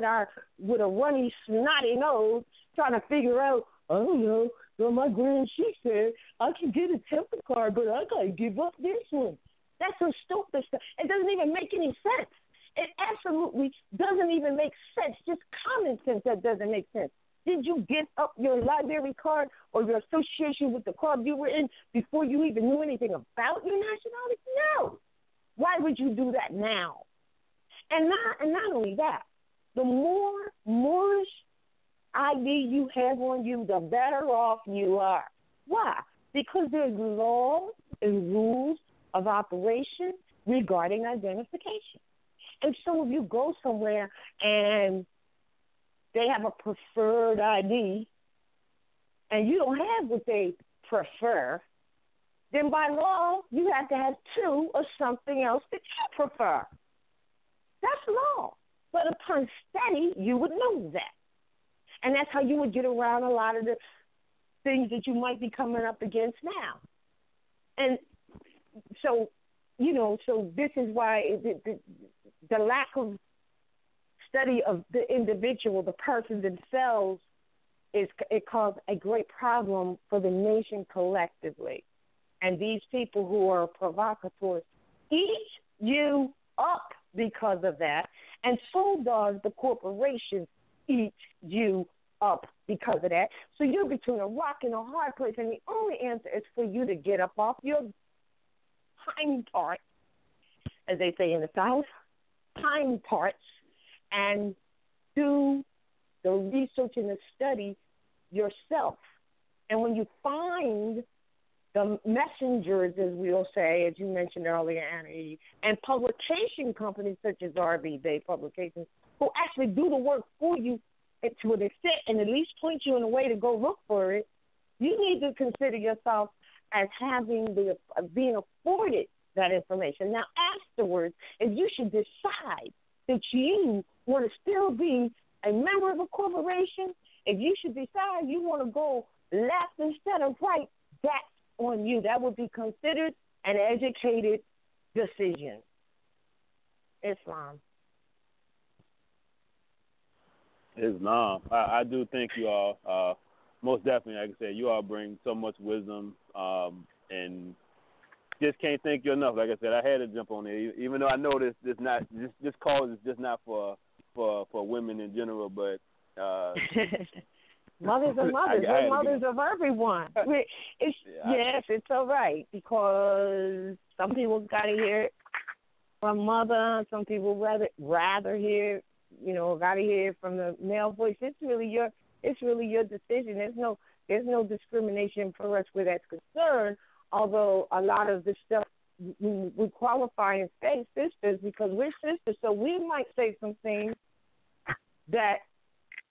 with a runny, snotty nose, trying to figure out, I don't know, well, my grand she said I can get a temper card, but I got to give up this one. That's some stupid stuff. It doesn't even make any sense. It absolutely doesn't even make sense. Just common sense that doesn't make sense. Did you give up your library card or your association with the club you were in before you even knew anything about your nationality? No. Why would you do that now? And not only that, the more Moorish ID you have on you, the better off you are. Why? Because there's laws and rules of operation regarding identification. And so if you go somewhere and they have a preferred ID and you don't have what they prefer, then by law you have to have two or something else that you prefer. That's law. But upon study, you would know that. And that's how you would get around a lot of the things that you might be coming up against now. And so, so this is why the lack of study of the individual, the person themselves, it caused a great problem for the nation collectively. and these people who are provocateurs eat you up because of that, and so does the corporation eat you up because of that. So you're between a rock and a hard place, and the only answer is for you to get up off your hind part, as they say in the South, hind parts, and do the research and the study yourself. And when you find the messengers, as we'll say, as you mentioned earlier, Annie, and publication companies such as RB Day Publications, who actually do the work for you to an extent and at least point you in a way to go look for it, you need to consider yourself as being afforded that information. Now, afterwards, if you should decide that you want to still be a member of a corporation, if you should decide you want to go left instead of right, that's on you. That would be considered an educated decision. Islam. I do think you all, most definitely, like I said, you all bring so much wisdom, and just can't thank you enough. Like I said, I had to jump on it, even though I know this cause is just not for women in general, but mothers are mothers. We're mothers of everyone. It's all right, because some people got to hear it from mother. Some people rather hear, got to hear it from the male voice. It's really your decision. There's no discrimination for us where that's concerned. Although a lot of the stuff we qualify and say sisters because we're sisters, so we might say some things that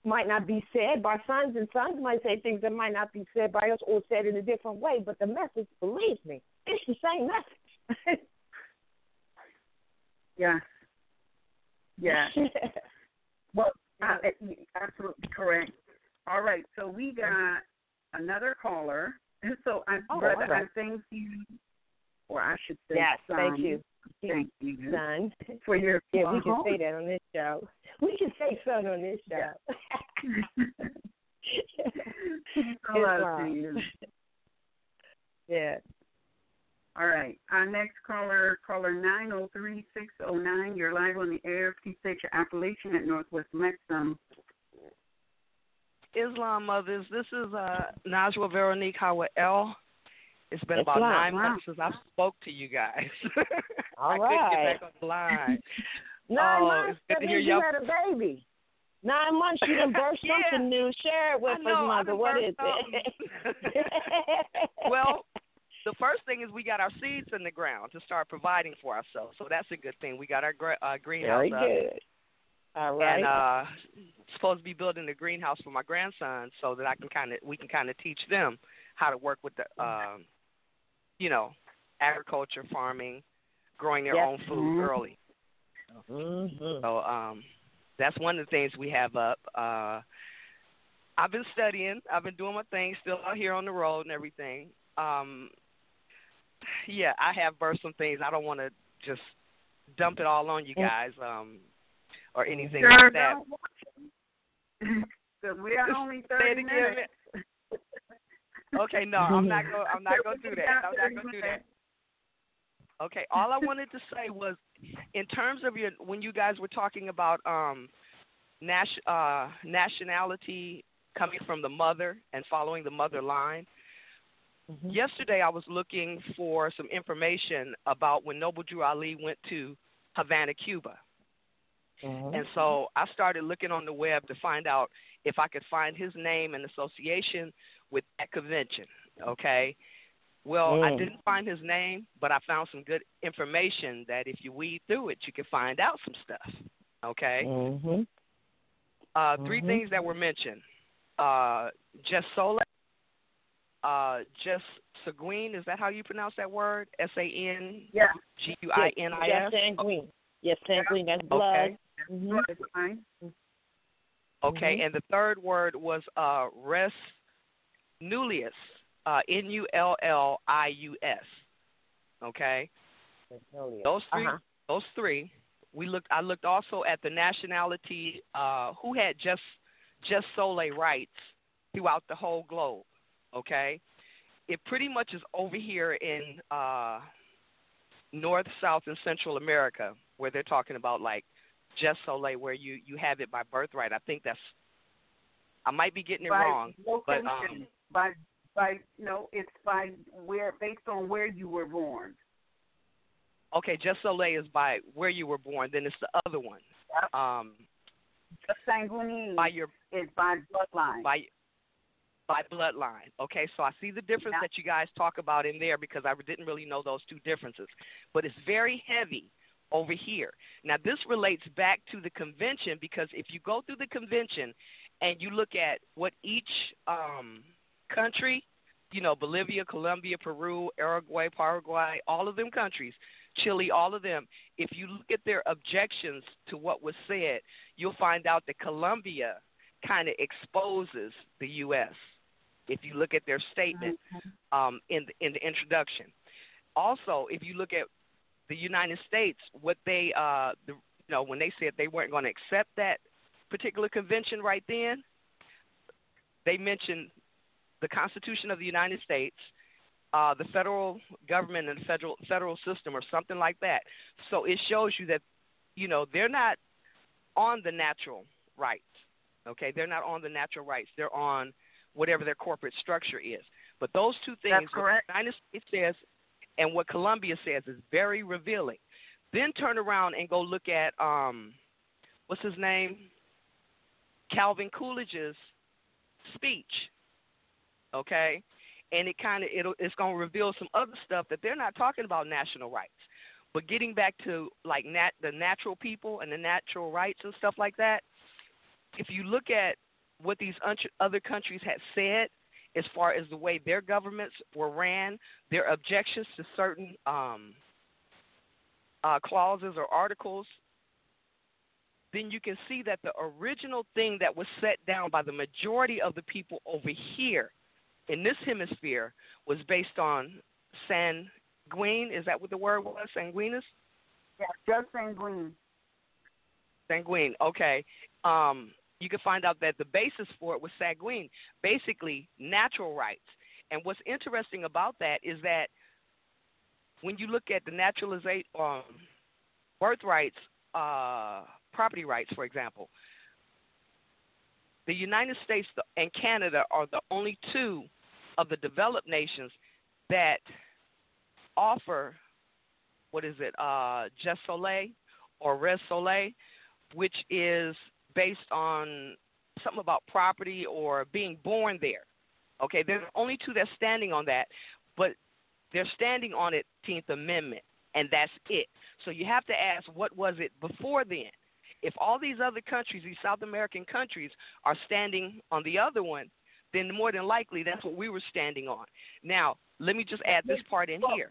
might not be said by sons, and sons might say things that might not be said by us or said in a different way. But the message, believe me, it's the same message. Yeah. Well, absolutely correct. All right, so we got another caller. So I thank you, or I should say, yes, son. Thank you, son, for your we can say that on this show. We can say son on this show. Yeah. All right. Our next caller 903-609. You're live on the air. Please state your appellation at Northwest Maxim. Islam Mothers, this is Najwa Veronique Howard L. It's been about 9 months since I spoke to you guys. All I right. couldn't get back on the line. 9 months, it's good to hear you had a baby. 9 months, you done birthed something new. Share it with us, Mother. What is it? Well, the first thing is we got our seeds in the ground to start providing for ourselves. So that's a good thing. We got our greenhouse up. Very good. All right. And supposed to be building a greenhouse for my grandsons so that we can kind of teach them how to work with the, agriculture, farming, growing their own food early. Mm-hmm. So that's one of the things we have up. I've been studying. I've been doing my thing, still out here on the road and everything. I have birthed some things. I don't want to just dump it all on you guys or anything like that. Because we are only 30 minutes. Okay, no, I'm not going to do that. I'm not going to do that. Okay, all I wanted to say was, in terms of when you guys were talking about nationality coming from the mother and following the mother line, yesterday I was looking for some information about when Noble Drew Ali went to Havana, Cuba. And so I started looking on the web to find out if I could find his name in association with that convention, okay? Well, I didn't find his name, but I found some good information that if you weed through it, you can find out some stuff, okay? 3 things that were mentioned. Just Soleil, just Seguin, is that how you pronounce that word? S-A-N-G-U-I-N-I-S? Yes, sanguine. Yes, sanguine, that's blood. Okay. Okay, and the third word was res nullius, N-U-L-L-I-U-S. Okay? Those three. I looked also at the nationality who had just Soleil rights throughout the whole globe. Okay? it pretty much is over here in North, South, and Central America, where they're talking about like Jess Soleil, where you have it by birthright. I think that's, I might be getting it wrong, location, but it's by where, based on where you were born. Okay, Jess Soleil is by where you were born. Then it's the other one. Yep. Sanguine is by bloodline. By bloodline. Okay, so I see the difference that you guys talk about in there, because I didn't really know those two differences. But it's very heavy over here. Now, this relates back to the convention, because if you go through the convention and you look at what each country, Bolivia, Colombia, Peru, Uruguay, Paraguay, all of them countries, Chile, all of them, if you look at their objections to what was said, you'll find out that Colombia kind of exposes the U.S. if you look at their statement in the introduction. Also, if you look at the United States, what they, when they said they weren't going to accept that particular convention right then, they mentioned the Constitution of the United States, the federal government and the federal system, or something like that. So it shows you that, they're not on the natural rights. Okay, they're not on the natural rights. They're on whatever their corporate structure is. But those two things, that's correct, what the United States says and what Colombia says, is very revealing. Then turn around and go look at what's his name, Calvin Coolidge's speech. Okay, and it's going to reveal some other stuff that they're not talking about national rights. But getting back to like the natural people and the natural rights and stuff like that, if you look at what these other countries had said as far as the way their governments were ran, their objections to certain clauses or articles, then you can see that the original thing that was set down by the majority of the people over here in this hemisphere was based on sanguine. Is that what the word was? Sanguinus? Yeah, just sanguine. Sanguine, okay. You can find out that the basis for it was sanguine, basically natural rights. And what's interesting about that is that when you look at the naturalization, birthrights, property rights, for example, the United States and Canada are the only two of the developed nations that offer, Jess Soleil or Res Soleil, which is based on something about property or being born there. Okay, they're the only two that's standing on that, but they're standing on it, 18th Amendment, and that's it. So you have to ask, what was it before then? If all these other countries, these South American countries, are standing on the other one, then more than likely that's what we were standing on. Now, let me just add this part in here.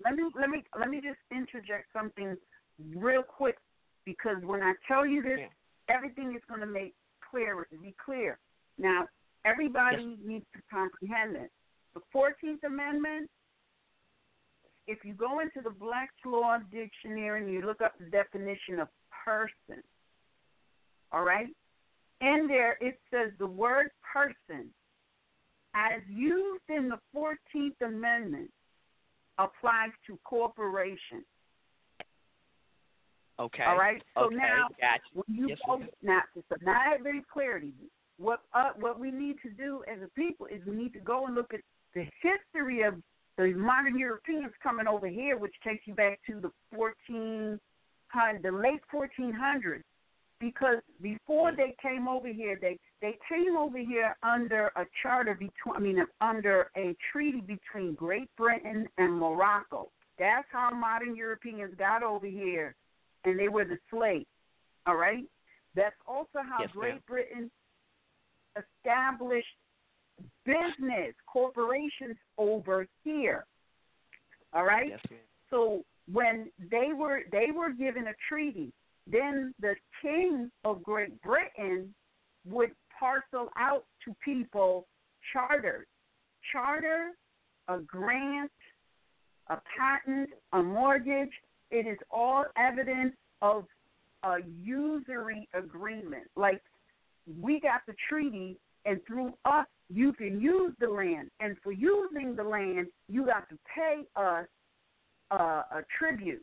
Let me just interject something real quick, because when I tell you this, everything is going to be clear. Now, everybody needs to comprehend it. The 14th Amendment, if you go into the Black's Law Dictionary and you look up the definition of person, all right, in there it says the word person, as used in the 14th Amendment, applies to corporation. Okay. All right. So now, gotcha. when you go, now I have very clarity. What we need to do as a people is we need to go and look at the history of the modern Europeans coming over here, which takes you back to the late 1400s, because before they came over here, they came over here under a under a treaty between Great Britain and Morocco. That's how modern Europeans got over here, and they were the slaves. All right. That's also how Great Britain established business corporations over here. All right. Yes, ma'am. So when they were given a treaty, then the king of Great Britain would parcel out to people charters. Charter, a grant, a patent, a mortgage. It is all evidence of a usury agreement. Like, we got the treaty, and through us, you can use the land. And for using the land, you got to pay us a tribute.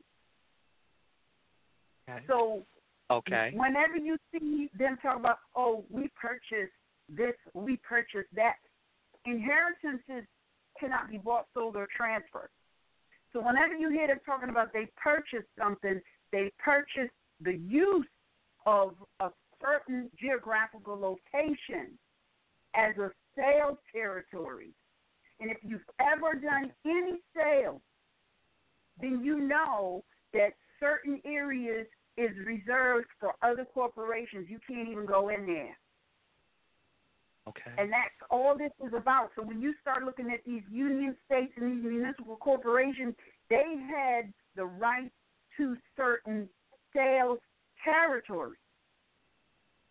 Okay. So whenever you see them talk about, oh, we purchased this, we purchased that, inheritances cannot be bought, sold, or transferred. So whenever you hear them talking about they purchased something, they purchased the use of a certain geographical location as a sales territory. And if you've ever done any sales, then you know that certain areas is reserved for other corporations. You can't even go in there. Okay. And that's all this is about. So when you start looking at these union states and these municipal corporations, they had the right to certain sales territories,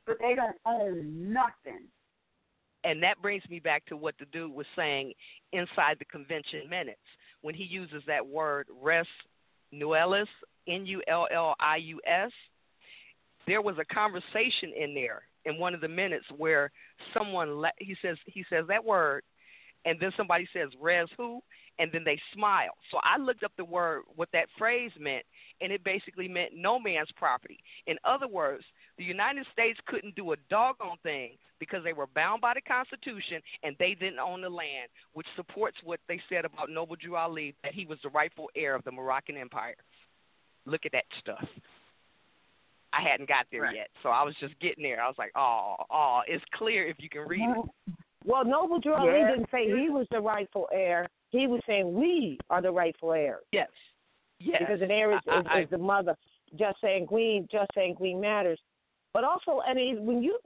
but they don't own nothing. And that brings me back to what the dude was saying inside the convention minutes when he uses that word res nullius, N-U-L-L-I-U-S. There was a conversation in there in one of the minutes where someone he says that word, and then somebody says res who, and then they smile. So I looked up the word, what that phrase meant, and it basically meant no man's property. In other words, the United States couldn't do a doggone thing because they were bound by the Constitution and they didn't own the land, which supports what they said about Noble Drew Ali, that he was the rightful heir of the Moroccan Empire. Look at that stuff. I hadn't got there yet, so I was just getting there. I was like, oh, it's clear if you can read it. Well, Noble Drew Ali didn't say he was the rightful heir. He was saying we are the rightful heirs. Yes. Because an heir is the mother. Just saying queen matters. But also, I mean, when you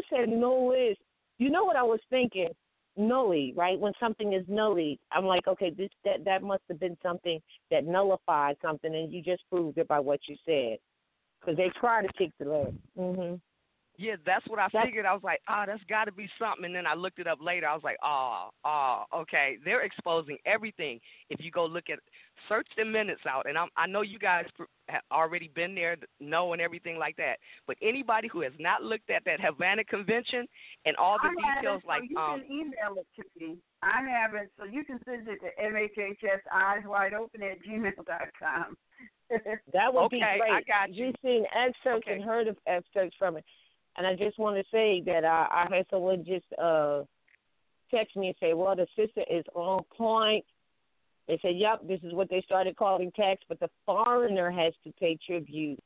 said nullius, you know what I was thinking? Nully, right? When something is nully, I'm like, okay, that must have been something that nullified something, and you just proved it by what you said. Because they try to kick the leg. Mm-hmm. Yeah, that's what I figured. I was like, that's got to be something. And then I looked it up later. I was like, okay. They're exposing everything. If you go look at, search the minutes out. And I know you guys have already been there, know and everything like that. But anybody who has not looked at that Havana Convention and all the details, like you can email it to me. I haven't, so you can send it to MHHS Eyes Wide Open at gmail.com. That would be great. I got you. We've seen excerpts and heard of excerpts from it. And I just want to say that I had someone just text me and say, well, the sister is on point. They said, yep, this is what they started calling tax, but the foreigner has to pay tribute,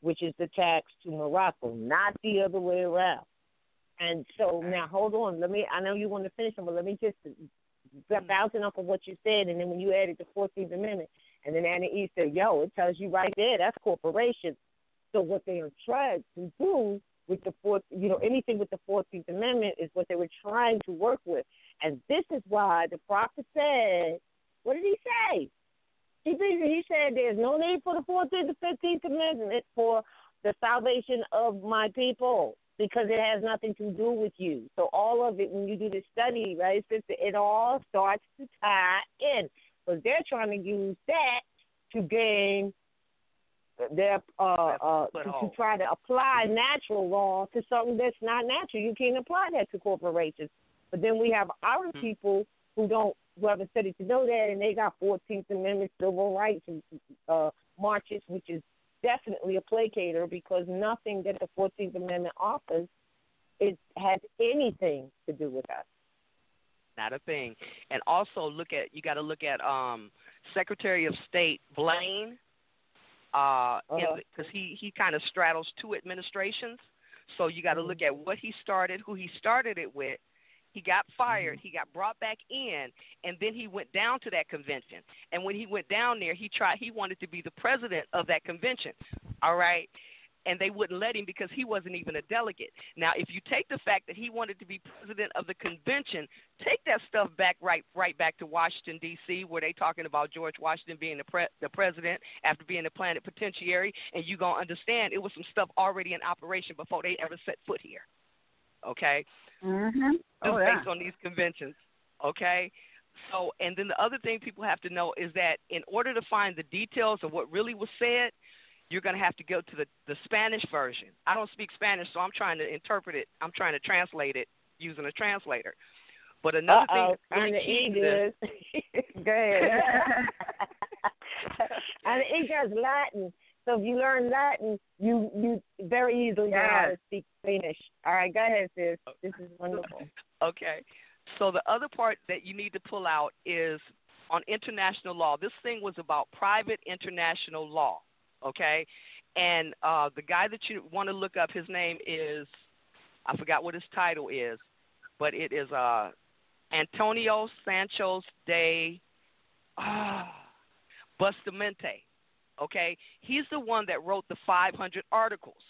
which is the tax to Morocco, not the other way around. And so now, hold on. I know you want to finish them, but let me just bouncing off of what you said. And then when you added the 14th Amendment, and then Anna E said, it tells you right there, that's corporations. So what they are trying to do with the anything with the 14th Amendment is what they were trying to work with. And this is why the prophet said, what did he say? He said there's no need for the 14th and 15th Amendment for the salvation of my people because it has nothing to do with you. So all of it, when you do the study, right, it all starts to tie in because they're trying to use that to gain to try to apply natural law to something that's not natural. You can't apply that to corporations. But then we have our people who haven't studied to know that, and they got 14th Amendment civil rights marches, which is definitely a placator because nothing that the 14th Amendment offers has anything to do with us. Not a thing. And also you got to look at Secretary of State Blaine. Because he kind of straddles two administrations. So you got to look at what he started, who he started it with. He got fired. He got brought back in, and then he went down to that convention. And when he went down there, he wanted to be the president of that convention. All right? And they wouldn't let him because he wasn't even a delegate. Now, if you take the fact that he wanted to be president of the convention, take that stuff back right back to Washington, D.C., where they talking about George Washington being the president after being the plenipotentiary, and you're going to understand it was some stuff already in operation before they ever set foot here. Okay? Mm-hmm. Based on these conventions. Okay? So, and then the other thing people have to know is that in order to find the details of what really was said, you're going to have to go to the Spanish version. I don't speak Spanish, so I'm trying to interpret it. I'm trying to translate it, using a translator. But another thing that's really key to this. Go ahead. And it does Latin. So if you learn Latin, you very easily know how to speak Spanish. All right, go ahead, sis. This is wonderful. Okay. So the other part that you need to pull out is on international law. This thing was about private international law, okay? And the guy that you want to look up, his name is, I forgot what his title is, but it is Antonio Sanchez de Bustamante, okay? He's the one that wrote the 500 articles.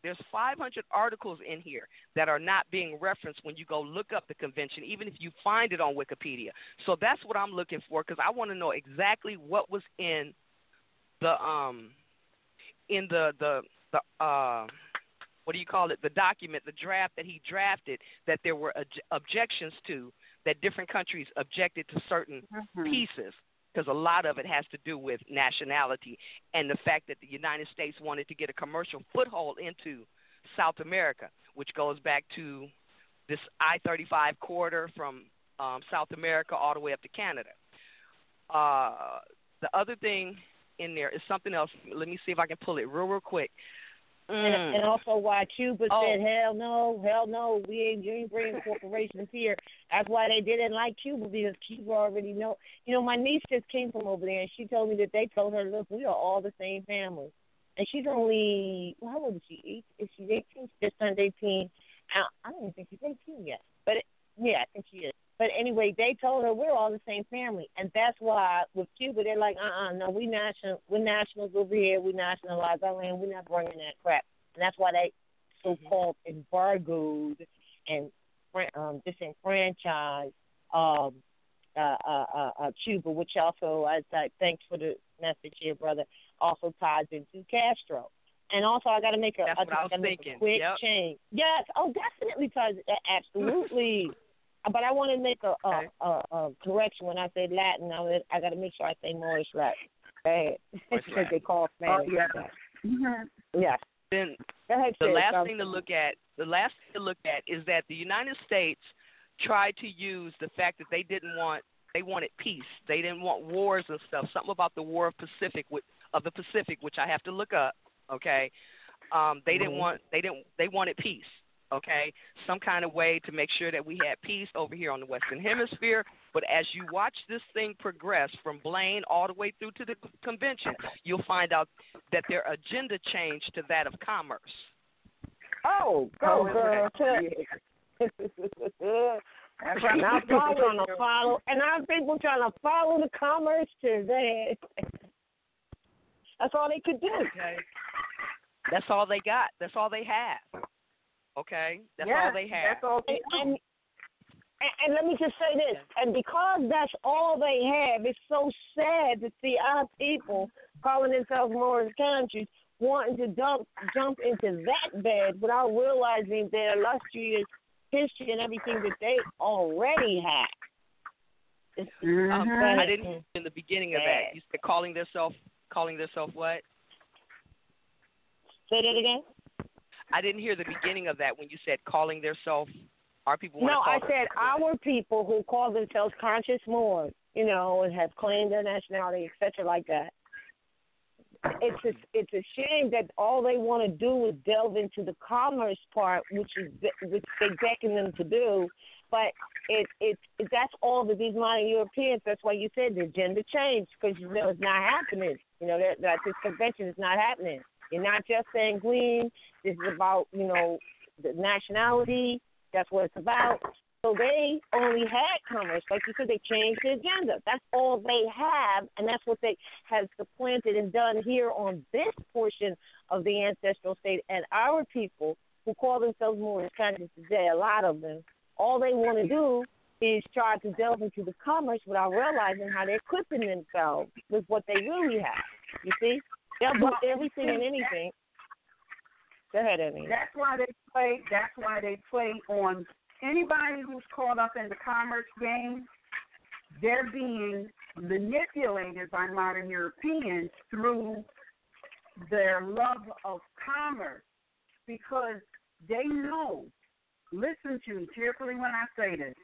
There's 500 articles in here that are not being referenced when you go look up the convention, even if you find it on Wikipedia. So that's what I'm looking for, because I want to know exactly what was in the what do you call it? The document, the draft that he drafted, that there were objections to, that different countries objected to certain pieces, because a lot of it has to do with nationality and the fact that the United States wanted to get a commercial foothold into South America, which goes back to this I-35 corridor from South America all the way up to Canada. The other thing in there is something else. Let me see if I can pull it real quick. And also why Cuba said, hell no, you ain't bringing corporations here. That's why they didn't like Cuba, because Cuba already know. You know, my niece just came from over there, and she told me that they told her, look, we are all the same family. And she's only, how old is she? Is she 18? She just turned 18. I don't even think she's 18 yet. But, I think she is. But anyway, they told her we're all the same family. And that's why with Cuba, they're like, no, we're nationals over here. We nationalize our land. We're not bringing that crap. And that's why they so-called embargoed and disenfranchised Cuba, which also, thanks for the message here, brother, also ties into Castro. And also, I got to make a quick change. Yes, definitely ties. Absolutely. But I want to make a correction when I say Latin. I got to make sure I say Moorish Latin. Because they call Spanish. Yes. Then the last thing to look at is that the United States tried to use the fact that they wanted peace. They didn't want wars and stuff. Something about the War of the Pacific, which I have to look up. Okay, they wanted peace. Okay, some kind of way to make sure that we had peace over here on the Western Hemisphere. But as you watch this thing progress from Blaine all the way through to the convention, you'll find out that their agenda changed to that of commerce. Girl. Now people trying to follow, and now people trying to follow the commerce to that. That's all they could do. Okay. That's all they got. That's all they have. Okay? That's all they have. That's all they have. And let me just say this, and because that's all they have, it's so sad to see our people calling themselves Moorish countries wanting to jump into that bed without realizing their illustrious history and everything that they already have. I didn't hear in the beginning of that. You said calling themselves what? Say that again? I didn't hear the beginning of that when you said calling themselves. Our people want to call I said our people who call themselves conscious Moors, and have claimed their nationality, etc., like that. It's a shame that all they want to do is delve into the commerce part, which they beckon them to do. But that's all that these modern Europeans. That's why you said the agenda changed, because it's not happening. That this convention is not happening. You're not just saying green. This is about the nationality. That's what it's about. So they only had commerce. Like you said, they changed the agenda. That's all they have, and that's what they have supplanted and done here on this portion of the ancestral state. And our people who call themselves Moorish countries today, a lot of them, all they want to do is try to delve into the commerce without realizing how they're equipping themselves with what they really have. You see? They'll do everything and anything. Go ahead, Amy. That's why they play on anybody who's caught up in the commerce game. They're being manipulated by modern Europeans through their love of commerce, because they know listen to me carefully when I say this.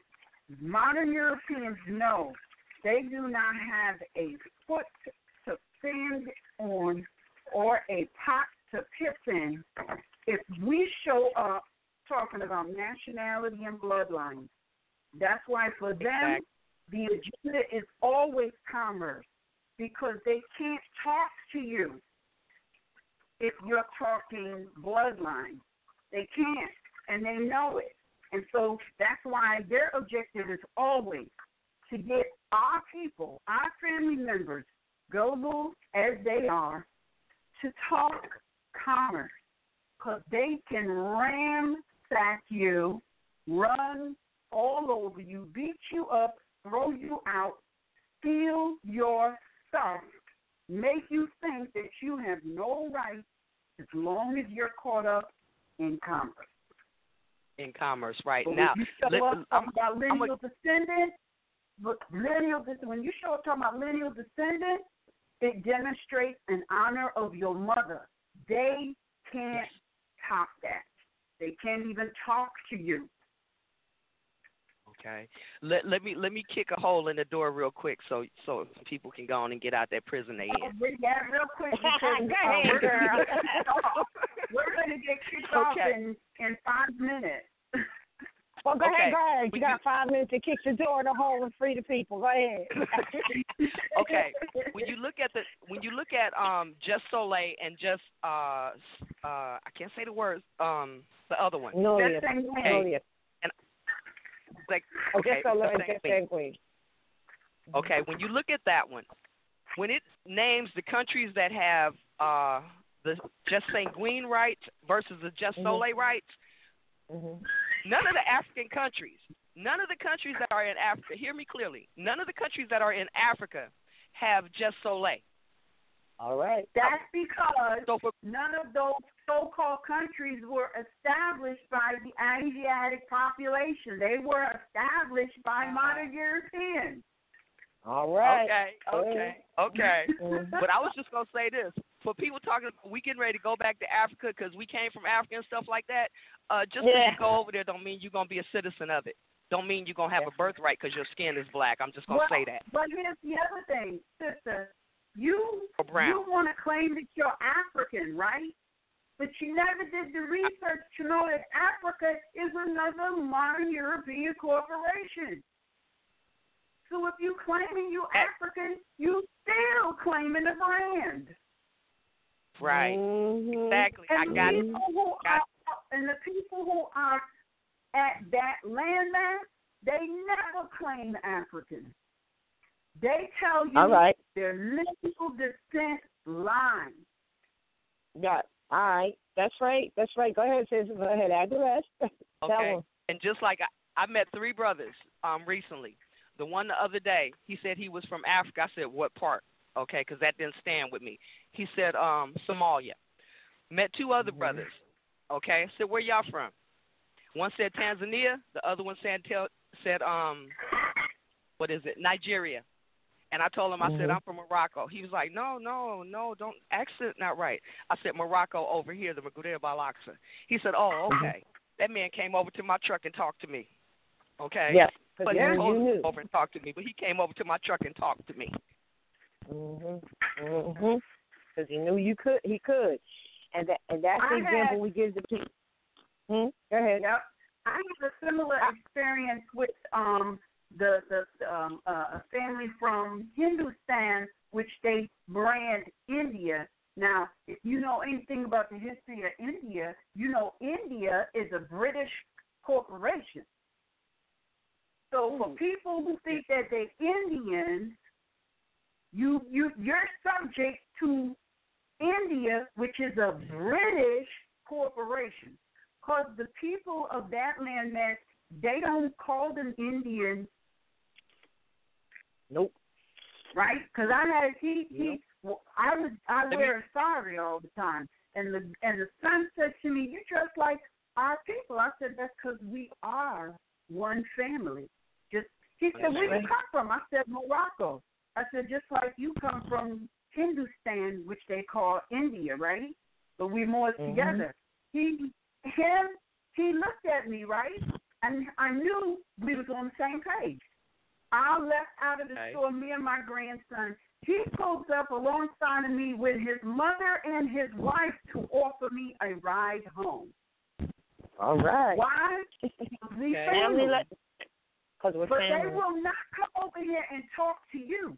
Modern Europeans know they do not have a foot to stand on or a pot to piss in if we show up talking about nationality and bloodline. That's why for them, the agenda is always commerce, because they can't talk to you if you're talking bloodline. They can't, and they know it. And so that's why their objective is always to get our people, our family members, global as they are, to talk commerce, because they can ransack you, run all over you, beat you up, throw you out, steal your stuff, make you think that you have no right as long as you're caught up in commerce. In commerce, right. But Now, about lineal descendant, when you show up talking about lineal descendant, it demonstrates an honor of your mother. They can't top that. They can't even talk to you. Okay. Let me kick a hole in the door real quick so people can go on and get out that prison they in. Yeah, real quick, because we're going to get kicked off in 5 minutes. Well, go ahead. You got 5 minutes to kick the door in the hole and free the people. Go ahead. Okay. When you look at Just Soleil and Just I can't say the words, the other one. No. Okay, when you look at that one, when it names the countries that have the Just Sanguine rights versus the Just Soleil rights, none of the African countries, none of the countries that are in Africa, hear me clearly, none of the countries that are in Africa have Just Soleil. All right. That's because none of those so-called countries were established by the Asiatic population. They were established by modern Europeans. All right. Okay. But I was just going to say this. For people talking, we getting ready to go back to Africa because we came from Africa and stuff like that, just because you go over there don't mean you're going to be a citizen of it. Don't mean you're going to have a birthright because your skin is black. I'm just going to say that. But here's the other thing, sister. You want to claim that you're African, right? But you never did the research to know that Africa is another modern European corporation. So if you claiming you're African, you still claiming the brand. Right. Exactly. And the people who are at that landmass, they never claim African. They tell you their lineal descent line. Yeah. All right. That's right. Go ahead, sis. Go ahead. Add the rest. Okay. And just like I met 3 brothers recently. The one the other day, he said he was from Africa. I said, what part? Okay, because that didn't stand with me. He said Somalia. Met 2 other brothers. Okay. I said, where y'all from? One said Tanzania. The other one said Nigeria. And I told him, I said, I'm from Morocco. He was like, no, don't, accent not right. I said, Morocco over here, the Maghreb Al-Aqsa. He said, oh, okay. That man came over to my truck and talked to me. Okay? Yes. But he came over and talked to me. But he came over to my truck and talked to me. Because he knew he could. And that's the example we give the people. Go ahead. Yep. I had a similar experience with a family from Hindustan, which they brand India. Now, if you know anything about the history of India, you know India is a British corporation. So for people who think that they're Indians, you're subject to India, which is a British corporation. Because the people of that landmass, they don't call them Indians. Nope. Right? Because I wear a sari all the time, and the son said to me, "You dress like our people." I said, "That's because we are one family." He said, "Where you come from?" I said, "Morocco." I said, "Just like you come from Hindustan, which they call India, right? But we're more together." Him, he looked at me, right? And I knew we was on the same page. I left out of the store, me and my grandson. He pulls up alongside of me with his mother and his wife to offer me a ride home. All right. Why? Family. But they will not come over here and talk to you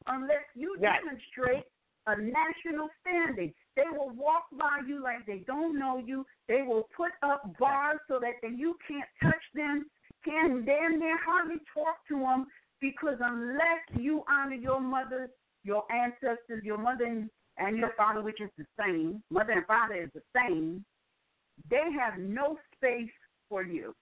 unless you demonstrate a national standing. They will walk by you like they don't know you. They will put up bars so that you can't touch them, can't damn near hardly talk to them, because unless you honor your mother, your ancestors, your mother and your father, which is the same, mother and father is the same, they have no space for you.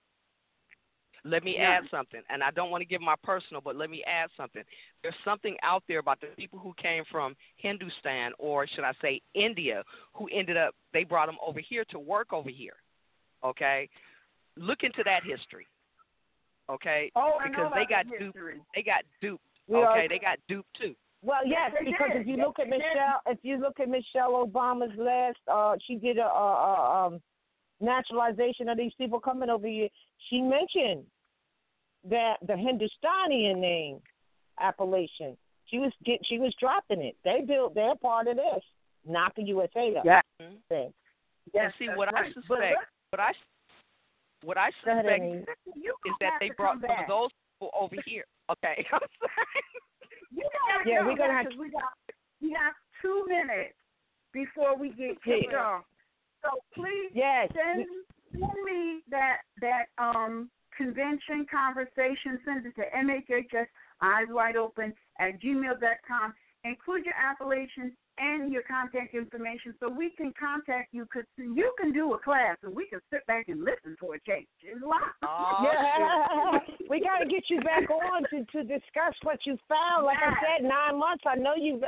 Let me add something, and I don't want to give my personal, but let me add something. There's something out there about the people who came from Hindustan, or should I say India, who ended up, they brought them over here to work over here, okay? Look into that history, okay? Because they got duped. They got duped, okay? They got duped too. Well, yes, because if you look at Michelle Obama's last, she did a naturalization of these people coming over here. She mentioned that the Hindustani name appellation. She was dropping it. They're part of this, not the USA though. Yeah. Yes. And see what I suspect. What I suspect is that they brought some of those people over here. Okay. I'm sorry. We're gonna have. We have 2 minutes before we get kicked off. So please send me that convention conversation. Send it to MHHS Eyes Wide Open at gmail.com. Include your appellation and your contact information so we can contact you, because you can do a class and we can sit back and listen for a change. We got to get you back on to discuss what you found. Like I said, 9 months. I know you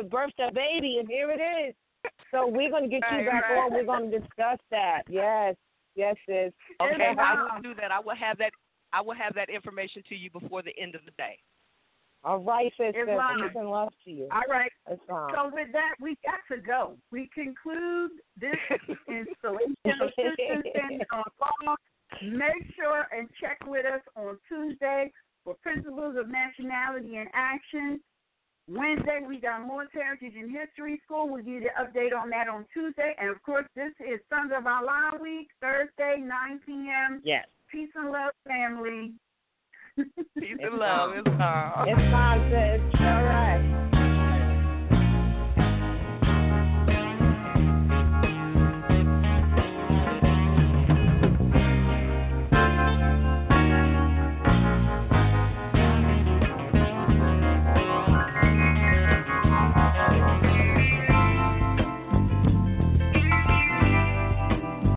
birthed a baby, and here it is. So we're going to get you back on. We're going to discuss that. Yes, sis. Okay, I will do that. I will have that information to you before the end of the day. All right, sister. Peace and love to you. All right. So with that, we got to go. We conclude this installation of systems on call. Make sure and check with us on Tuesday for Principles of Nationality in Action. Wednesday, we got Moor Heritage and History School. We'll give you the update on that on Tuesday. And, of course, this is Sons of Allah Week, Thursday, 9 p.m. Yes. Peace and love, family. Peace and love. It's fine, sis. All right.